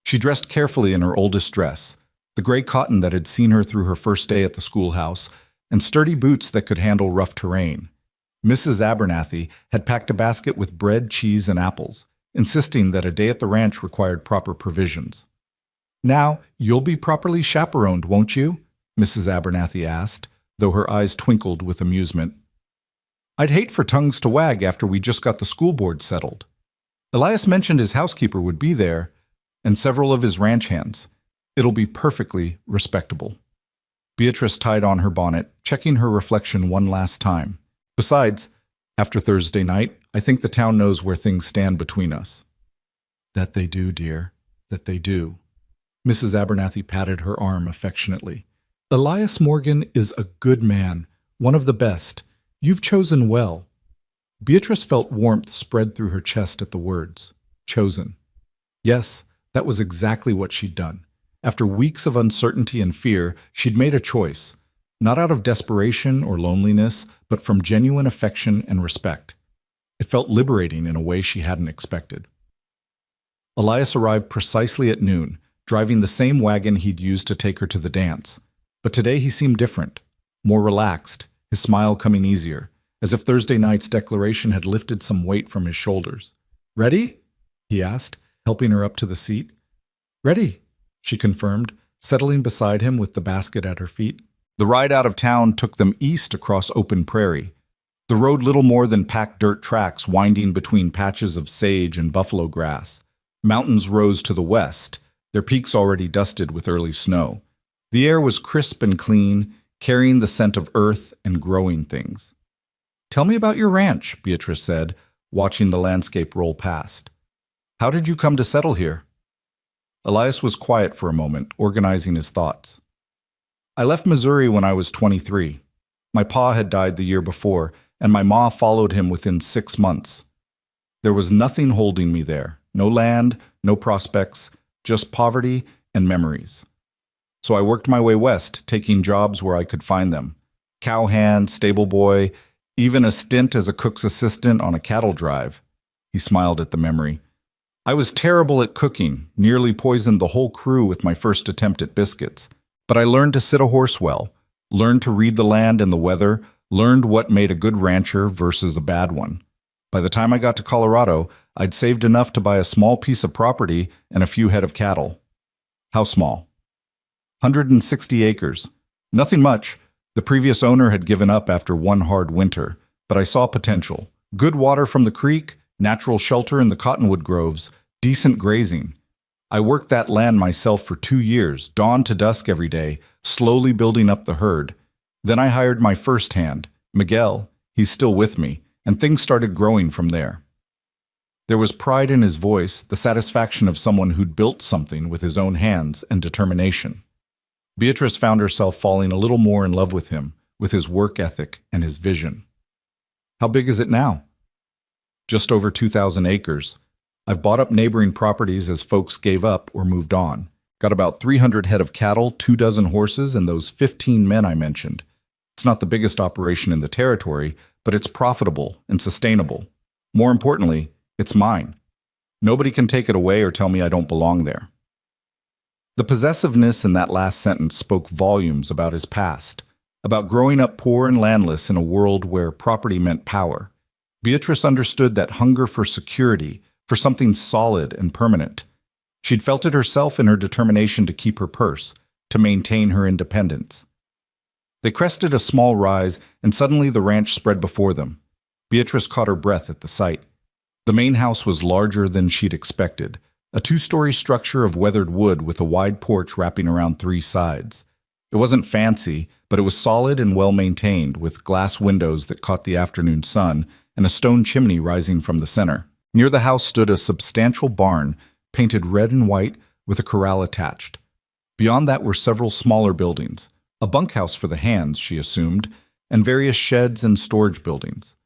She dressed carefully in her oldest dress, the gray cotton that had seen her through her first day at the schoolhouse, and sturdy boots that could handle rough terrain. Mrs. Abernathy had packed a basket with bread, cheese, and apples, insisting that a day at the ranch required proper provisions. "Now, you'll be properly chaperoned, won't you?" Mrs. Abernathy asked, though her eyes twinkled with amusement. "I'd hate for tongues to wag after we just got the school board settled. Elias mentioned his housekeeper would be there, and several of his ranch hands. It'll be perfectly respectable." Beatrice tied on her bonnet, checking her reflection one last time. "Besides, after Thursday night, I think the town knows where things stand between us." "That they do, dear, that they do." Mrs. Abernathy patted her arm affectionately. "Elias Morgan is a good man, one of the best. You've chosen well." Beatrice felt warmth spread through her chest at the words, chosen. Yes, that was exactly what she'd done. After weeks of uncertainty and fear, she'd made a choice, not out of desperation or loneliness, but from genuine affection and respect. It felt liberating in a way she hadn't expected. Elias arrived precisely at noon, driving the same wagon he'd used to take her to the dance. But today he seemed different, more relaxed, his smile coming easier, as if Thursday night's declaration had lifted some weight from his shoulders. "Ready?" he asked, helping her up to the seat. "Ready," she confirmed, settling beside him with the basket at her feet. The ride out of town took them east across open prairie, the road little more than packed dirt tracks winding between patches of sage and buffalo grass. Mountains rose to the west, their peaks already dusted with early snow. The air was crisp and clean, carrying the scent of earth and growing things. "Tell me about your ranch," Beatrice said, watching the landscape roll past. "How did you come to settle here?" Elias was quiet for a moment, organizing his thoughts. "I left Missouri when I was 23. My pa had died the year before, and my ma followed him within 6 months. There was nothing holding me there, no land, no prospects, just poverty and memories. So I worked my way west, taking jobs where I could find them. Cowhand, stable boy, even a stint as a cook's assistant on a cattle drive." He smiled at the memory. "I was terrible at cooking, nearly poisoned the whole crew with my first attempt at biscuits. But I learned to sit a horse well, learned to read the land and the weather, learned what made a good rancher versus a bad one. By the time I got to Colorado, I'd saved enough to buy a small piece of property and a few head of cattle." "How small?" 160 acres. Nothing much. The previous owner had given up after one hard winter, but I saw potential. Good water from the creek, natural shelter in the cottonwood groves, decent grazing. I worked that land myself for 2 years, dawn to dusk every day, slowly building up the herd. Then I hired my first hand, Miguel. He's still with me, and things started growing from there." There was pride in his voice, the satisfaction of someone who'd built something with his own hands and determination. Beatrice found herself falling a little more in love with him, with his work ethic and his vision. "How big is it now?" "Just over 2,000 acres. I've bought up neighboring properties as folks gave up or moved on. Got about 300 head of cattle, 24 horses, and those 15 men I mentioned. It's not the biggest operation in the territory, but it's profitable and sustainable. More importantly, it's mine. Nobody can take it away or tell me I don't belong there." The possessiveness in that last sentence spoke volumes about his past, about growing up poor and landless in a world where property meant power. Beatrice understood that hunger for security, for something solid and permanent. She'd felt it herself in her determination to keep her purse, to maintain her independence. They crested a small rise, and suddenly the ranch spread before them. Beatrice caught her breath at the sight. The main house was larger than she'd expected, a 2-story structure of weathered wood with a wide porch wrapping around 3 sides. It wasn't fancy, but it was solid and well-maintained, with glass windows that caught the afternoon sun and a stone chimney rising from the center. Near the house stood a substantial barn, painted red and white, with a corral attached. Beyond that were several smaller buildings, a bunkhouse for the hands, she assumed, and various sheds and storage buildings.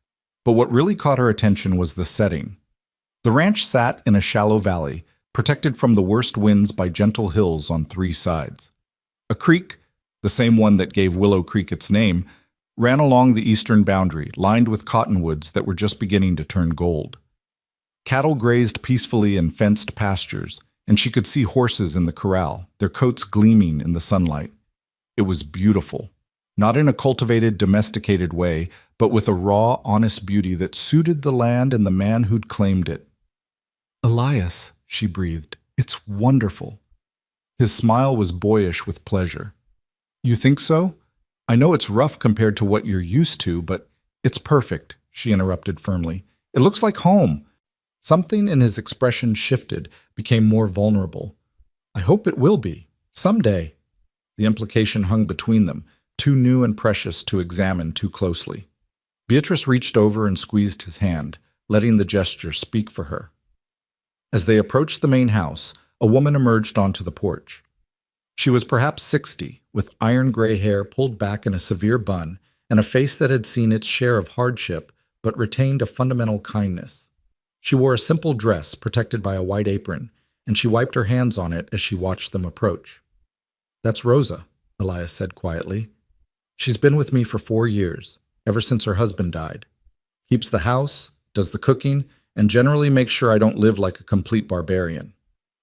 But what really caught her attention was the setting. The ranch sat in a shallow valley, protected from the worst winds by gentle hills on 3 sides. A creek, the same one that gave Willow Creek its name, ran along the eastern boundary, lined with cottonwoods that were just beginning to turn gold. Cattle grazed peacefully in fenced pastures, and she could see horses in the corral, their coats gleaming in the sunlight. It was beautiful, not in a cultivated, domesticated way, but with a raw, honest beauty that suited the land and the man who'd claimed it. "Elias," she breathed, "it's wonderful." His smile was boyish with pleasure. "You think so? I know it's rough compared to what you're used to, but it's perfect," she interrupted firmly. "It looks like home." Something in his expression shifted, became more vulnerable. "I hope it will be. Someday." The implication hung between them, too new and precious to examine too closely. Beatrice reached over and squeezed his hand, letting the gesture speak for her. As they approached the main house, a woman emerged onto the porch. She was perhaps 60, with iron-gray hair pulled back in a severe bun and a face that had seen its share of hardship but retained a fundamental kindness. She wore a simple dress protected by a white apron, and she wiped her hands on it as she watched them approach. "That's Rosa," Elias said quietly. "She's been with me for 4 years, ever since her husband died. Keeps the house, does the cooking, and generally makes sure I don't live like a complete barbarian."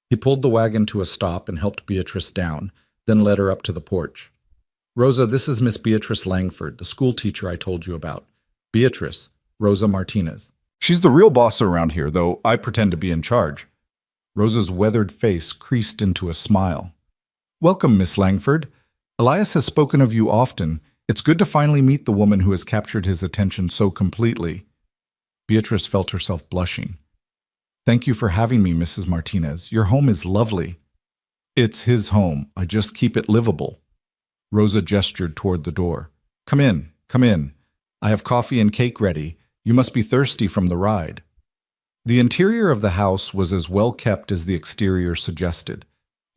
He pulled the wagon to a stop and helped Beatrice down, then led her up to the porch. "Rosa, this is Miss Beatrice Langford, the school teacher I told you about. Beatrice, Rosa Martinez. She's the real boss around here, though I pretend to be in charge." Rosa's weathered face creased into a smile. "Welcome, Miss Langford. Elias has spoken of you often. It's good to finally meet the woman who has captured his attention so completely." Beatrice felt herself blushing. "Thank you for having me, Mrs. Martinez. Your home is lovely." "It's his home. I just keep it livable." Rosa gestured toward the door. Come in, come in. I have coffee and cake ready. You must be thirsty from the ride." The interior of the house was as well kept as the exterior suggested.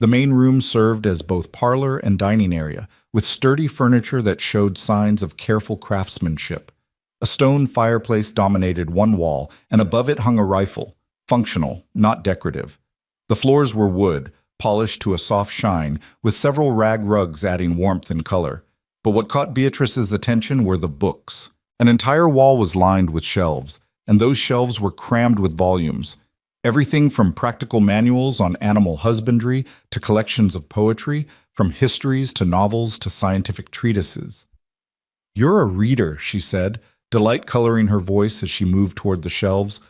The main room served as both parlor and dining area, with sturdy furniture that showed signs of careful craftsmanship. A stone fireplace dominated one wall, and above it hung a rifle, functional, not decorative. The floors were wood, polished to a soft shine, with several rag rugs adding warmth and color. But what caught Beatrice's attention were the books. An entire wall was lined with shelves, and those shelves were crammed with volumes. Everything from practical manuals on animal husbandry to collections of poetry, from histories to novels to scientific treatises. "You're a reader," she said, delight coloring her voice as she moved toward the shelves.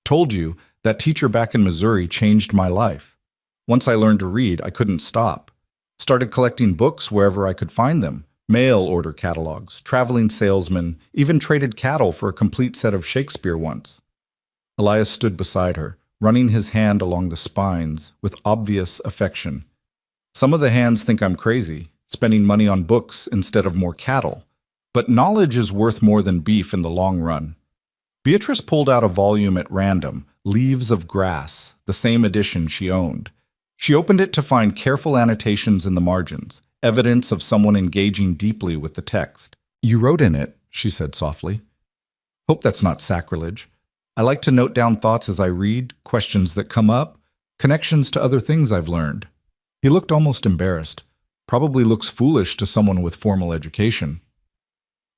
"Told you, that teacher back in Missouri changed my life. Once I learned to read, I couldn't stop. Started collecting books wherever I could find them. Mail order catalogs, traveling salesmen, even traded cattle for a complete set of Shakespeare once." Elias stood beside her, running his hand along the spines with obvious affection. "Some of the hands think I'm crazy, spending money on books instead of more cattle. But knowledge is worth more than beef in the long run." Beatrice pulled out a volume at random, Leaves of Grass, the same edition she owned. She opened it to find careful annotations in the margins, evidence of someone engaging deeply with the text. "You wrote in it," she said softly. "Hope that's not sacrilege. I like to note down thoughts as I read, questions that come up, connections to other things I've learned." He looked almost embarrassed. Probably looks foolish to someone with formal education.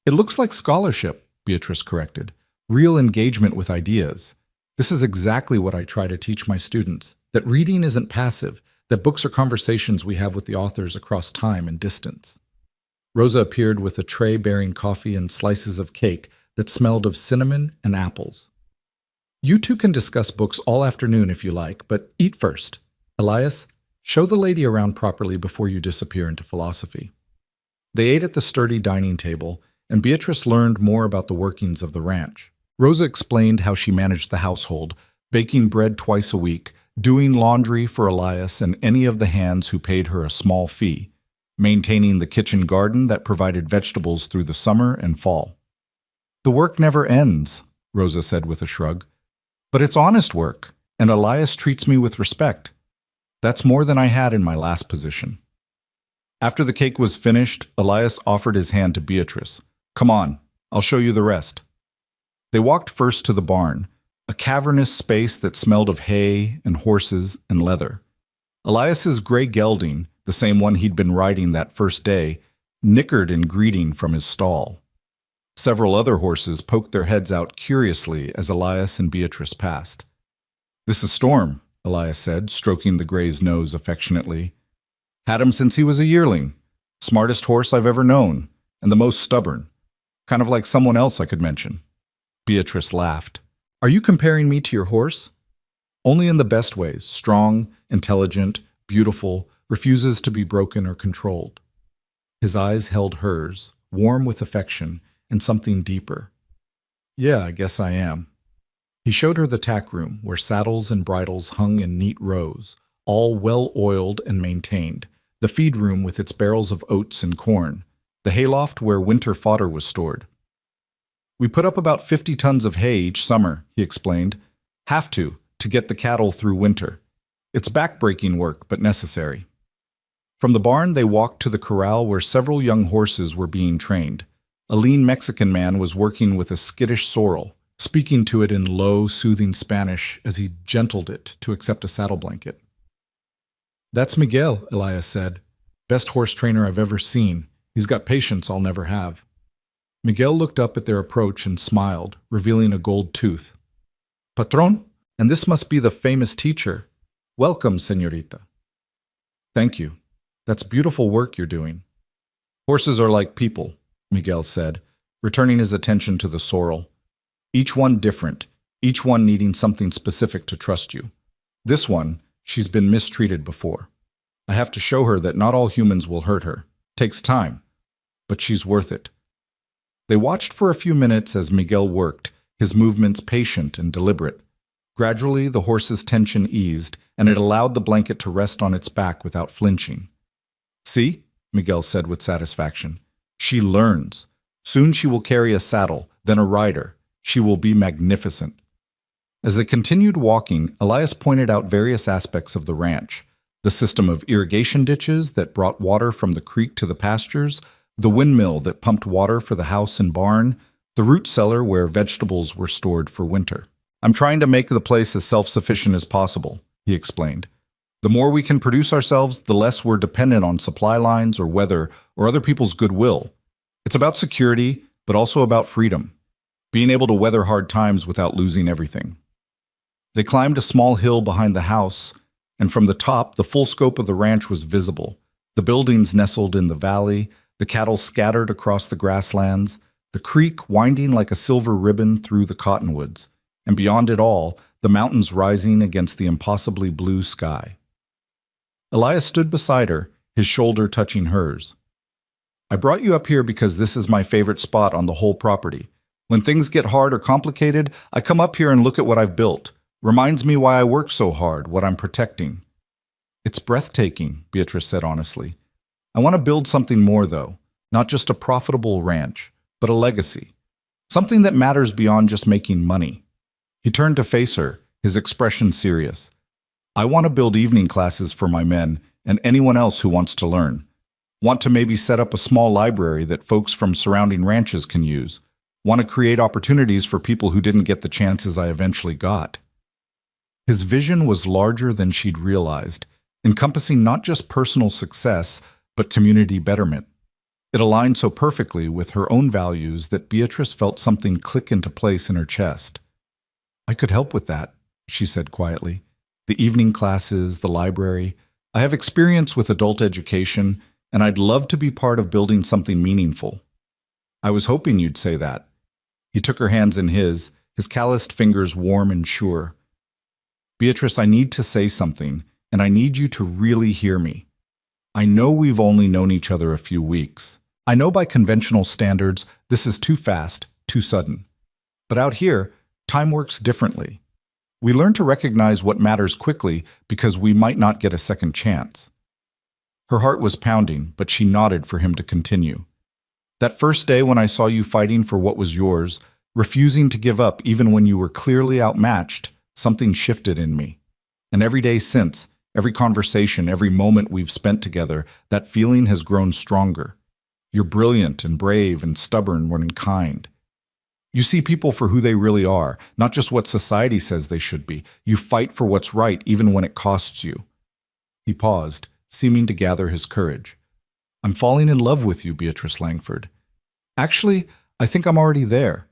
"It looks like scholarship," Beatrice corrected. "Real engagement with ideas. This is exactly what I try to teach my students, that reading isn't passive, that books are conversations we have with the authors across time and distance." Rosa appeared with a tray bearing coffee and slices of cake that smelled of cinnamon and apples. "You two can discuss books all afternoon if you like, but eat first. Elias, show the lady around properly before you disappear into philosophy." They ate at the sturdy dining table, and Beatrice learned more about the workings of the ranch. Rosa explained how she managed the household, baking bread twice a week, doing laundry for Elias and any of the hands who paid her a small fee, maintaining the kitchen garden that provided vegetables through the summer and fall. "The work never ends," Rosa said with a shrug. "But it's honest work, and Elias treats me with respect. That's more than I had in my last position." After the cake was finished, Elias offered his hand to Beatrice. "Come on, I'll show you the rest." They walked first to the barn, a cavernous space that smelled of hay and horses and leather. Elias's gray gelding, the same one he'd been riding that first day, nickered in greeting from his stall. Several other horses poked their heads out curiously as Elias and Beatrice passed. "This is Storm," Elias said, stroking the gray's nose affectionately. "Had him since he was a yearling. Smartest horse I've ever known, and the most stubborn. Kind of like someone else I could mention." Beatrice laughed. "Are you comparing me to your horse?" "Only in the best ways. Strong, intelligent, beautiful, refuses to be broken or controlled." His eyes held hers, warm with affection and something deeper. "Yeah, I guess I am." He showed her the tack room, where saddles and bridles hung in neat rows, all well oiled and maintained, the feed room with its barrels of oats and corn, the hayloft where winter fodder was stored. "We put up about 50 tons of hay each summer," he explained. "Have to get the cattle through winter. It's back-breaking work, but necessary." From the barn, they walked to the corral where several young horses were being trained. A lean Mexican man was working with a skittish sorrel, speaking to it in low, soothing Spanish as he gentled it to accept a saddle blanket. "That's Miguel," Elias said. "Best horse trainer I've ever seen. He's got patience I'll never have." Miguel looked up at their approach and smiled, revealing a gold tooth. "Patron? And this must be the famous teacher. Welcome, señorita." "Thank you. That's beautiful work you're doing." "Horses are like people," Miguel said, returning his attention to the sorrel. "Each one different, each one needing something specific to trust you. This one, she's been mistreated before. I have to show her that not all humans will hurt her. Takes time, but she's worth it." They watched for a few minutes as Miguel worked, his movements patient and deliberate. Gradually, the horse's tension eased, and it allowed the blanket to rest on its back without flinching. "See?" Miguel said with satisfaction. "She learns. Soon she will carry a saddle, then a rider. She will be magnificent." As they continued walking, Elias pointed out various aspects of the ranch: the system of irrigation ditches that brought water from the creek to the pastures, the windmill that pumped water for the house and barn, the root cellar where vegetables were stored for winter. "I'm trying to make the place as self-sufficient as possible," he explained. "The more we can produce ourselves, the less we're dependent on supply lines or weather or other people's goodwill. It's about security, but also about freedom, being able to weather hard times without losing everything." They climbed a small hill behind the house, and from the top, the full scope of the ranch was visible. The buildings nestled in the valley, the cattle scattered across the grasslands, the creek winding like a silver ribbon through the cottonwoods, and beyond it all, the mountains rising against the impossibly blue sky. Elias stood beside her, his shoulder touching hers. "I brought you up here because this is my favorite spot on the whole property. When things get hard or complicated, I come up here and look at what I've built. Reminds me why I work so hard, what I'm protecting." "It's breathtaking," Beatrice said honestly. "I want to build something more, though. Not just a profitable ranch, but a legacy. Something that matters beyond just making money." He turned to face her, his expression serious. "I want to build evening classes for my men and anyone else who wants to learn. Want to maybe set up a small library that folks from surrounding ranches can use. Want to create opportunities for people who didn't get the chances I eventually got." His vision was larger than she'd realized, encompassing not just personal success, but community betterment. It aligned so perfectly with her own values that Beatrice felt something click into place in her chest. "I could help with that," she said quietly. "The evening classes, the library. I have experience with adult education, and I'd love to be part of building something meaningful." "I was hoping you'd say that." He took her hands in his calloused fingers warm and sure. "Beatrice, I need to say something, and I need you to really hear me. I know we've only known each other a few weeks. I know by conventional standards, this is too fast, too sudden. But out here, time works differently. We learn to recognize what matters quickly because we might not get a second chance." Her heart was pounding, but she nodded for him to continue. "That first day when I saw you fighting for what was yours, refusing to give up even when you were clearly outmatched, something shifted in me. And every day since, every conversation, every moment we've spent together, that feeling has grown stronger. You're brilliant and brave and stubborn and kind. You see people for who they really are, not just what society says they should be. You fight for what's right even when it costs you." He paused, seeming to gather his courage. "I'm falling in love with you, Beatrice Langford. Actually, I think I'm already there.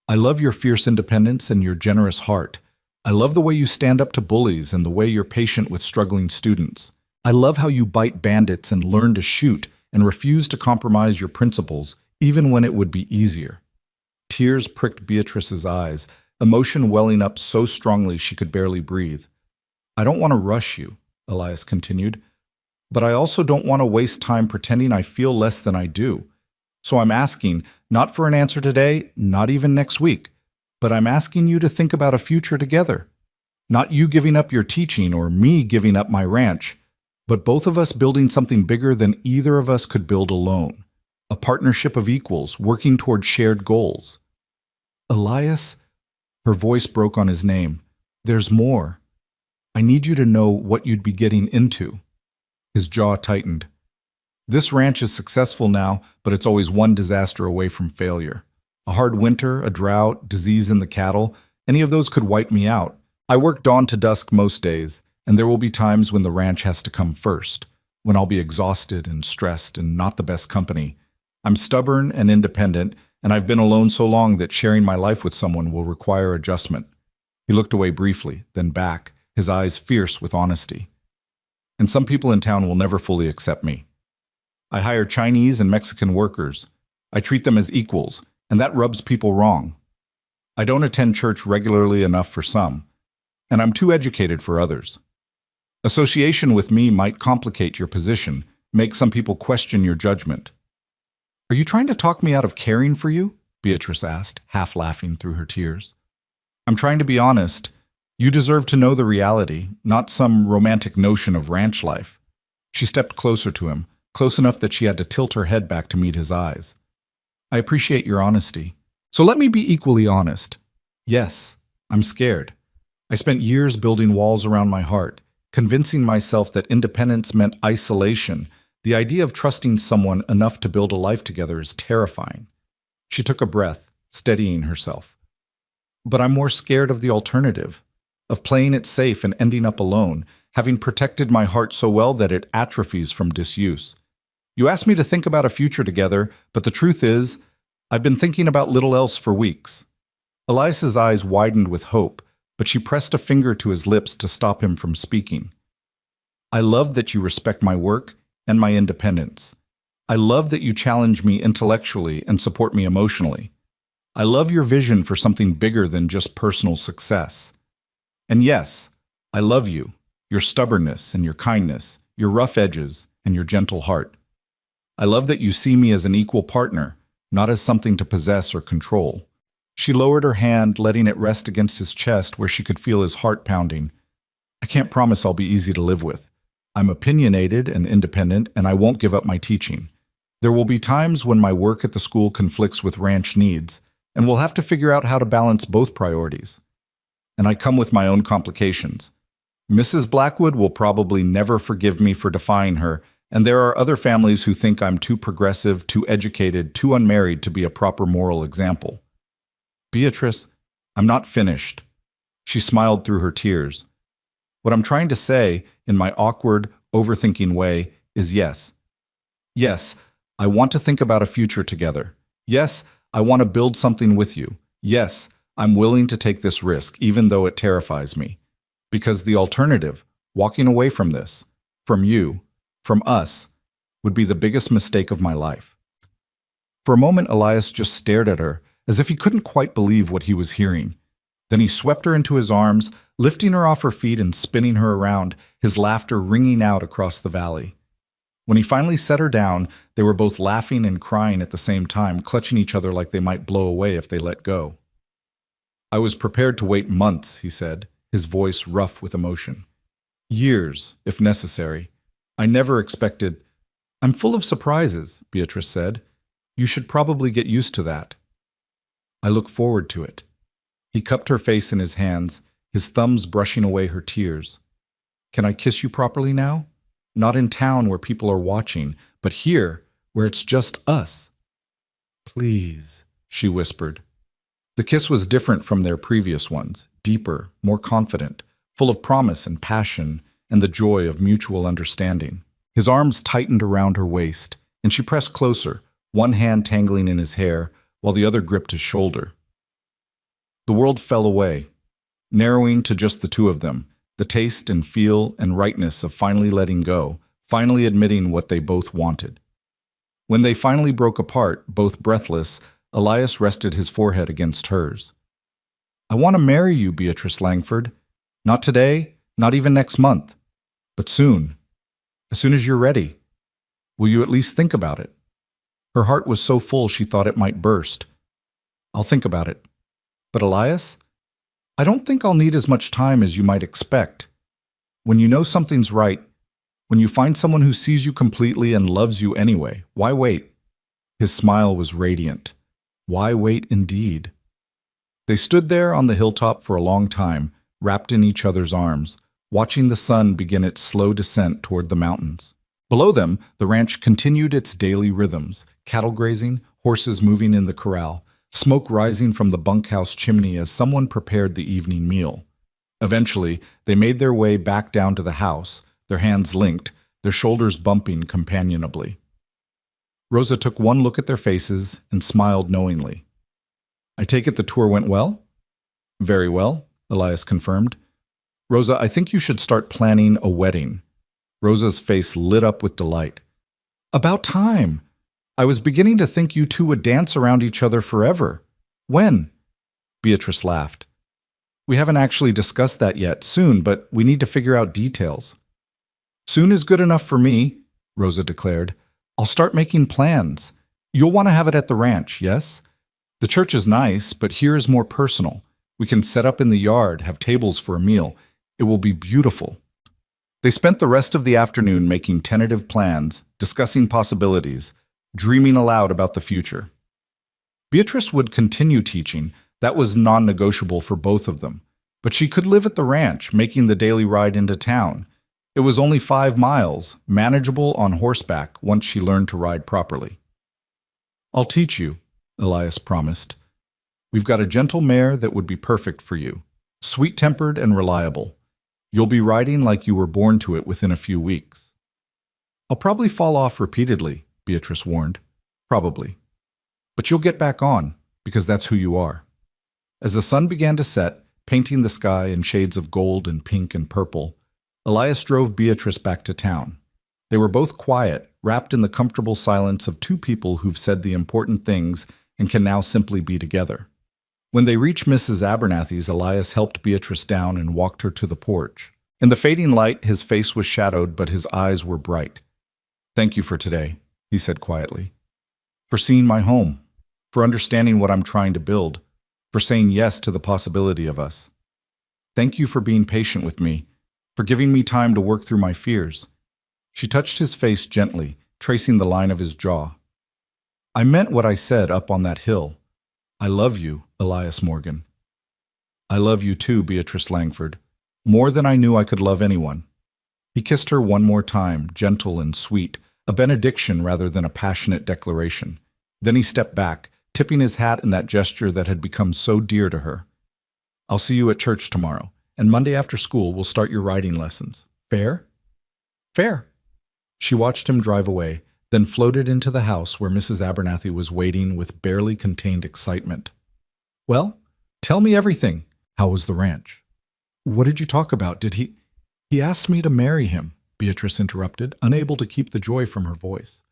I love your fierce independence and your generous heart. I love the way you stand up to bullies and the way you're patient with struggling students. I love how you bite bandits and learn to shoot and refuse to compromise your principles, even when it would be easier. Tears pricked Beatrice's eyes, emotion welling up so strongly she could barely breathe. I don't want to rush you, Elias continued, but I also don't want to waste time pretending I feel less than I do. So I'm asking, not for an answer today, not even next week, but I'm asking you to think about a future together. Not you giving up your teaching or me giving up my ranch, but both of us building something bigger than either of us could build alone. A partnership of equals working toward shared goals. Elias, her voice broke on his name. There's more. I need you to know what you'd be getting into. His jaw tightened. This ranch is successful now, but it's always one disaster away from failure. A hard winter, a drought, disease in the cattle, any of those could wipe me out. I work dawn to dusk most days, and there will be times when the ranch has to come first, when I'll be exhausted and stressed and not the best company. I'm stubborn and independent, and I've been alone so long that sharing my life with someone will require adjustment. He looked away briefly, then back, his eyes fierce with honesty. And some people in town will never fully accept me. I hire Chinese and Mexican workers. I treat them as equals, and that rubs people wrong. I don't attend church regularly enough for some, and I'm too educated for others. Association with me might complicate your position, make some people question your judgment. Are you trying to talk me out of caring for you? Beatrice asked, half laughing through her tears. I'm trying to be honest. You deserve to know the reality, not some romantic notion of ranch life. She stepped closer to him, close enough that she had to tilt her head back to meet his eyes. I appreciate your honesty. So let me be equally honest. Yes, I'm scared. I spent years building walls around my heart, convincing myself that independence meant isolation. The idea of trusting someone enough to build a life together is terrifying. She took a breath, steadying herself. But I'm more scared of the alternative, of playing it safe and ending up alone, having protected my heart so well that it atrophies from disuse. You asked me to think about a future together, but the truth is, I've been thinking about little else for weeks. Elias's eyes widened with hope, but she pressed a finger to his lips to stop him from speaking. I love that you respect my work and my independence. I love that you challenge me intellectually and support me emotionally. I love your vision for something bigger than just personal success. And yes, I love you, your stubbornness and your kindness, your rough edges and your gentle heart. I love that you see me as an equal partner, not as something to possess or control. She lowered her hand, letting it rest against his chest where she could feel his heart pounding. I can't promise I'll be easy to live with. I'm opinionated and independent, and I won't give up my teaching. There will be times when my work at the school conflicts with ranch needs, and we'll have to figure out how to balance both priorities. And I come with my own complications. Mrs. Blackwood will probably never forgive me for defying her, and there are other families who think I'm too progressive, too educated, too unmarried to be a proper moral example. Beatrice, I'm not finished. She smiled through her tears. What I'm trying to say, in my awkward, overthinking way, is yes. Yes, I want to think about a future together. Yes, I want to build something with you. Yes, I'm willing to take this risk, even though it terrifies me. Because the alternative, walking away from this, from you, from us, would be the biggest mistake of my life. For a moment, Elias just stared at her, as if he couldn't quite believe what he was hearing. Then he swept her into his arms, lifting her off her feet and spinning her around, his laughter ringing out across the valley. When he finally set her down, they were both laughing and crying at the same time, clutching each other like they might blow away if they let go. I was prepared to wait months, he said, his voice rough with emotion. Years, if necessary. I never expected— I'm full of surprises, Beatrice said. You should probably get used to that. I look forward to it. He cupped her face in his hands, his thumbs brushing away her tears. Can I kiss you properly now? Not in town where people are watching, but here, where it's just us. Please, she whispered. The kiss was different from their previous ones, deeper, more confident, full of promise and passion and the joy of mutual understanding. His arms tightened around her waist, and she pressed closer, one hand tangling in his hair, while the other gripped his shoulder. The world fell away, narrowing to just the two of them, the taste and feel and rightness of finally letting go, finally admitting what they both wanted. When they finally broke apart, both breathless, Elias rested his forehead against hers. "I want to marry you, Beatrice Langford. Not today, not even next month, but soon. As soon as you're ready. Will you at least think about it?" Her heart was so full she thought it might burst. "I'll think about it. But Elias, I don't think I'll need as much time as you might expect. When you know something's right, when you find someone who sees you completely and loves you anyway, why wait?" His smile was radiant. Why wait indeed? They stood there on the hilltop for a long time, wrapped in each other's arms, watching the sun begin its slow descent toward the mountains. Below them, the ranch continued its daily rhythms, cattle grazing, horses moving in the corral, smoke rising from the bunkhouse chimney as someone prepared the evening meal. Eventually, they made their way back down to the house, their hands linked, their shoulders bumping companionably. Rosa took one look at their faces and smiled knowingly. "I take it the tour went well?" "Very well," Elias confirmed. "Rosa, I think you should start planning a wedding." Rosa's face lit up with delight. "About time! I was beginning to think you two would dance around each other forever. When?" Beatrice laughed. "We haven't actually discussed that yet. Soon, but we need to figure out details." "Soon is good enough for me," Rosa declared. "I'll start making plans. You'll want to have it at the ranch, yes? The church is nice, but here is more personal. We can set up in the yard, have tables for a meal. It will be beautiful." They spent the rest of the afternoon making tentative plans, discussing possibilities, dreaming aloud about the future. Beatrice would continue teaching. That was non-negotiable for both of them. But she could live at the ranch, making the daily ride into town. It was only 5 miles, manageable on horseback once she learned to ride properly. "I'll teach you," Elias promised. "We've got a gentle mare that would be perfect for you, sweet-tempered and reliable. You'll be riding like you were born to it within a few weeks." "I'll probably fall off repeatedly," Beatrice warned. "Probably. But you'll get back on, because that's who you are." As the sun began to set, painting the sky in shades of gold and pink and purple, Elias drove Beatrice back to town. They were both quiet, wrapped in the comfortable silence of two people who've said the important things and can now simply be together. When they reached Mrs. Abernathy's, Elias helped Beatrice down and walked her to the porch. In the fading light, his face was shadowed, but his eyes were bright. "Thank you for today," he said quietly. "For seeing my home, for understanding what I'm trying to build, for saying yes to the possibility of us. Thank you for being patient with me, for giving me time to work through my fears." She touched his face gently, tracing the line of his jaw. "I meant what I said up on that hill. I love you, Elias Morgan." "I love you too, Beatrice Langford, more than I knew I could love anyone." He kissed her one more time, gentle and sweet, a benediction rather than a passionate declaration. Then he stepped back, tipping his hat in that gesture that had become so dear to her. "I'll see you at church tomorrow, and Monday after school we'll start your riding lessons. Fair?" "Fair." She watched him drive away, then floated into the house where Mrs. Abernathy was waiting with barely contained excitement. "Well, tell me everything. How was the ranch?" "What did you talk about? Did he—" "He asked me to marry him," Beatrice interrupted, unable to keep the joy from her voice.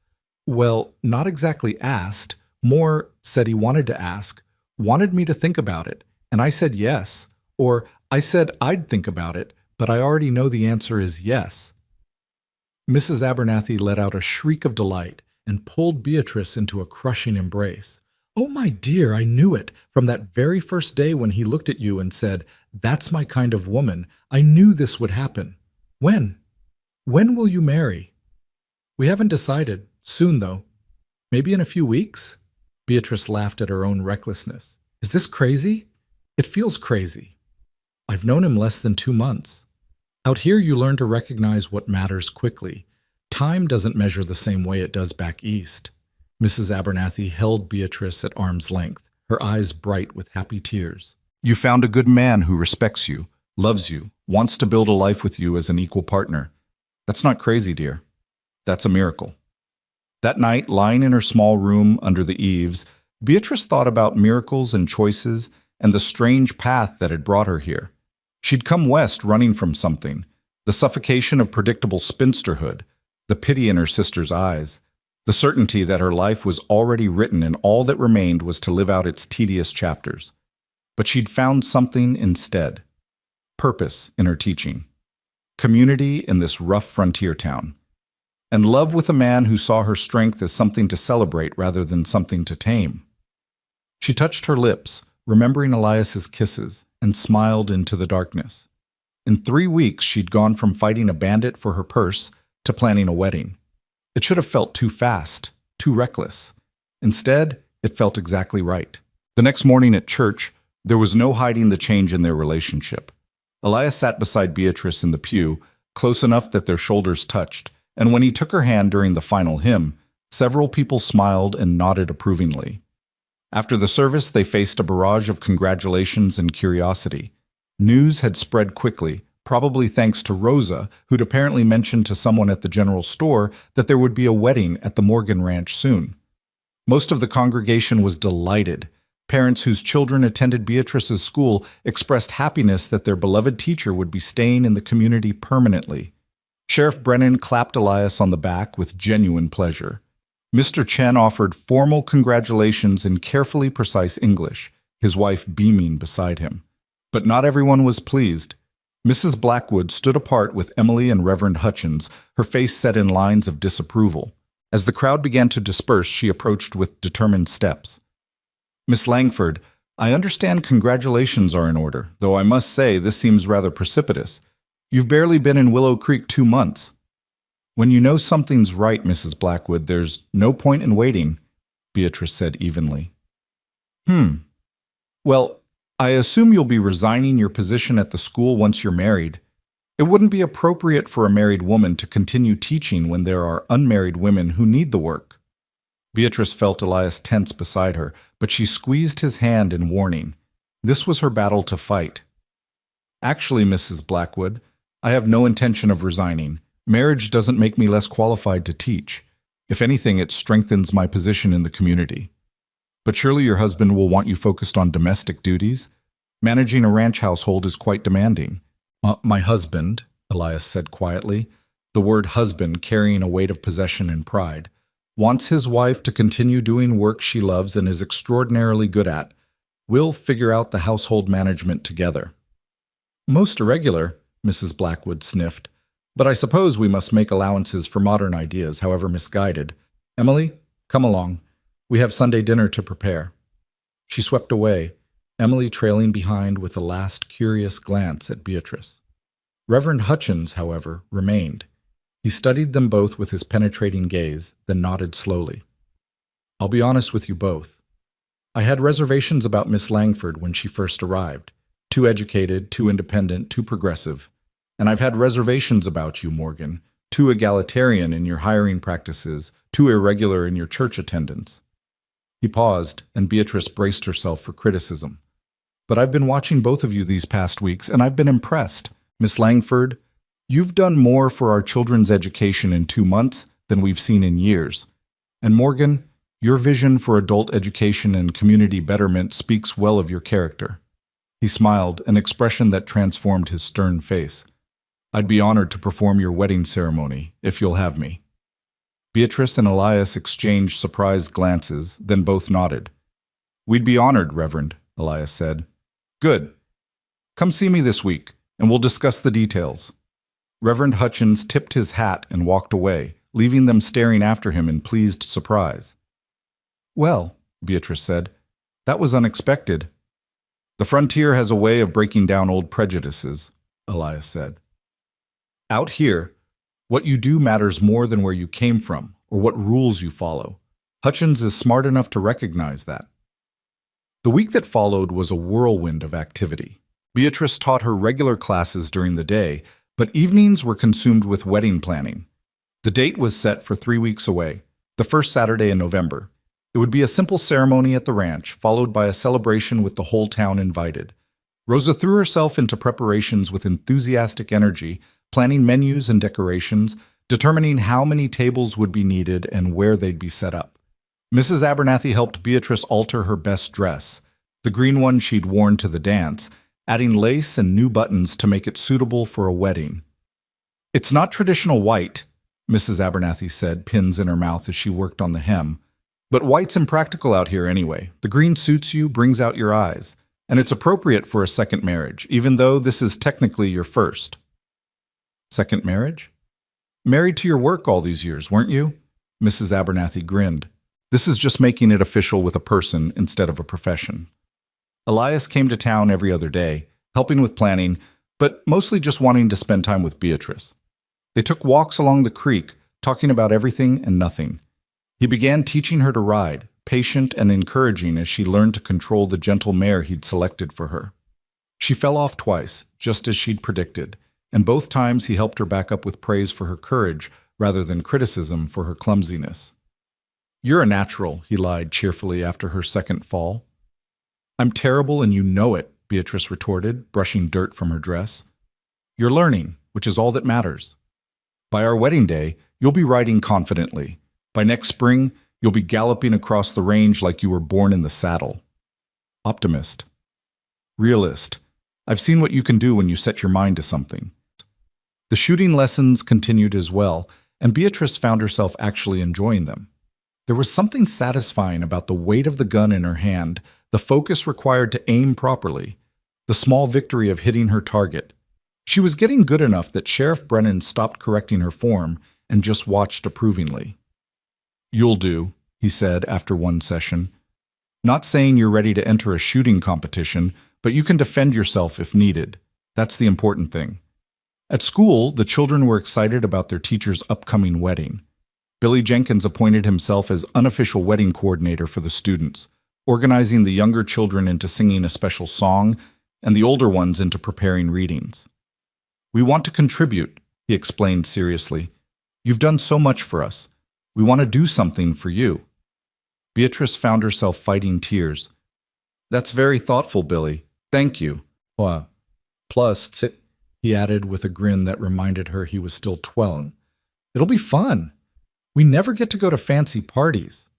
"Well, not exactly asked. More said he wanted to ask, wanted me to think about it, and I said yes. Or I said I'd think about it, but I already know the answer is yes." Mrs. Abernathy let out a shriek of delight and pulled Beatrice into a crushing embrace. "Oh, my dear, I knew it. From that very first day when he looked at you and said, 'That's my kind of woman,' I knew this would happen. When? When will you marry?" "We haven't decided. Soon, though. Maybe in a few weeks?" Beatrice laughed at her own recklessness. "Is this crazy?" "It feels crazy. I've known him less than 2 months. Out here you learn to recognize what matters quickly. Time doesn't measure the same way it does back east." Mrs. Abernathy held Beatrice at arm's length, her eyes bright with happy tears. "You found a good man who respects you, loves you, wants to build a life with you as an equal partner. That's not crazy, dear. That's a miracle." That night, lying in her small room under the eaves, Beatrice thought about miracles and choices and the strange path that had brought her here. She'd come west running from something, the suffocation of predictable spinsterhood, the pity in her sister's eyes, the certainty that her life was already written and all that remained was to live out its tedious chapters. But she'd found something instead. Purpose in her teaching. Community in this rough frontier town. And love with a man who saw her strength as something to celebrate rather than something to tame. She touched her lips, remembering Elias's kisses, and smiled into the darkness. In 3 weeks, she'd gone from fighting a bandit for her purse to planning a wedding. It should have felt too fast, too reckless. Instead, it felt exactly right. The next morning at church, there was no hiding the change in their relationship. Elias sat beside Beatrice in the pew, close enough that their shoulders touched, and when he took her hand during the final hymn, several people smiled and nodded approvingly. After the service, they faced a barrage of congratulations and curiosity. News had spread quickly, probably thanks to Rosa, who'd apparently mentioned to someone at the general store that there would be a wedding at the Morgan Ranch soon. Most of the congregation was delighted. Parents whose children attended Beatrice's school expressed happiness that their beloved teacher would be staying in the community permanently. Sheriff Brennan clapped Elias on the back with genuine pleasure. Mr. Chen offered formal congratulations in carefully precise English, his wife beaming beside him. But not everyone was pleased. Mrs. Blackwood stood apart with Emily and Reverend Hutchins, her face set in lines of disapproval. As the crowd began to disperse, she approached with determined steps. Miss Langford, I understand congratulations are in order, though I must say this seems rather precipitous. You've barely been in Willow Creek 2 months. When you know something's right, Mrs. Blackwood, there's no point in waiting, Beatrice said evenly. Well, I assume you'll be resigning your position at the school once you're married. It wouldn't be appropriate for a married woman to continue teaching when there are unmarried women who need the work. Beatrice felt Elias tense beside her, but she squeezed his hand in warning. This was her battle to fight. Actually, Mrs. Blackwood, I have no intention of resigning. Marriage doesn't make me less qualified to teach. If anything, it strengthens my position in the community. But surely your husband will want you focused on domestic duties? Managing a ranch household is quite demanding. My husband, Elias said quietly, the word husband carrying a weight of possession and pride, wants his wife to continue doing work she loves and is extraordinarily good at. We'll figure out the household management together. Most irregular, Mrs. Blackwood sniffed, but I suppose we must make allowances for modern ideas, however misguided. Emily, come along. We have Sunday dinner to prepare. She swept away, Emily trailing behind with a last curious glance at Beatrice. Reverend Hutchins, however, remained. He studied them both with his penetrating gaze, then nodded slowly. I'll be honest with you both. I had reservations about Miss Langford when she first arrived. Too educated, too independent, too progressive. And I've had reservations about you, Morgan. Too egalitarian in your hiring practices, too irregular in your church attendance. He paused, and Beatrice braced herself for criticism. But I've been watching both of you these past weeks, and I've been impressed. Miss Langford, you've done more for our children's education in 2 months than we've seen in years. And Morgan, your vision for adult education and community betterment speaks well of your character. He smiled, an expression that transformed his stern face. I'd be honored to perform your wedding ceremony, if you'll have me. Beatrice and Elias exchanged surprised glances, then both nodded. We'd be honored, Reverend, Elias said. Good. Come see me this week, and we'll discuss the details. Reverend Hutchins tipped his hat and walked away, leaving them staring after him in pleased surprise. Well, Beatrice said, that was unexpected. The frontier has a way of breaking down old prejudices, Elias said. Out here, what you do matters more than where you came from or what rules you follow. Hutchins is smart enough to recognize that. The week that followed was a whirlwind of activity. Beatrice taught her regular classes during the day, but evenings were consumed with wedding planning. The date was set for 3 weeks away, the first Saturday in November. It would be a simple ceremony at the ranch, followed by a celebration with the whole town invited. Rosa threw herself into preparations with enthusiastic energy, planning menus and decorations, determining how many tables would be needed and where they'd be set up. Mrs. Abernathy helped Beatrice alter her best dress, the green one she'd worn to the dance, adding lace and new buttons to make it suitable for a wedding. "It's not traditional white," Mrs. Abernathy said, pins in her mouth as she worked on the hem. "But white's impractical out here anyway. The green suits you, brings out your eyes. And it's appropriate for a second marriage, even though this is technically your first." "Second marriage? Married to your work all these years, weren't you?" Mrs. Abernathy grinned. "This is just making it official with a person instead of a profession." Elias came to town every other day, helping with planning, but mostly just wanting to spend time with Beatrice. They took walks along the creek, talking about everything and nothing. He began teaching her to ride, patient and encouraging as she learned to control the gentle mare he'd selected for her. She fell off twice, just as she'd predicted, and both times he helped her back up with praise for her courage rather than criticism for her clumsiness. "You're a natural," he lied cheerfully after her second fall. "I'm terrible and you know it," Beatrice retorted, brushing dirt from her dress. "You're learning, which is all that matters. By our wedding day, you'll be riding confidently. By next spring, you'll be galloping across the range like you were born in the saddle." Optimist. Realist. I've seen what you can do when you set your mind to something. The shooting lessons continued as well, and Beatrice found herself actually enjoying them. There was something satisfying about the weight of the gun in her hand, the focus required to aim properly, the small victory of hitting her target. She was getting good enough that Sheriff Brennan stopped correcting her form and just watched approvingly. "You'll do," he said after one session. "Not saying you're ready to enter a shooting competition, but you can defend yourself if needed. That's the important thing." At school, the children were excited about their teacher's upcoming wedding. Billy Jenkins appointed himself as unofficial wedding coordinator for the students, organizing the younger children into singing a special song and the older ones into preparing readings. "We want to contribute," he explained seriously. "You've done so much for us. We want to do something for you." Beatrice found herself fighting tears. "That's very thoughtful, Billy. Thank you." "Wow. Plus, he added with a grin that reminded her he was still 12. "It'll be fun. We never get to go to fancy parties."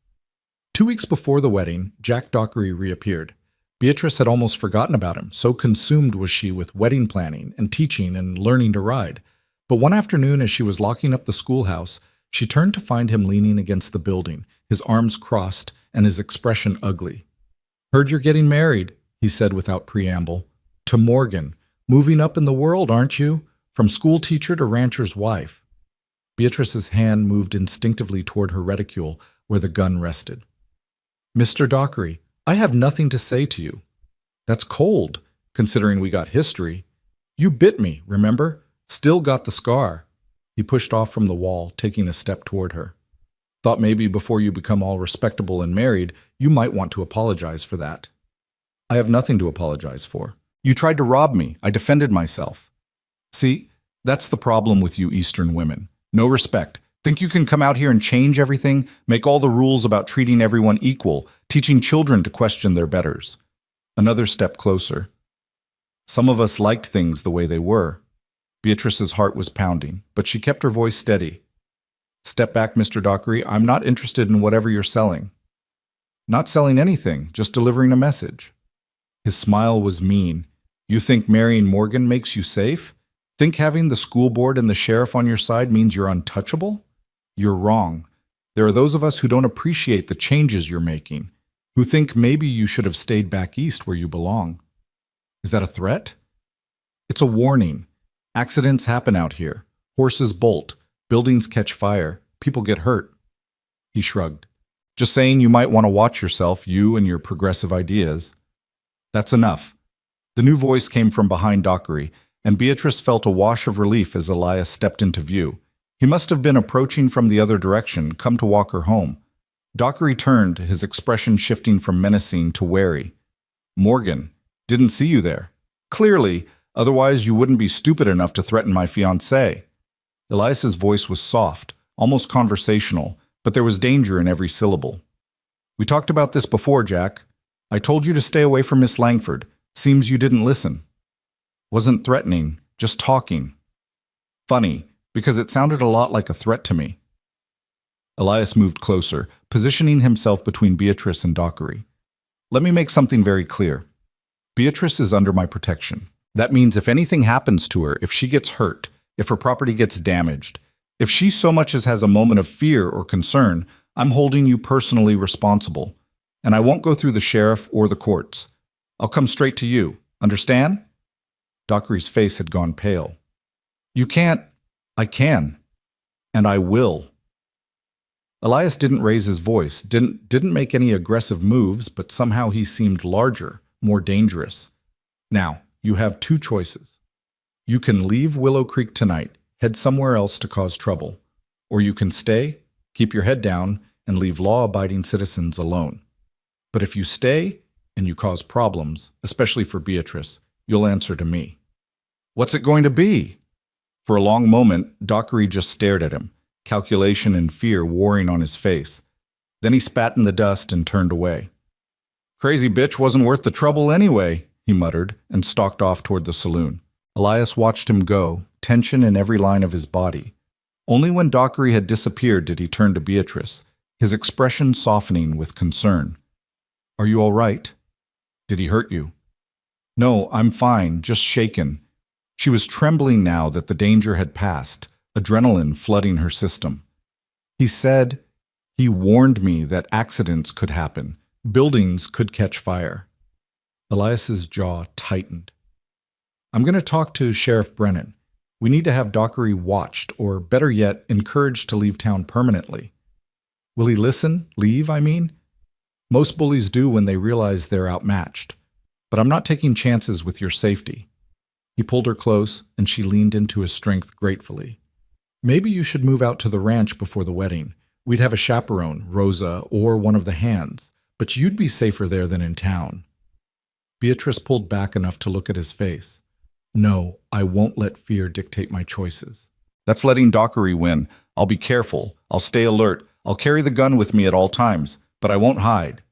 2 weeks before the wedding, Jack Dockery reappeared. Beatrice had almost forgotten about him, so consumed was she with wedding planning and teaching and learning to ride. But one afternoon, as she was locking up the schoolhouse, she turned to find him leaning against the building, his arms crossed and his expression ugly. "Heard you're getting married," he said without preamble. "To Morgan. Moving up in the world, aren't you? From school teacher to rancher's wife." Beatrice's hand moved instinctively toward her reticule, where the gun rested. "Mr. Dockery, I have nothing to say to you." "That's cold, considering we got history. You bit me, remember? Still got the scar." He pushed off from the wall, taking a step toward her. "Thought maybe before you become all respectable and married, you might want to apologize for that." "I have nothing to apologize for. You tried to rob me. I defended myself." "See, that's the problem with you Eastern women. No respect. Think you can come out here and change everything, make all the rules about treating everyone equal, teaching children to question their betters." Another step closer. "Some of us liked things the way they were." Beatrice's heart was pounding, but she kept her voice steady. "Step back, Mr. Dockery. I'm not interested in whatever you're selling." "Not selling anything, just delivering a message." His smile was mean. "You think marrying Morgan makes you safe? Think having the school board and the sheriff on your side means you're untouchable? You're wrong. There are those of us who don't appreciate the changes you're making, who think maybe you should have stayed back east where you belong." "Is that a threat?" "It's a warning. Accidents happen out here. Horses bolt. Buildings catch fire. People get hurt." He shrugged. "Just saying you might want to watch yourself, you and your progressive ideas." "That's enough." The new voice came from behind Dockery, and Beatrice felt a wash of relief as Elias stepped into view. He must have been approaching from the other direction, come to walk her home. Dockery turned, his expression shifting from menacing to wary. "Morgan, didn't see you there. Clearly, otherwise you wouldn't be stupid enough to threaten my fiancée." Elias's voice was soft, almost conversational, but there was danger in every syllable. "We talked about this before, Jack. I told you to stay away from Miss Langford. Seems you didn't listen." "Wasn't threatening, just talking." "Funny, because it sounded a lot like a threat to me." Elias moved closer, positioning himself between Beatrice and Dockery. Let me make something very clear. Beatrice is under my protection. That means if anything happens to her, if she gets hurt, if her property gets damaged, if she so much as has a moment of fear or concern, I'm holding you personally responsible. And I won't go through the sheriff or the courts. I'll come straight to you. Understand? Dockery's face had gone pale. You can't. I can. And I will. Elias didn't raise his voice, didn't make any aggressive moves, but somehow he seemed larger, more dangerous. Now, you have two choices. You can leave Willow Creek tonight, head somewhere else to cause trouble. Or you can stay, keep your head down, and leave law-abiding citizens alone. But if you stay and you cause problems, especially for Beatrice, you'll answer to me. What's it going to be? For a long moment, Dockery just stared at him, calculation and fear warring on his face. Then he spat in the dust and turned away. Crazy bitch wasn't worth the trouble anyway, he muttered, and stalked off toward the saloon. Elias watched him go, tension in every line of his body. Only when Dockery had disappeared did he turn to Beatrice, his expression softening with concern. Are you all right? Did he hurt you? No, I'm fine, just shaken. She was trembling now that the danger had passed, adrenaline flooding her system. He said, he warned me that accidents could happen, buildings could catch fire. Elias's jaw tightened. I'm going to talk to Sheriff Brennan. We need to have Dockery watched, or better yet, encouraged to leave town permanently. Will he listen? Leave, I mean? Most bullies do when they realize they're outmatched. But I'm not taking chances with your safety. He pulled her close, and she leaned into his strength gratefully. Maybe you should move out to the ranch before the wedding. We'd have a chaperone, Rosa, or one of the hands, but you'd be safer there than in town. Beatrice pulled back enough to look at his face. No, I won't let fear dictate my choices. That's letting Dockery win. I'll be careful. I'll stay alert. I'll carry the gun with me at all times, but I won't hide.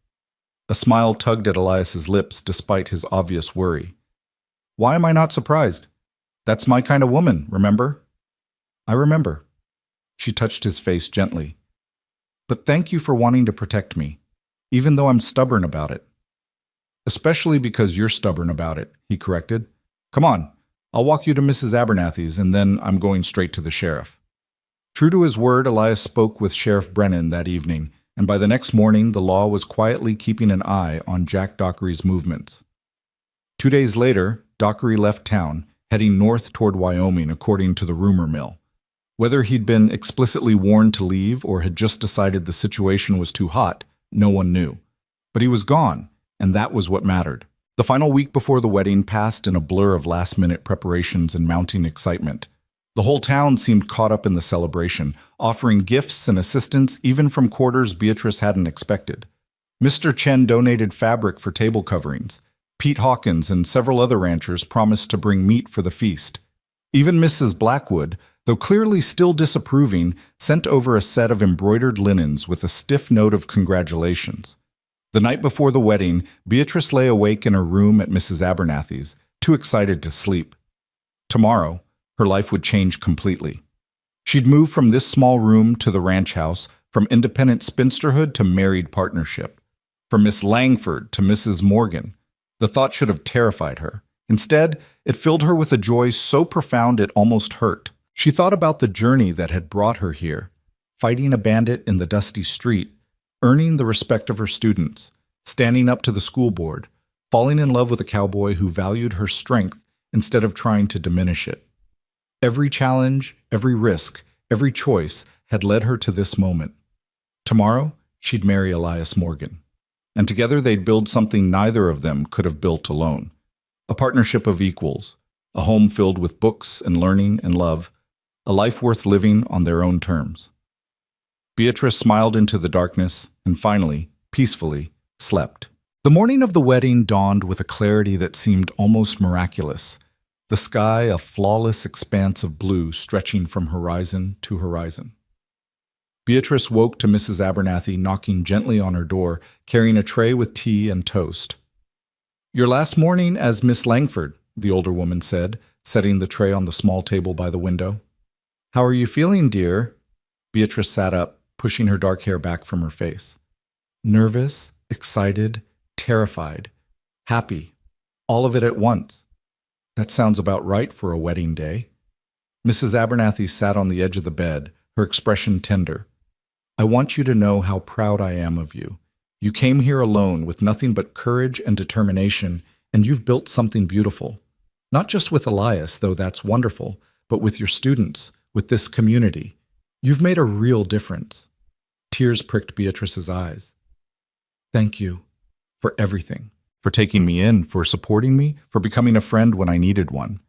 A smile tugged at Elias's lips despite his obvious worry. Why am I not surprised? That's my kind of woman, remember? I remember. She touched his face gently. But thank you for wanting to protect me, even though I'm stubborn about it. Especially because you're stubborn about it, he corrected. Come on, I'll walk you to Mrs. Abernathy's, and then I'm going straight to the sheriff. True to his word, Elias spoke with Sheriff Brennan that evening, and by the next morning, the law was quietly keeping an eye on Jack Dockery's movements. 2 days later, Dockery left town, heading north toward Wyoming according to the rumor mill. Whether he'd been explicitly warned to leave or had just decided the situation was too hot, no one knew. But he was gone, and that was what mattered. The final week before the wedding passed in a blur of last-minute preparations and mounting excitement. The whole town seemed caught up in the celebration, offering gifts and assistance even from quarters Beatrice hadn't expected. Mr. Chen donated fabric for table coverings. Pete Hawkins and several other ranchers promised to bring meat for the feast. Even Mrs. Blackwood, though clearly still disapproving, sent over a set of embroidered linens with a stiff note of congratulations. The night before the wedding, Beatrice lay awake in her room at Mrs. Abernathy's, too excited to sleep. Tomorrow, her life would change completely. She'd move from this small room to the ranch house, from independent spinsterhood to married partnership, from Miss Langford to Mrs. Morgan. The thought should have terrified her. Instead, it filled her with a joy so profound it almost hurt. She thought about the journey that had brought her here, fighting a bandit in the dusty street, earning the respect of her students, standing up to the school board, falling in love with a cowboy who valued her strength instead of trying to diminish it. Every challenge, every risk, every choice had led her to this moment. Tomorrow, she'd marry Elias Morgan. And together they'd build something neither of them could have built alone. A partnership of equals, a home filled with books and learning and love, a life worth living on their own terms. Beatrice smiled into the darkness and finally, peacefully, slept. The morning of the wedding dawned with a clarity that seemed almost miraculous. The sky a flawless expanse of blue stretching from horizon to horizon. Beatrice woke to Mrs. Abernathy knocking gently on her door, carrying a tray with tea and toast. Your last morning as Miss Langford, the older woman said, setting the tray on the small table by the window. How are you feeling, dear? Beatrice sat up, pushing her dark hair back from her face. Nervous, excited, terrified, happy, all of it at once. That sounds about right for a wedding day. Mrs. Abernathy sat on the edge of the bed, her expression tender. I want you to know how proud I am of you. You came here alone with nothing but courage and determination, and you've built something beautiful. Not just with Elias, though that's wonderful, but with your students, with this community. You've made a real difference. Tears pricked Beatrice's eyes. Thank you for everything, for taking me in, for supporting me, for becoming a friend when I needed one.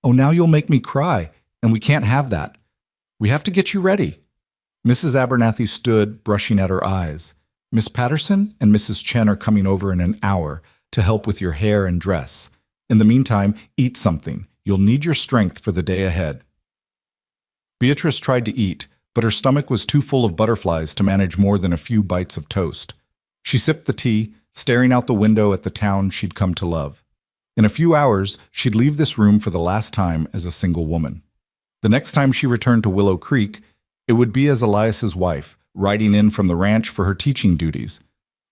Oh, now you'll make me cry, and we can't have that. We have to get you ready. Mrs. Abernathy stood, brushing at her eyes. Miss Patterson and Mrs. Chen are coming over in an hour to help with your hair and dress. In the meantime, eat something. You'll need your strength for the day ahead. Beatrice tried to eat, but her stomach was too full of butterflies to manage more than a few bites of toast. She sipped the tea, staring out the window at the town she'd come to love. In a few hours, she'd leave this room for the last time as a single woman. The next time she returned to Willow Creek, it would be as Elias's wife, riding in from the ranch for her teaching duties.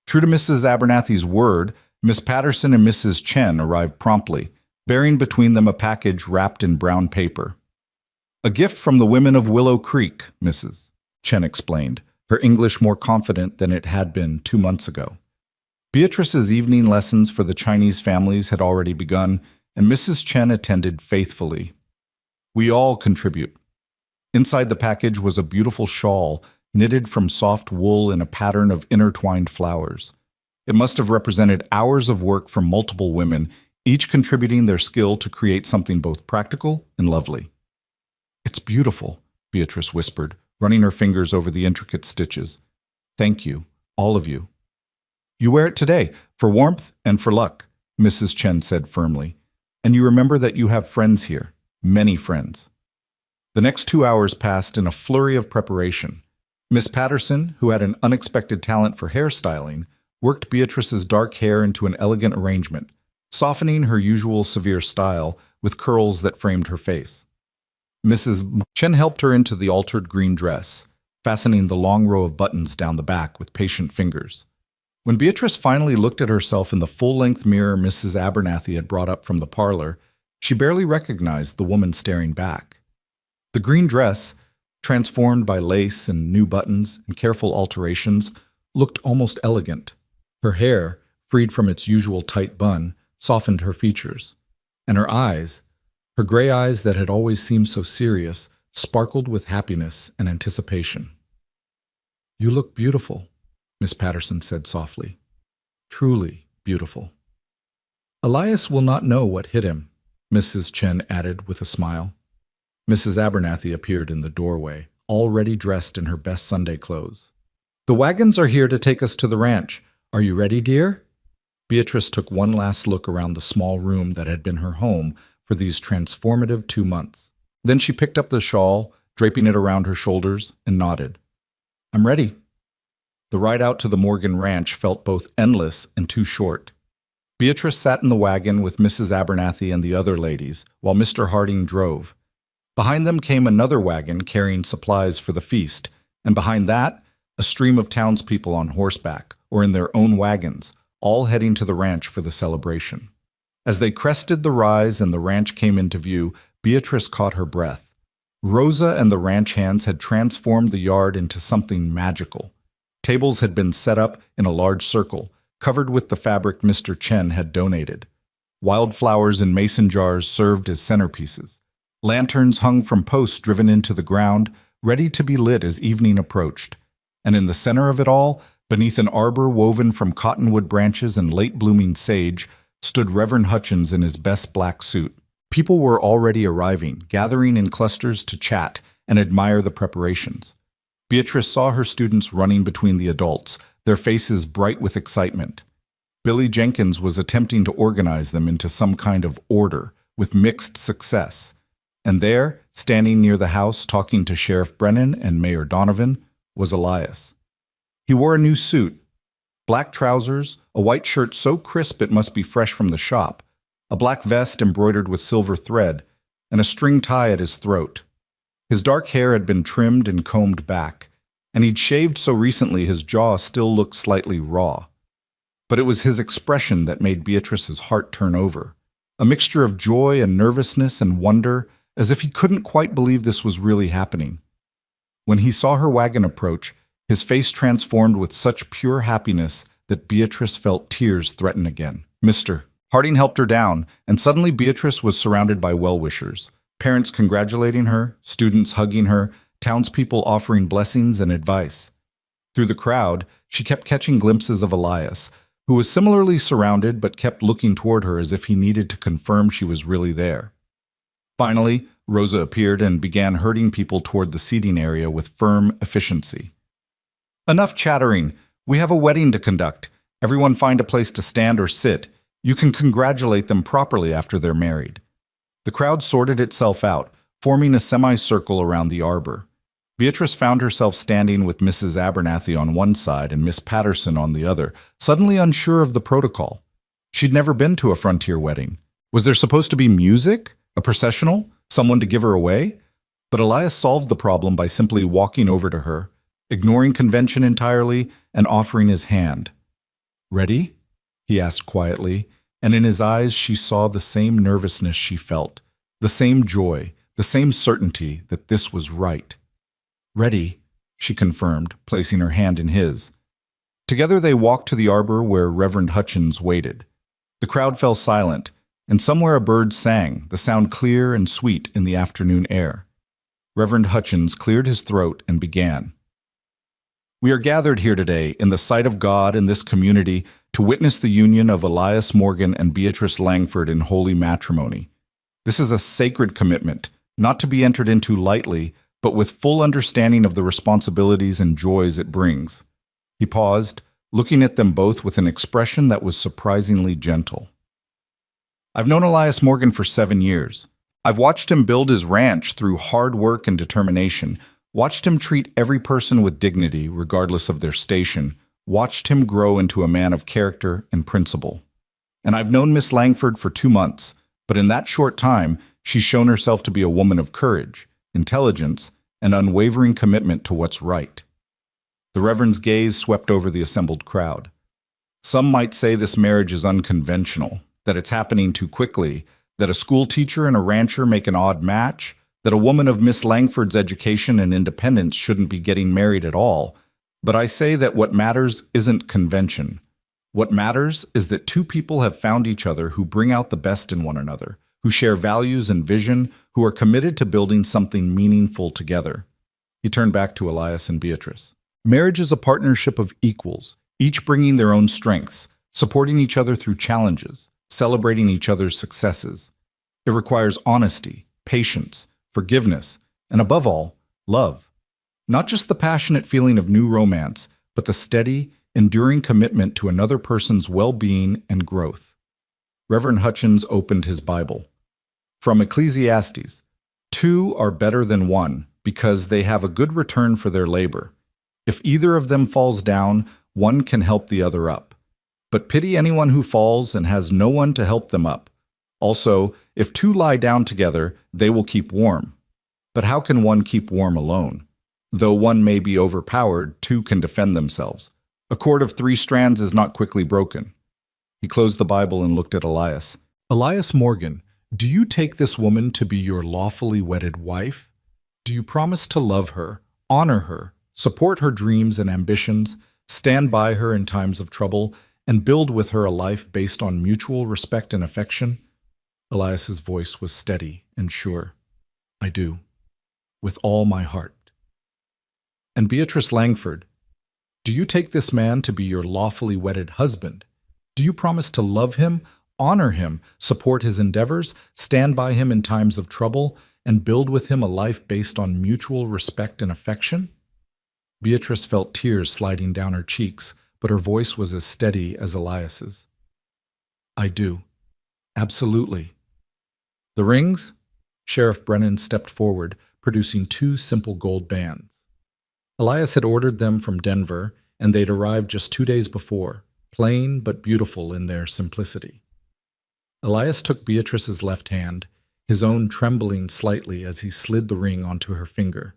True to Mrs. Abernathy's word, Miss Patterson and Mrs. Chen arrived promptly, bearing between them a package wrapped in brown paper. A gift from the women of Willow Creek, Mrs. Chen explained, her English more confident than it had been 2 months ago. Beatrice's evening lessons for the Chinese families had already begun, and Mrs. Chen attended faithfully. We all contribute. Inside the package was a beautiful shawl knitted from soft wool in a pattern of intertwined flowers. It must have represented hours of work from multiple women, each contributing their skill to create something both practical and lovely. It's beautiful, Beatrice whispered, running her fingers over the intricate stitches. Thank you, all of you. You wear it today, for warmth and for luck, Mrs. Chen said firmly. And you remember that you have friends here, many friends. The next 2 hours passed in a flurry of preparation. Miss Patterson, who had an unexpected talent for hairstyling, worked Beatrice's dark hair into an elegant arrangement, softening her usual severe style with curls that framed her face. Mrs. Chen helped her into the altered green dress, fastening the long row of buttons down the back with patient fingers. When Beatrice finally looked at herself in the full-length mirror Mrs. Abernathy had brought up from the parlor, she barely recognized the woman staring back. The green dress, transformed by lace and new buttons and careful alterations, looked almost elegant. Her hair, freed from its usual tight bun, softened her features. And her eyes, her gray eyes that had always seemed so serious, sparkled with happiness and anticipation. You look beautiful, Miss Patterson said softly. Truly beautiful. Elias will not know what hit him, Mrs. Chen added with a smile. Mrs. Abernathy appeared in the doorway, already dressed in her best Sunday clothes. The wagons are here to take us to the ranch. Are you ready, dear? Beatrice took one last look around the small room that had been her home for these transformative 2 months. Then she picked up the shawl, draping it around her shoulders, and nodded. I'm ready. The ride out to the Morgan Ranch felt both endless and too short. Beatrice sat in the wagon with Mrs. Abernathy and the other ladies, while Mr. Harding drove. Behind them came another wagon carrying supplies for the feast, and behind that, a stream of townspeople on horseback or in their own wagons, all heading to the ranch for the celebration. As they crested the rise and the ranch came into view, Beatrice caught her breath. Rosa and the ranch hands had transformed the yard into something magical. Tables had been set up in a large circle, covered with the fabric Mr. Chen had donated. Wildflowers in mason jars served as centerpieces. Lanterns hung from posts driven into the ground, ready to be lit as evening approached. And in the center of it all, beneath an arbor woven from cottonwood branches and late-blooming sage, stood Reverend Hutchins in his best black suit. People were already arriving, gathering in clusters to chat and admire the preparations. Beatrice saw her students running between the adults, their faces bright with excitement. Billy Jenkins was attempting to organize them into some kind of order, with mixed success. And there, standing near the house talking to Sheriff Brennan and Mayor Donovan, was Elias. He wore a new suit, black trousers, a white shirt so crisp it must be fresh from the shop, a black vest embroidered with silver thread, and a string tie at his throat. His dark hair had been trimmed and combed back, and he'd shaved so recently his jaw still looked slightly raw. But it was his expression that made Beatrice's heart turn over, a mixture of joy and nervousness and wonder, as if he couldn't quite believe this was really happening. When he saw her wagon approach, his face transformed with such pure happiness that Beatrice felt tears threaten again. Mr. Harding helped her down, and suddenly Beatrice was surrounded by well-wishers, parents congratulating her, students hugging her, townspeople offering blessings and advice. Through the crowd, she kept catching glimpses of Elias, who was similarly surrounded but kept looking toward her as if he needed to confirm she was really there. Finally, Rosa appeared and began herding people toward the seating area with firm efficiency. Enough chattering. We have a wedding to conduct. Everyone find a place to stand or sit. You can congratulate them properly after they're married. The crowd sorted itself out, forming a semicircle around the arbor. Beatrice found herself standing with Mrs. Abernathy on one side and Miss Patterson on the other, suddenly unsure of the protocol. She'd never been to a frontier wedding. Was there supposed to be music? A processional? Someone to give her away? But Elias solved the problem by simply walking over to her, ignoring convention entirely, and offering his hand. "Ready?" he asked quietly, and in his eyes she saw the same nervousness she felt, the same joy, the same certainty that this was right. "Ready," she confirmed, placing her hand in his. Together they walked to the arbor where Reverend Hutchins waited. The crowd fell silent, and somewhere a bird sang, the sound clear and sweet in the afternoon air. Reverend Hutchins cleared his throat and began. "We are gathered here today in the sight of God in this community to witness the union of Elias Morgan and Beatrice Langford in holy matrimony. This is a sacred commitment, not to be entered into lightly, but with full understanding of the responsibilities and joys it brings." He paused, looking at them both with an expression that was surprisingly gentle. "I've known Elias Morgan for 7 years. I've watched him build his ranch through hard work and determination, watched him treat every person with dignity, regardless of their station, watched him grow into a man of character and principle. And I've known Miss Langford for 2 months, but in that short time, she's shown herself to be a woman of courage, intelligence, and unwavering commitment to what's right." The Reverend's gaze swept over the assembled crowd. "Some might say this marriage is unconventional, that it's happening too quickly, that a school teacher and a rancher make an odd match, that a woman of Miss Langford's education and independence shouldn't be getting married at all. But I say that what matters isn't convention. What matters is that two people have found each other who bring out the best in one another, who share values and vision, who are committed to building something meaningful together." He turned back to Elias and Beatrice. "Marriage is a partnership of equals, each bringing their own strengths, supporting each other through challenges, celebrating each other's successes. It requires honesty, patience, forgiveness, and above all, love. Not just the passionate feeling of new romance, but the steady, enduring commitment to another person's well-being and growth." Reverend Hutchins opened his Bible. From Ecclesiastes, "Two are better than one, because they have a good return for their labor. If either of them falls down, one can help the other up. But pity anyone who falls and has no one to help them up. Also, if two lie down together, they will keep warm. But how can one keep warm alone? Though one may be overpowered, two can defend themselves. A cord of 3 strands is not quickly broken." He closed the Bible and looked at Elias. "Elias Morgan, do you take this woman to be your lawfully wedded wife? Do you promise to love her, honor her, support her dreams and ambitions, stand by her in times of trouble, and build with her a life based on mutual respect and affection?" Elias's voice was steady and sure. "I do, with all my heart." "And Beatrice Langford, do you take this man to be your lawfully wedded husband? Do you promise to love him, honor him, support his endeavors, stand by him in times of trouble, and build with him a life based on mutual respect and affection?" Beatrice felt tears sliding down her cheeks, but her voice was as steady as Elias's. "I do. Absolutely." "The rings?" Sheriff Brennan stepped forward, producing 2 simple gold bands. Elias had ordered them from Denver, and they'd arrived just 2 days before, plain but beautiful in their simplicity. Elias took Beatrice's left hand, his own trembling slightly as he slid the ring onto her finger.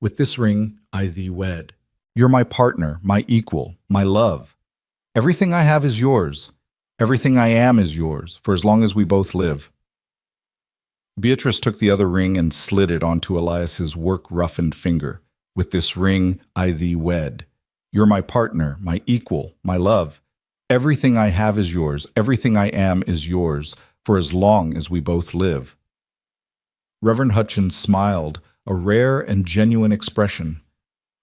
With this ring, I thee wed. You're my partner, my equal, my love. Everything I have is yours. Everything I am is yours, for as long as we both live. Beatrice took the other ring and slid it onto Elias's work-roughened finger. With this ring, I thee wed. You're my partner, my equal, my love. Everything I have is yours. Everything I am is yours, for as long as we both live. Reverend Hutchins smiled, a rare and genuine expression.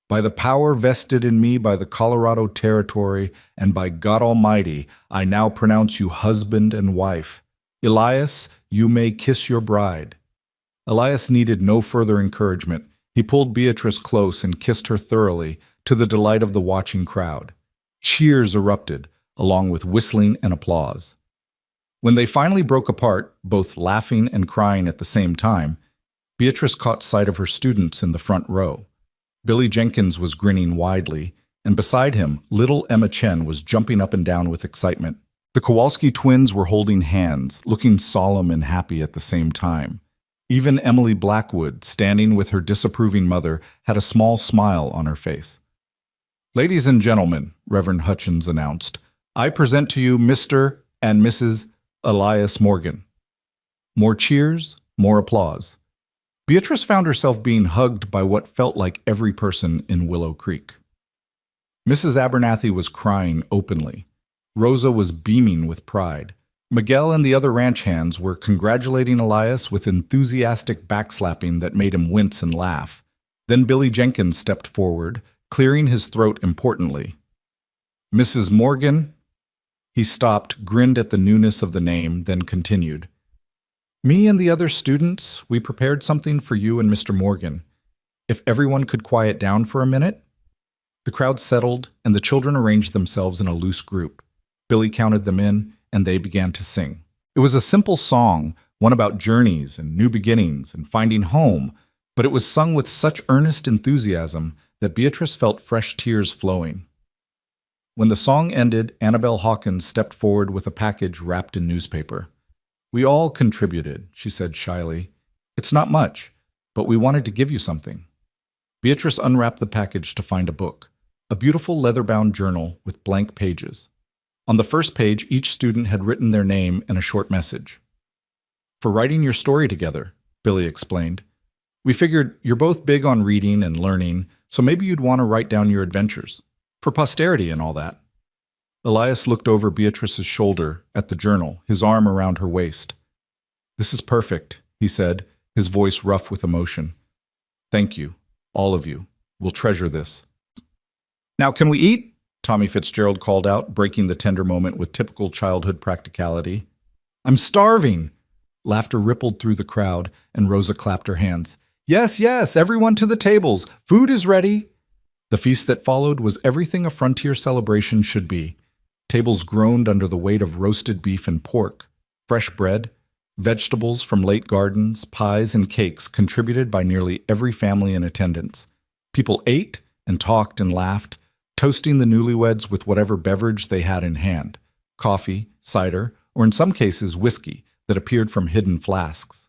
By the power vested in me by the Colorado Territory and by God Almighty, I now pronounce you husband and wife. Elias, you may kiss your bride. Elias needed no further encouragement. He pulled Beatrice close and kissed her thoroughly, to the delight of the watching crowd. Cheers erupted, along with whistling and applause. When they finally broke apart, both laughing and crying at the same time, Beatrice caught sight of her students in the front row. Billy Jenkins was grinning widely, and beside him, little Emma Chen was jumping up and down with excitement. The Kowalski twins were holding hands, looking solemn and happy at the same time. Even Emily Blackwood, standing with her disapproving mother, had a small smile on her face. "Ladies and gentlemen," Reverend Hutchins announced, "I present to you Mr. and Mrs. Elias Morgan." More cheers, more applause. Beatrice found herself being hugged by what felt like every person in Willow Creek. Mrs. Abernathy was crying openly. Rosa was beaming with pride. Miguel and the other ranch hands were congratulating Elias with enthusiastic backslapping that made him wince and laugh. Then Billy Jenkins stepped forward, clearing his throat importantly. "Mrs. Morgan?" He stopped, grinned at the newness of the name, then continued. "Me and the other students, we prepared something for you and Mr. Morgan. If everyone could quiet down for a minute?" The crowd settled, and the children arranged themselves in a loose group. Billy counted them in, and they began to sing. It was a simple song, one about journeys and new beginnings and finding home, but it was sung with such earnest enthusiasm that Beatrice felt fresh tears flowing. When the song ended, Annabelle Hawkins stepped forward with a package wrapped in newspaper. "We all contributed," she said shyly. "It's not much, but we wanted to give you something." Beatrice unwrapped the package to find a book, a beautiful leather-bound journal with blank pages. On the first page, each student had written their name and a short message. "For writing your story together," Billy explained. "We figured you're both big on reading and learning, so maybe you'd want to write down your adventures. For posterity and all that." Elias looked over Beatrice's shoulder at the journal, his arm around her waist. "This is perfect," he said, his voice rough with emotion. "Thank you, all of you. We'll treasure this." "Now can we eat?" Tommy Fitzgerald called out, breaking the tender moment with typical childhood practicality. "I'm starving!" Laughter rippled through the crowd, and Rosa clapped her hands. "Yes, yes, everyone to the tables. Food is ready." The feast that followed was everything a frontier celebration should be. Tables groaned under the weight of roasted beef and pork, fresh bread, vegetables from late gardens, pies and cakes contributed by nearly every family in attendance. People ate and talked and laughed, toasting the newlyweds with whatever beverage they had in hand, coffee, cider, or in some cases whiskey that appeared from hidden flasks.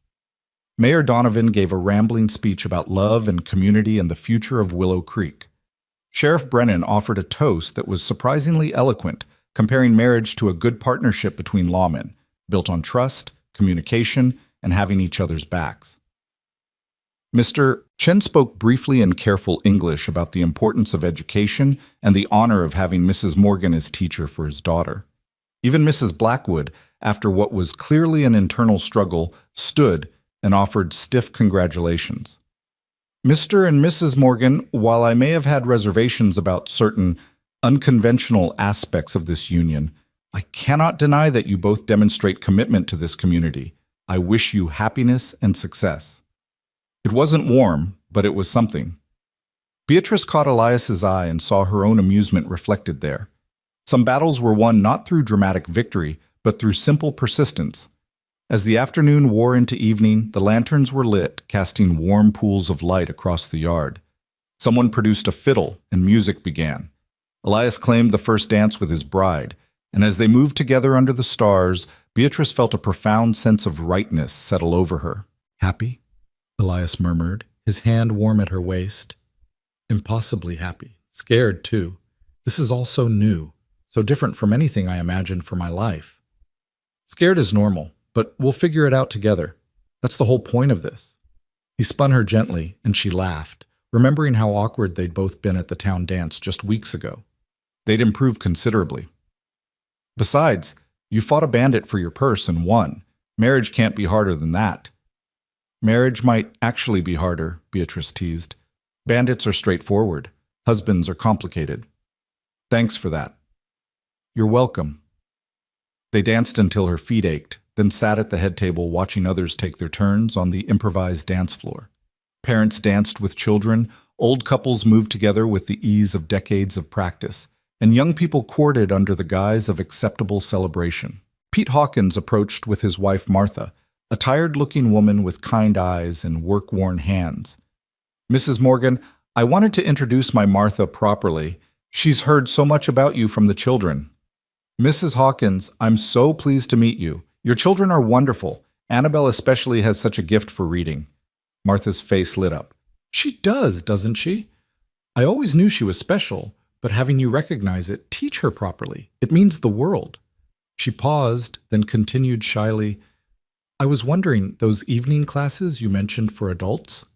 Mayor Donovan gave a rambling speech about love and community and the future of Willow Creek. Sheriff Brennan offered a toast that was surprisingly eloquent, comparing marriage to a good partnership between lawmen, built on trust, communication, and having each other's backs. Mr. Chen spoke briefly in careful English about the importance of education and the honor of having Mrs. Morgan as teacher for his daughter. Even Mrs. Blackwood, after what was clearly an internal struggle, stood and offered stiff congratulations. "Mr. and Mrs. Morgan, while I may have had reservations about certain unconventional aspects of this union, I cannot deny that you both demonstrate commitment to this community. I wish you happiness and success." It wasn't warm, but it was something. Beatrice caught Elias's eye and saw her own amusement reflected there. Some battles were won not through dramatic victory, but through simple persistence. As the afternoon wore into evening, the lanterns were lit, casting warm pools of light across the yard. Someone produced a fiddle, and music began. Elias claimed the first dance with his bride, and as they moved together under the stars, Beatrice felt a profound sense of rightness settle over her. "Happy?" Elias murmured, his hand warm at her waist. Impossibly happy. Scared, too. This is all so new, so different from anything I imagined for my life. Scared is normal, but we'll figure it out together. That's the whole point of this. He spun her gently, and she laughed, remembering how awkward they'd both been at the town dance just weeks ago. They'd improved considerably. Besides, you fought a bandit for your purse and won. Marriage can't be harder than that. Marriage might actually be harder, Beatrice teased. Bandits are straightforward. Husbands are complicated. Thanks for that. You're welcome. They danced until her feet ached, then sat at the head table watching others take their turns on the improvised dance floor. Parents danced with children, old couples moved together with the ease of decades of practice, and young people courted under the guise of acceptable celebration. Pete Hawkins approached with his wife Martha, a tired-looking woman with kind eyes and work-worn hands. Mrs. Morgan, I wanted to introduce my Martha properly. She's heard so much about you from the children. Mrs. Hawkins, I'm so pleased to meet you. Your children are wonderful. Annabelle especially has such a gift for reading. Martha's face lit up. She does, doesn't she? I always knew she was special, but having you recognize it, teach her properly. It means the world. She paused, then continued shyly, I was wondering, those evening classes you mentioned for adults?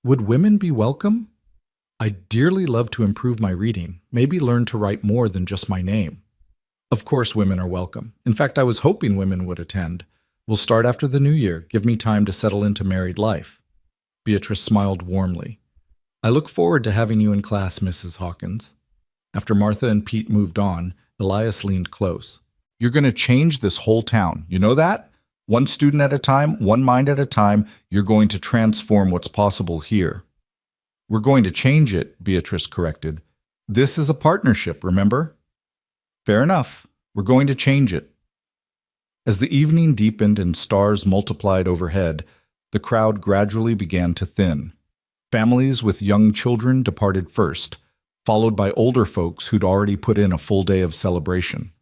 Would women be welcome? I'd dearly love to improve my reading, maybe learn to write more than just my name. Of course women are welcome. In fact, I was hoping women would attend. We'll start after the new year. Give me time to settle into married life. Beatrice smiled warmly. I look forward to having you in class, Mrs. Hawkins. After Martha and Pete moved on, Elias leaned close. You're going to change this whole town. You know that? One student at a time, one mind at a time, you're going to transform what's possible here. We're going to change it, Beatrice corrected. This is a partnership, remember? Fair enough. We're going to change it. As the evening deepened and stars multiplied overhead, the crowd gradually began to thin. Families with young children departed first, followed by older folks who'd already put in a full day of celebration.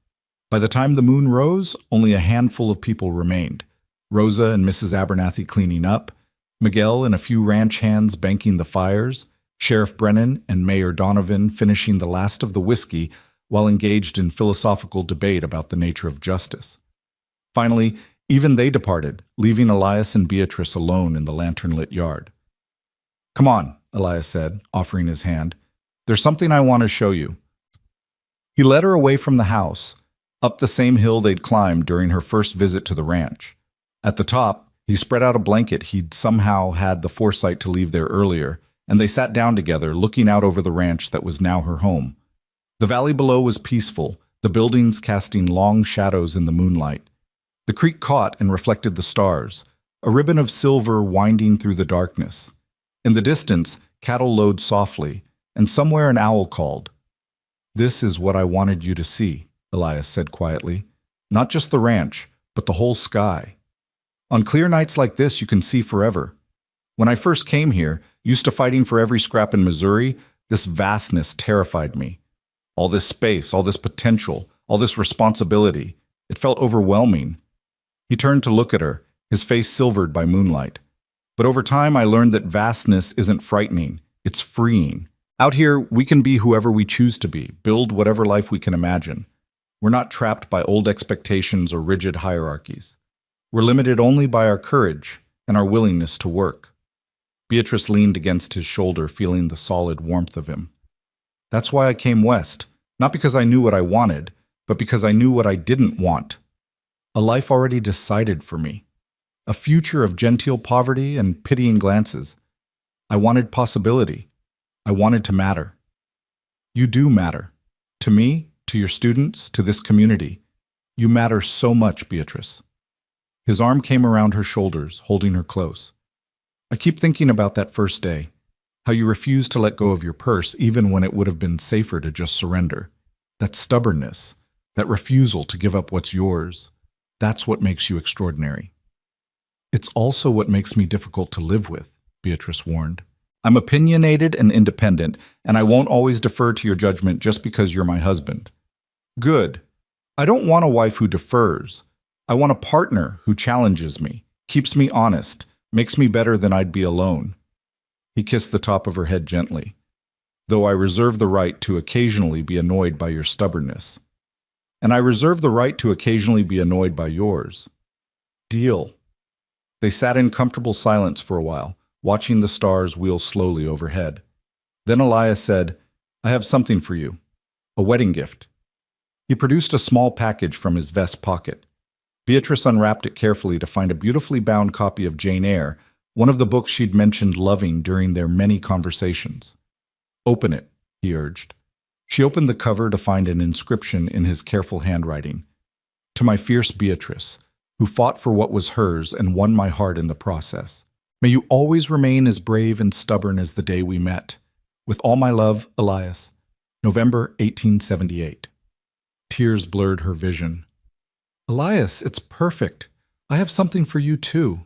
By the time the moon rose, only a handful of people remained. Rosa and Mrs. Abernathy cleaning up, Miguel and a few ranch hands banking the fires, Sheriff Brennan and Mayor Donovan finishing the last of the whiskey while engaged in philosophical debate about the nature of justice. Finally, even they departed, leaving Elias and Beatrice alone in the lantern-lit yard. Come on, Elias said, offering his hand. There's something I want to show you. He led her away from the house, up the same hill they'd climbed during her first visit to the ranch. At the top, he spread out a blanket he'd somehow had the foresight to leave there earlier, and they sat down together, looking out over the ranch that was now her home. The valley below was peaceful, the buildings casting long shadows in the moonlight. The creek caught and reflected the stars, a ribbon of silver winding through the darkness. In the distance, cattle lowed softly, and somewhere an owl called. This is what I wanted you to see, Elias said quietly. Not just the ranch, but the whole sky. On clear nights like this, you can see forever. When I first came here, used to fighting for every scrap in Missouri, this vastness terrified me. All this space, all this potential, all this responsibility. It felt overwhelming. He turned to look at her, his face silvered by moonlight. But over time, I learned that vastness isn't frightening. It's freeing. Out here, we can be whoever we choose to be, build whatever life we can imagine. We're not trapped by old expectations or rigid hierarchies. We're limited only by our courage and our willingness to work. Beatrice leaned against his shoulder, feeling the solid warmth of him. That's why I came west, not because I knew what I wanted, but because I knew what I didn't want. A life already decided for me. A future of genteel poverty and pitying glances. I wanted possibility. I wanted to matter. You do matter. To me, to your students, to this community. You matter so much, Beatrice. His arm came around her shoulders, holding her close. I keep thinking about that first day, how you refused to let go of your purse even when it would have been safer to just surrender. That stubbornness, that refusal to give up what's yours, that's what makes you extraordinary. It's also what makes me difficult to live with, Beatrice warned. I'm opinionated and independent, and I won't always defer to your judgment just because you're my husband. Good. I don't want a wife who defers. I want a partner who challenges me, keeps me honest, makes me better than I'd be alone. He kissed the top of her head gently. though I reserve the right to occasionally be annoyed by your stubbornness. And I reserve the right to occasionally be annoyed by yours. Deal." They sat in comfortable silence for a while, watching the stars wheel slowly overhead. Then Elias said, "I have something for you. A wedding gift." He produced a small package from his vest pocket. Beatrice unwrapped it carefully to find a beautifully bound copy of Jane Eyre, one of the books she'd mentioned loving during their many conversations. "Open it," he urged. She opened the cover to find an inscription in his careful handwriting. "To my fierce Beatrice, who fought for what was hers and won my heart in the process. May you always remain as brave and stubborn as the day we met. With all my love, Elias." November 1878. Tears blurred her vision. "Elias, it's perfect. I have something for you too."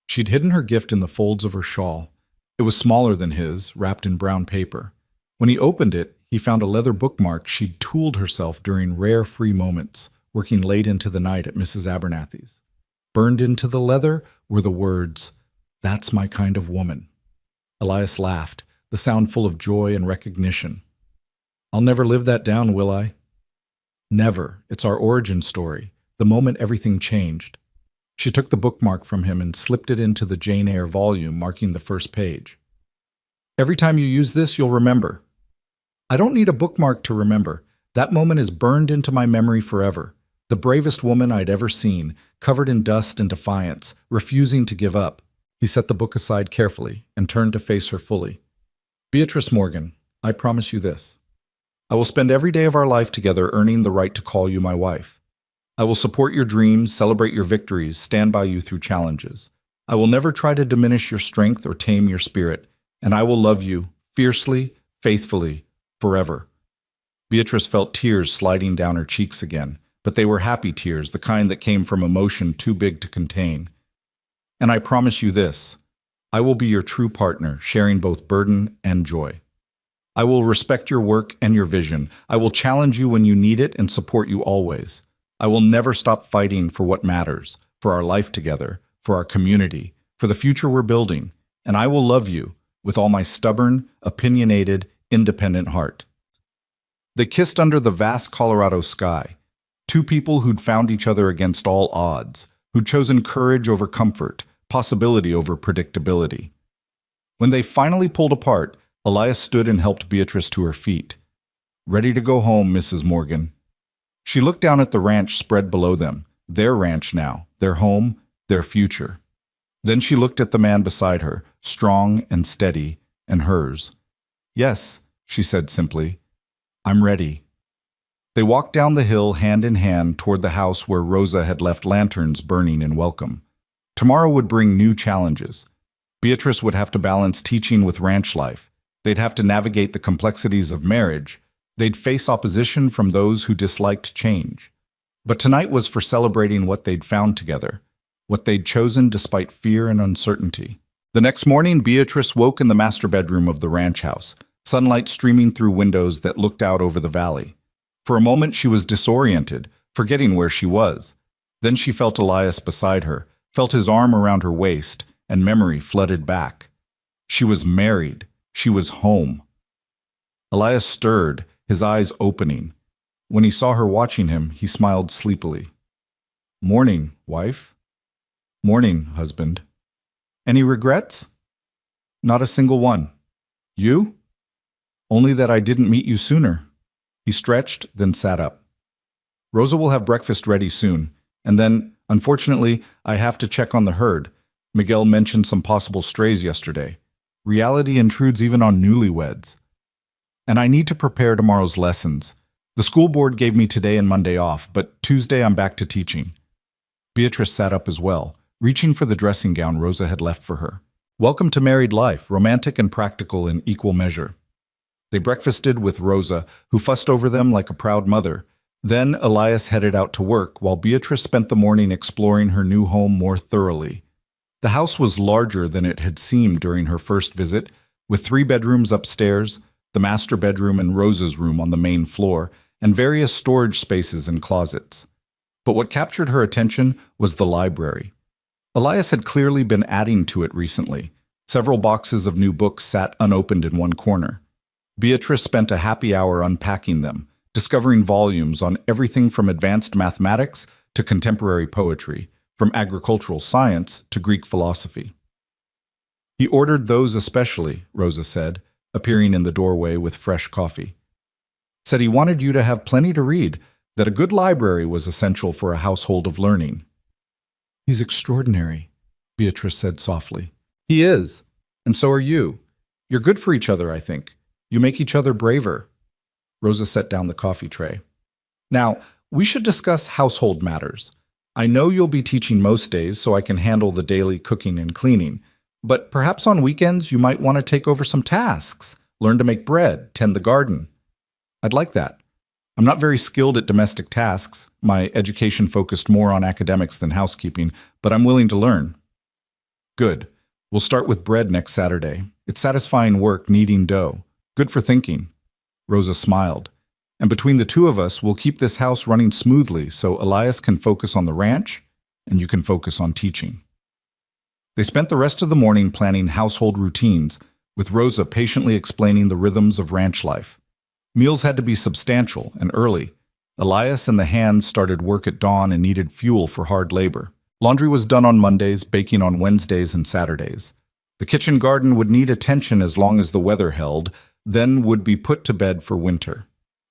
She'd hidden her gift in the folds of her shawl. It was smaller than his, wrapped in brown paper. When he opened it, he found a leather bookmark she'd tooled herself during rare free moments, working late into the night at Mrs. Abernathy's. Burned into the leather were the words, "That's my kind of woman." Elias laughed, the sound full of joy and recognition. "I'll never live that down, will I?" "Never. It's our origin story, the moment everything changed." She took the bookmark from him and slipped it into the Jane Eyre volume, marking the first page. "Every time you use this, you'll remember." "I don't need a bookmark to remember. That moment is burned into my memory forever. The bravest woman I'd ever seen, covered in dust and defiance, refusing to give up." He set the book aside carefully and turned to face her fully. "Beatrice Morgan, I promise you this. I will spend every day of our life together earning the right to call you my wife. I will support your dreams, celebrate your victories, stand by you through challenges. I will never try to diminish your strength or tame your spirit, and I will love you fiercely, faithfully, forever." Beatrice felt tears sliding down her cheeks again, but they were happy tears, the kind that came from emotion too big to contain. "And I promise you this. I will be your true partner, sharing both burden and joy. I will respect your work and your vision. I will challenge you when you need it and support you always. I will never stop fighting for what matters, for our life together, for our community, for the future we're building. And I will love you with all my stubborn, opinionated, independent heart." They kissed under the vast Colorado sky, two people who'd found each other against all odds, who'd chosen courage over comfort, possibility over predictability. When they finally pulled apart, Elias stood and helped Beatrice to her feet. "Ready to go home, Mrs. Morgan." She looked down at the ranch spread below them, their ranch now, their home, their future. Then she looked at the man beside her, strong and steady, and hers. "Yes," she said simply, "I'm ready." They walked down the hill hand in hand toward the house where Rosa had left lanterns burning in welcome. Tomorrow would bring new challenges. Beatrice would have to balance teaching with ranch life. They'd have to navigate the complexities of marriage. They'd face opposition from those who disliked change. But tonight was for celebrating what they'd found together, what they'd chosen despite fear and uncertainty. The next morning, Beatrice woke in the master bedroom of the ranch house, sunlight streaming through windows that looked out over the valley. For a moment, she was disoriented, forgetting where she was. Then she felt Elias beside her, felt his arm around her waist, and memory flooded back. She was married. She was home. Elias stirred, his eyes opening. When he saw her watching him, he smiled sleepily. "Morning, wife." "Morning, husband." "Any regrets?" "Not a single one." "You?" "Only that I didn't meet you sooner." He stretched, then sat up. "Rosa will have breakfast ready soon, and then, unfortunately, I have to check on the herd. Miguel mentioned some possible strays yesterday. Reality intrudes even on newlyweds. And I need to prepare tomorrow's lessons. The school board gave me today and Monday off, but Tuesday I'm back to teaching." Beatrice sat up as well, reaching for the dressing gown Rosa had left for her. Welcome to married life, romantic and practical in equal measure. They breakfasted with Rosa, who fussed over them like a proud mother. Then Elias headed out to work, while Beatrice spent the morning exploring her new home more thoroughly. The house was larger than it had seemed during her first visit, with 3 bedrooms upstairs, the master bedroom and Rosa's room on the main floor, and various storage spaces and closets. But what captured her attention was the library. Elias had clearly been adding to it recently. Several boxes of new books sat unopened in one corner. Beatrice spent a happy hour unpacking them, discovering volumes on everything from advanced mathematics to contemporary poetry, from agricultural science to Greek philosophy. He ordered those especially, Rosa said, appearing in the doorway with fresh coffee. Said he wanted you to have plenty to read, that a good library was essential for a household of learning. He's extraordinary, Beatrice said softly. He is, and so are you. You're good for each other, I think. You make each other braver. Rosa set down the coffee tray. Now, we should discuss household matters. I know you'll be teaching most days, so I can handle the daily cooking and cleaning. But perhaps on weekends you might want to take over some tasks, learn to make bread, tend the garden. I'd like that. I'm not very skilled at domestic tasks. My education focused more on academics than housekeeping, but I'm willing to learn. Good. We'll start with bread next Saturday. It's satisfying work kneading dough. Good for thinking. Rosa smiled. And between the two of us, we'll keep this house running smoothly so Elias can focus on the ranch and you can focus on teaching. They spent the rest of the morning planning household routines, with Rosa patiently explaining the rhythms of ranch life. Meals had to be substantial and early. Elias and the hands started work at dawn and needed fuel for hard labor. Laundry was done on Mondays, baking on Wednesdays and Saturdays. The kitchen garden would need attention as long as the weather held, then would be put to bed for winter.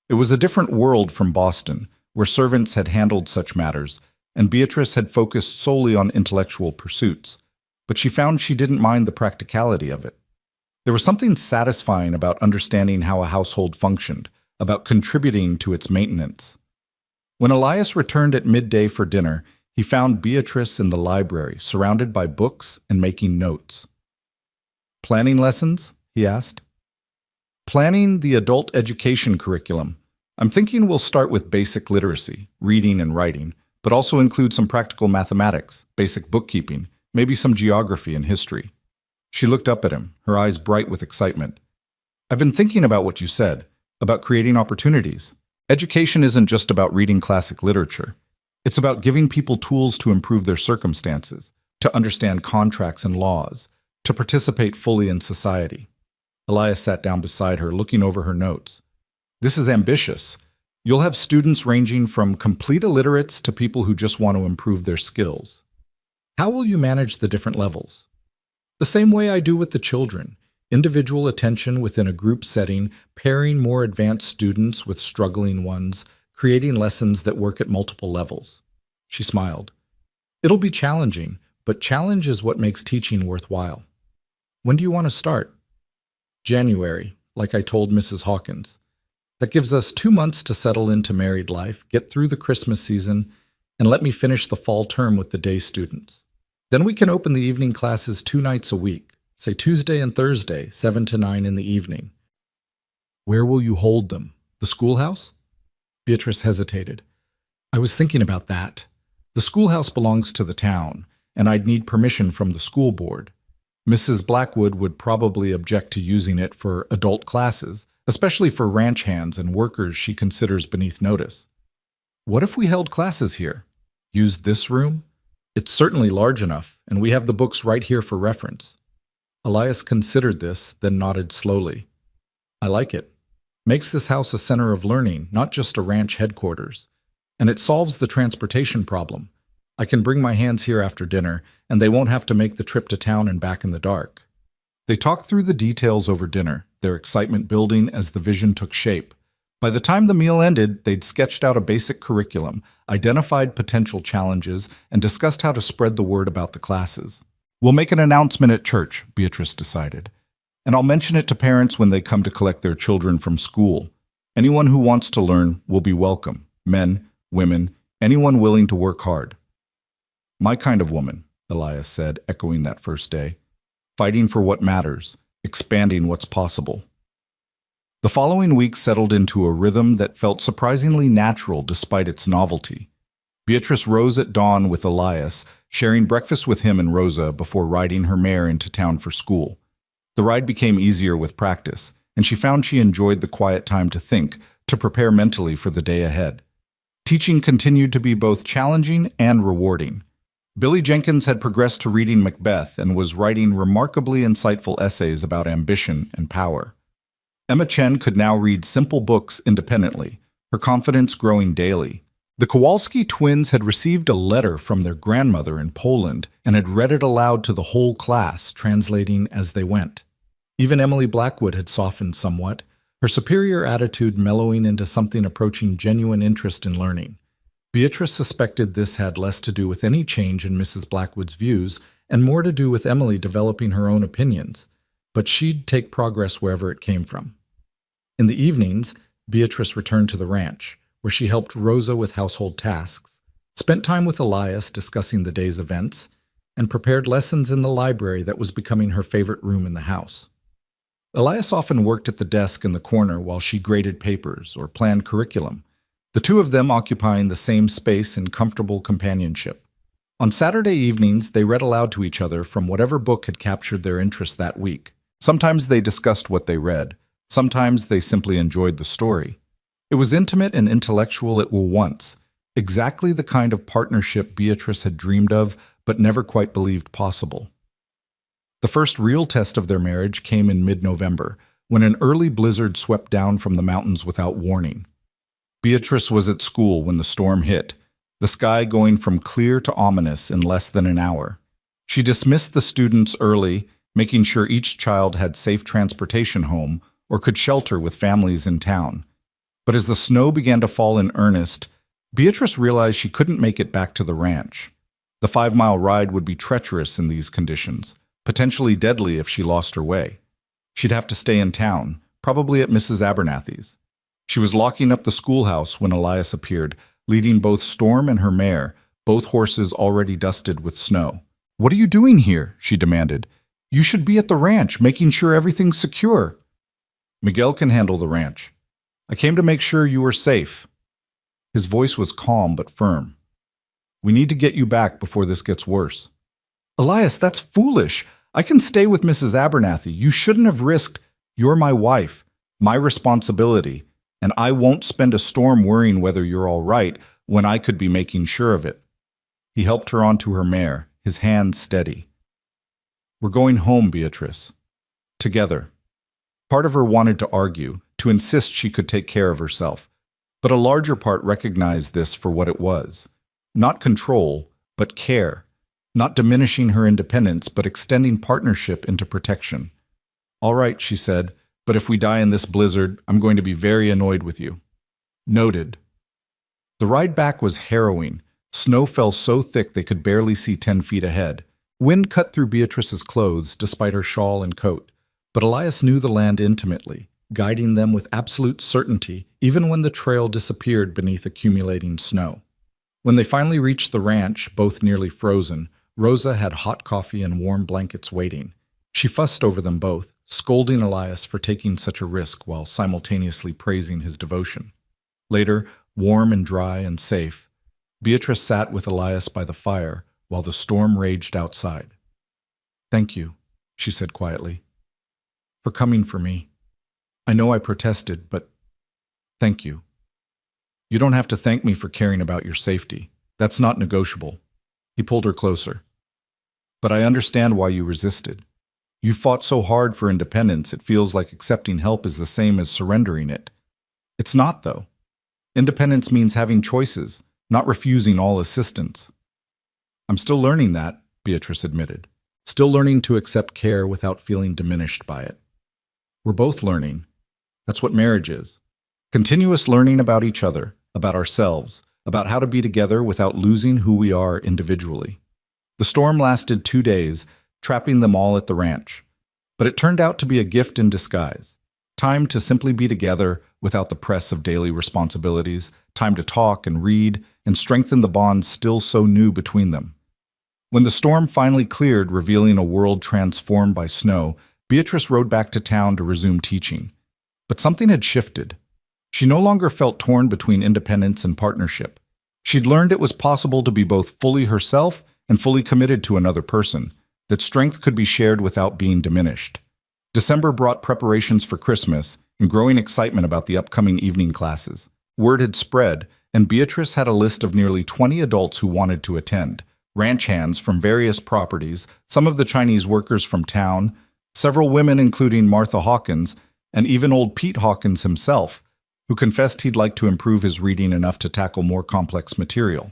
It was a different world from Boston, where servants had handled such matters, and Beatrice had focused solely on intellectual pursuits. But she found she didn't mind the practicality of it. There was something satisfying about understanding how a household functioned, about contributing to its maintenance. When Elias returned at midday for dinner, he found Beatrice in the library, surrounded by books and making notes. Planning lessons? He asked. Planning the adult education curriculum. I'm thinking we'll start with basic literacy, reading and writing, but also include some practical mathematics, basic bookkeeping, maybe some geography and history. She looked up at him, her eyes bright with excitement. I've been thinking about what you said, about creating opportunities. Education isn't just about reading classic literature. It's about giving people tools to improve their circumstances, to understand contracts and laws, to participate fully in society. Elias sat down beside her, looking over her notes. This is ambitious. You'll have students ranging from complete illiterates to people who just want to improve their skills. How will you manage the different levels? The same way I do with the children. Individual attention within a group setting, pairing more advanced students with struggling ones, creating lessons that work at multiple levels. She smiled. It'll be challenging, but challenge is what makes teaching worthwhile. When do you want to start? January, like I told Mrs. Hawkins. That gives us 2 months to settle into married life, get through the Christmas season, and let me finish the fall term with the day students. Then we can open the evening classes 2 nights a week, say Tuesday and Thursday, 7 to 9 in the evening. Where will you hold them? The schoolhouse? Beatrice hesitated. I was thinking about that. The schoolhouse belongs to the town, and I'd need permission from the school board. Mrs. Blackwood would probably object to using it for adult classes, especially for ranch hands and workers she considers beneath notice. What if we held classes here? Use this room? It's certainly large enough, and we have the books right here for reference. Elias considered this, then nodded slowly. I like it. Makes this house a center of learning, not just a ranch headquarters. And it solves the transportation problem. I can bring my hands here after dinner, and they won't have to make the trip to town and back in the dark. They talked through the details over dinner, their excitement building as the vision took shape. By the time the meal ended, they'd sketched out a basic curriculum, identified potential challenges, and discussed how to spread the word about the classes. We'll make an announcement at church, Beatrice decided. And I'll mention it to parents when they come to collect their children from school. Anyone who wants to learn will be welcome. Men, women, anyone willing to work hard. My kind of woman, Elias said, echoing that first day. Fighting for what matters, expanding what's possible. The following week settled into a rhythm that felt surprisingly natural despite its novelty. Beatrice rose at dawn with Elias, sharing breakfast with him and Rosa before riding her mare into town for school. The ride became easier with practice, and she found she enjoyed the quiet time to think, to prepare mentally for the day ahead. Teaching continued to be both challenging and rewarding. Billy Jenkins had progressed to reading Macbeth and was writing remarkably insightful essays about ambition and power. Emma Chen could now read simple books independently, her confidence growing daily. The Kowalski twins had received a letter from their grandmother in Poland and had read it aloud to the whole class, translating as they went. Even Emily Blackwood had softened somewhat, her superior attitude mellowing into something approaching genuine interest in learning. Beatrice suspected this had less to do with any change in Mrs. Blackwood's views and more to do with Emily developing her own opinions, but she'd take progress wherever it came from. In the evenings, Beatrice returned to the ranch, where she helped Rosa with household tasks, spent time with Elias discussing the day's events, and prepared lessons in the library that was becoming her favorite room in the house. Elias often worked at the desk in the corner while she graded papers or planned curriculum, the two of them occupying the same space in comfortable companionship. On Saturday evenings, they read aloud to each other from whatever book had captured their interest that week. Sometimes they discussed what they read. Sometimes they simply enjoyed the story. It was intimate and intellectual at once, exactly the kind of partnership Beatrice had dreamed of but never quite believed possible. The first real test of their marriage came in mid-November, when an early blizzard swept down from the mountains without warning. Beatrice was at school when the storm hit, the sky going from clear to ominous in less than an hour. She dismissed the students early, making sure each child had safe transportation home or could shelter with families in town. But as the snow began to fall in earnest, Beatrice realized she couldn't make it back to the ranch. The 5-mile ride would be treacherous in these conditions, potentially deadly if she lost her way. She'd have to stay in town, probably at Mrs. Abernathy's. She was locking up the schoolhouse when Elias appeared, leading both Storm and her mare, both horses already dusted with snow. "What are you doing here?" she demanded. "You should be at the ranch, making sure everything's secure." "Miguel can handle the ranch. I came to make sure you were safe." His voice was calm but firm. "We need to get you back before this gets worse." "Elias, that's foolish. I can stay with Mrs. Abernathy. You shouldn't have risked. You're my wife, my responsibility, and I won't spend a storm worrying whether you're all right when I could be making sure of it." He helped her onto her mare, his hand steady. "We're going home, Beatrice. Together." Part of her wanted to argue, to insist she could take care of herself, but a larger part recognized this for what it was. Not control, but care. Not diminishing her independence, but extending partnership into protection. "All right," she said, "but if we die in this blizzard, I'm going to be very annoyed with you." Noted. The ride back was harrowing. Snow fell so thick they could barely see 10 feet ahead. Wind cut through Beatrice's clothes, despite her shawl and coat. But Elias knew the land intimately, guiding them with absolute certainty, even when the trail disappeared beneath accumulating snow. When they finally reached the ranch, both nearly frozen, Rosa had hot coffee and warm blankets waiting. She fussed over them both, scolding Elias for taking such a risk while simultaneously praising his devotion. Later, warm and dry and safe, Beatrice sat with Elias by the fire while the storm raged outside. "Thank you," she said quietly, "for coming for me. I know I protested, but thank you. You don't have to thank me for caring about your safety. That's not negotiable." He pulled her closer. "But I understand why you resisted. You fought so hard for independence, it feels like accepting help is the same as surrendering it. It's not, though. Independence means having choices, not refusing all assistance." "I'm still learning that," Beatrice admitted. "Still learning to accept care without feeling diminished by it." "We're both learning. That's what marriage is. Continuous learning about each other, about ourselves, about how to be together without losing who we are individually." The storm lasted 2 days, trapping them all at the ranch. But it turned out to be a gift in disguise. Time to simply be together without the press of daily responsibilities, time to talk and read and strengthen the bonds still so new between them. When the storm finally cleared, revealing a world transformed by snow, Beatrice rode back to town to resume teaching. But something had shifted. She no longer felt torn between independence and partnership. She'd learned it was possible to be both fully herself and fully committed to another person, that strength could be shared without being diminished. December brought preparations for Christmas and growing excitement about the upcoming evening classes. Word had spread, and Beatrice had a list of nearly 20 adults who wanted to attend. Ranch hands from various properties, some of the Chinese workers from town, several women including Martha Hawkins, and even old Pete Hawkins himself, who confessed he'd like to improve his reading enough to tackle more complex material.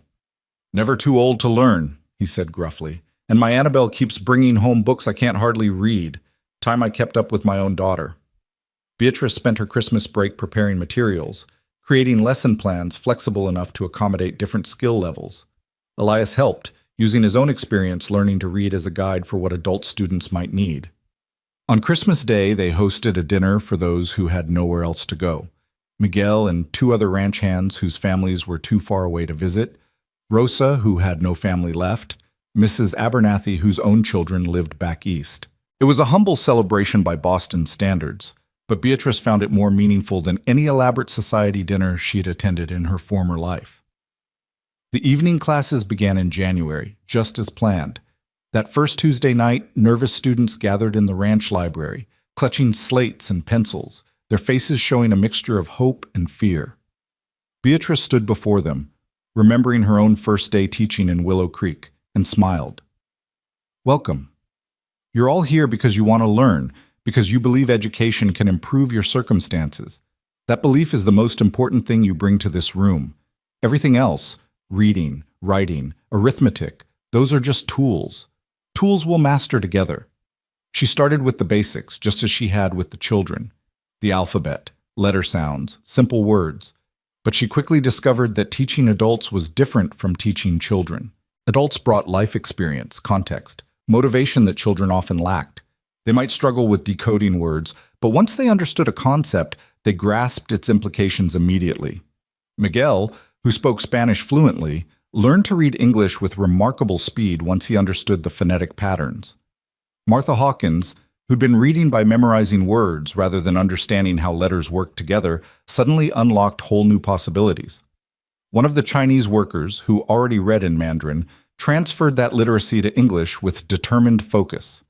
"Never too old to learn," he said gruffly, "and my Annabelle keeps bringing home books I can't hardly read. Time I kept up with my own daughter." Beatrice spent her Christmas break preparing materials, creating lesson plans flexible enough to accommodate different skill levels. Elias helped, using his own experience learning to read as a guide for what adult students might need. On Christmas Day, they hosted a dinner for those who had nowhere else to go. Miguel and two other ranch hands whose families were too far away to visit, Rosa, who had no family left, Mrs. Abernathy, whose own children lived back east. It was a humble celebration by Boston standards, but Beatrice found it more meaningful than any elaborate society dinner she'd attended in her former life. The evening classes began in January, just as planned. That first Tuesday night, nervous students gathered in the ranch library, clutching slates and pencils, their faces showing a mixture of hope and fear. Beatrice stood before them, remembering her own first day teaching in Willow Creek, and smiled. "Welcome. You're all here because you want to learn, because you believe education can improve your circumstances. That belief is the most important thing you bring to this room. Everything else, reading, writing, arithmetic, those are just tools. Tools we'll master together." She started with the basics, just as she had with the children. The alphabet, letter sounds, simple words. But she quickly discovered that teaching adults was different from teaching children. Adults brought life experience, context, motivation that children often lacked. They might struggle with decoding words, but once they understood a concept, they grasped its implications immediately. Miguel, who spoke Spanish fluently, learned to read English with remarkable speed once he understood the phonetic patterns. Martha Hawkins, who'd been reading by memorizing words rather than understanding how letters worked together, suddenly unlocked whole new possibilities. One of the Chinese workers, who already read in Mandarin, transferred that literacy to English with determined focus.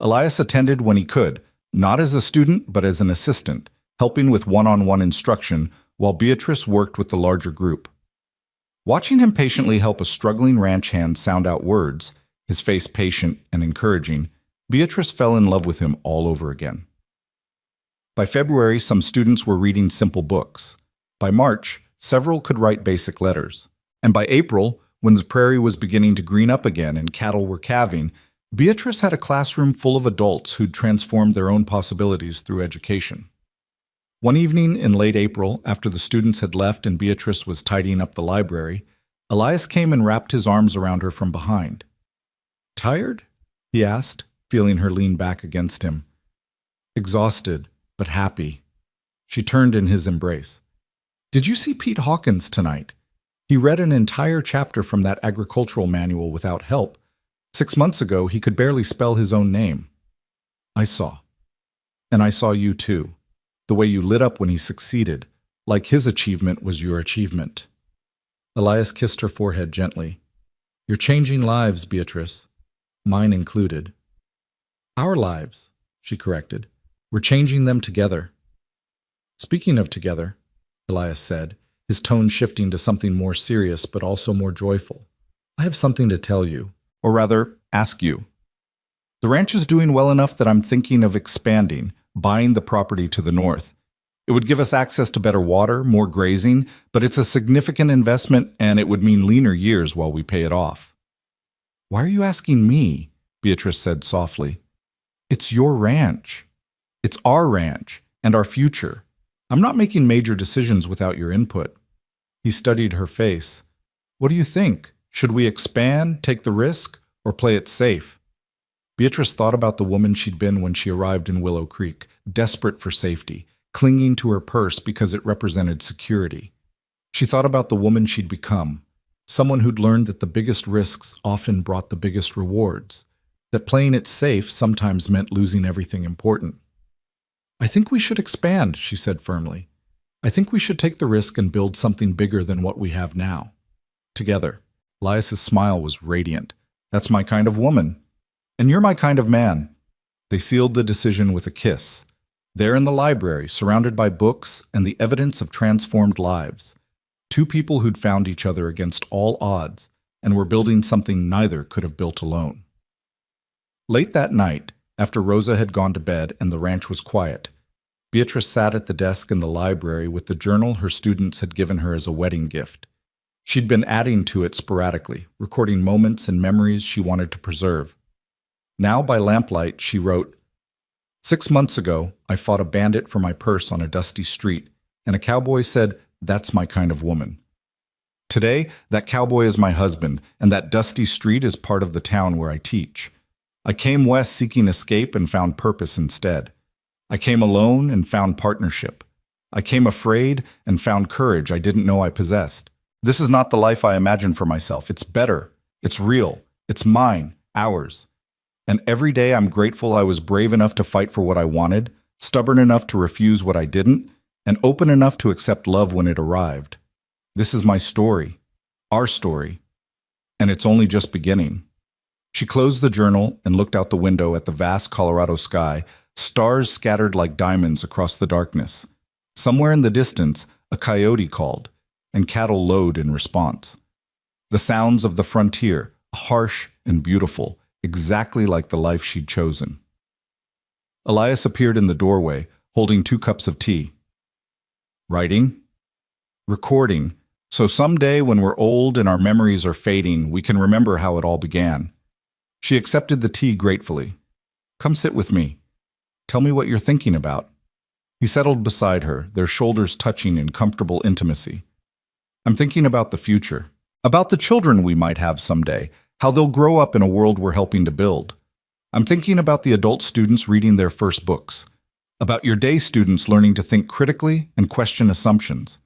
Elias attended when he could, not as a student but as an assistant, helping with one-on-one instruction while Beatrice worked with the larger group. Watching him patiently help a struggling ranch hand sound out words, his face patient and encouraging, Beatrice fell in love with him all over again. By February, some students were reading simple books. By March, several could write basic letters. And by April, when the prairie was beginning to green up again and cattle were calving, Beatrice had a classroom full of adults who'd transformed their own possibilities through education. One evening in late April, after the students had left and Beatrice was tidying up the library, Elias came and wrapped his arms around her from behind. "Tired?" he asked, feeling her lean back against him. "Exhausted, but happy." She turned in his embrace. "Did you see Pete Hawkins tonight? He read an entire chapter from that agricultural manual without help. 6 months ago, he could barely spell his own name." "I saw. And I saw you too. The way you lit up when he succeeded, like his achievement was your achievement." Elias kissed her forehead gently. "You're changing lives, Beatrice. Mine included." "Our lives," she corrected. "We're changing them together." "Speaking of together," Elias said, his tone shifting to something more serious but also more joyful, "I have something to tell you, or rather, ask you. The ranch is doing well enough that I'm thinking of expanding, buying the property to the north. It would give us access to better water, more grazing, but it's a significant investment and it would mean leaner years while we pay it off." "Why are you asking me?" Beatrice said softly. "It's your ranch. It's our ranch and our future. I'm not making major decisions without your input." He studied her face. "What do you think? Should we expand, take the risk, or play it safe?" Beatrice thought about the woman she'd been when she arrived in Willow Creek, desperate for safety, clinging to her purse because it represented security. She thought about the woman she'd become, someone who'd learned that the biggest risks often brought the biggest rewards, that playing it safe sometimes meant losing everything important. "I think we should expand," she said firmly. "I think we should take the risk and build something bigger than what we have now. Together." Elias's smile was radiant. "That's my kind of woman. And you're my kind of man." They sealed the decision with a kiss. There in the library, surrounded by books and the evidence of transformed lives. Two people who'd found each other against all odds and were building something neither could have built alone. Late that night, after Rosa had gone to bed and the ranch was quiet, Beatrice sat at the desk in the library with the journal her students had given her as a wedding gift. She'd been adding to it sporadically, recording moments and memories she wanted to preserve. Now, by lamplight, she wrote, "6 months ago, I fought a bandit for my purse on a dusty street, and a cowboy said, 'That's my kind of woman.' Today, that cowboy is my husband, and that dusty street is part of the town where I teach. I came west seeking escape and found purpose instead. I came alone and found partnership. I came afraid and found courage I didn't know I possessed. This is not the life I imagined for myself. It's better. It's real. It's mine, ours. And every day I'm grateful I was brave enough to fight for what I wanted, stubborn enough to refuse what I didn't, and open enough to accept love when it arrived. This is my story, our story, and it's only just beginning." She closed the journal and looked out the window at the vast Colorado sky, stars scattered like diamonds across the darkness. Somewhere in the distance, a coyote called, and cattle lowed in response. The sounds of the frontier, harsh and beautiful, exactly like the life she'd chosen. Elias appeared in the doorway, holding 2 cups of tea. "Writing?" "Recording, so someday when we're old and our memories are fading, we can remember how it all began." She accepted the tea gratefully. "Come sit with me. Tell me what you're thinking about." He settled beside her, their shoulders touching in comfortable intimacy. "I'm thinking about the future, about the children we might have someday, how they'll grow up in a world we're helping to build. I'm thinking about the adult students reading their first books, about your day students learning to think critically and question assumptions.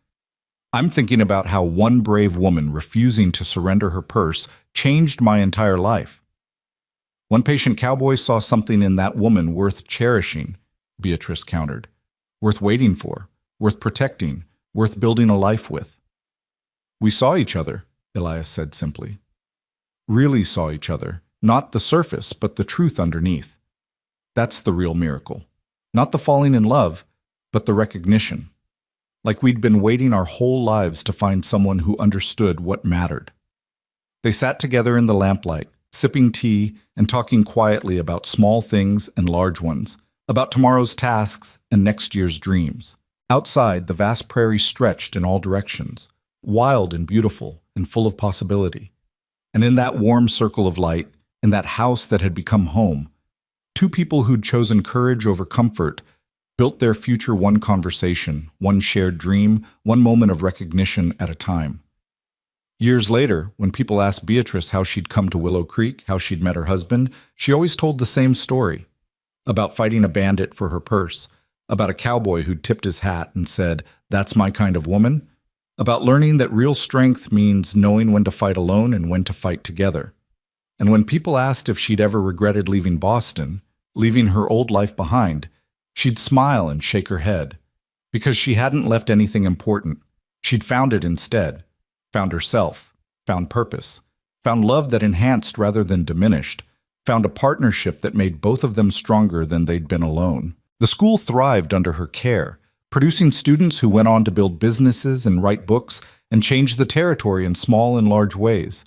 I'm thinking about how one brave woman refusing to surrender her purse changed my entire life. One patient cowboy saw something in that woman worth cherishing," Beatrice countered. "Worth waiting for, worth protecting, worth building a life with." "We saw each other," Elias said simply. "Really saw each other, not the surface, but the truth underneath. That's the real miracle. Not the falling in love, but the recognition. Like we'd been waiting our whole lives to find someone who understood what mattered." They sat together in the lamplight, sipping tea and talking quietly about small things and large ones, about tomorrow's tasks and next year's dreams. Outside, the vast prairie stretched in all directions, wild and beautiful and full of possibility. And in that warm circle of light, in that house that had become home, 2 people who'd chosen courage over comfort built their future one conversation, one shared dream, one moment of recognition at a time. Years later, when people asked Beatrice how she'd come to Willow Creek, how she'd met her husband, she always told the same story. About fighting a bandit for her purse, about a cowboy who'd tipped his hat and said, "That's my kind of woman," about learning that real strength means knowing when to fight alone and when to fight together. And when people asked if she'd ever regretted leaving Boston, leaving her old life behind, she'd smile and shake her head. Because she hadn't left anything important. She'd found it instead. Found herself, found purpose, found love that enhanced rather than diminished, found a partnership that made both of them stronger than they'd been alone. The school thrived under her care, producing students who went on to build businesses and write books and change the territory in small and large ways.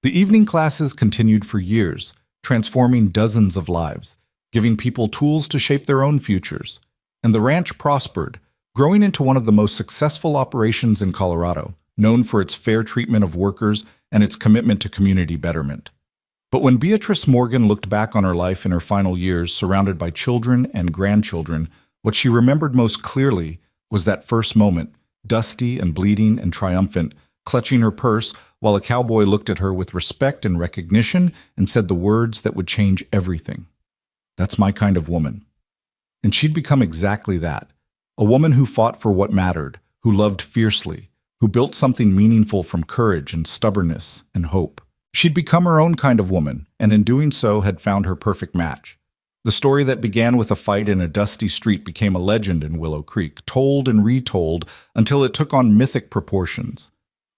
The evening classes continued for years, transforming dozens of lives, giving people tools to shape their own futures. And the ranch prospered, growing into one of the most successful operations in Colorado, known for its fair treatment of workers and its commitment to community betterment. But when Beatrice Morgan looked back on her life in her final years, surrounded by children and grandchildren, what she remembered most clearly was that first moment, dusty and bleeding and triumphant, clutching her purse while a cowboy looked at her with respect and recognition and said the words that would change everything. "That's my kind of woman." And she'd become exactly that, a woman who fought for what mattered, who loved fiercely, who built something meaningful from courage and stubbornness and hope. She'd become her own kind of woman, and in doing so had found her perfect match. The story that began with a fight in a dusty street became a legend in Willow Creek, told and retold until it took on mythic proportions.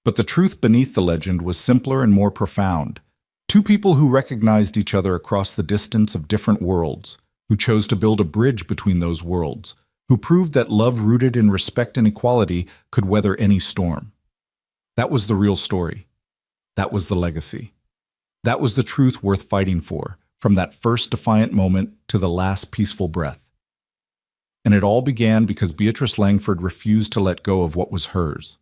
But the truth beneath the legend was simpler and more profound. 2 people who recognized each other across the distance of different worlds, who chose to build a bridge between those worlds, who proved that love rooted in respect and equality could weather any storm. That was the real story. That was the legacy. That was the truth worth fighting for, from that first defiant moment to the last peaceful breath. And it all began because Beatrice Langford refused to let go of what was hers.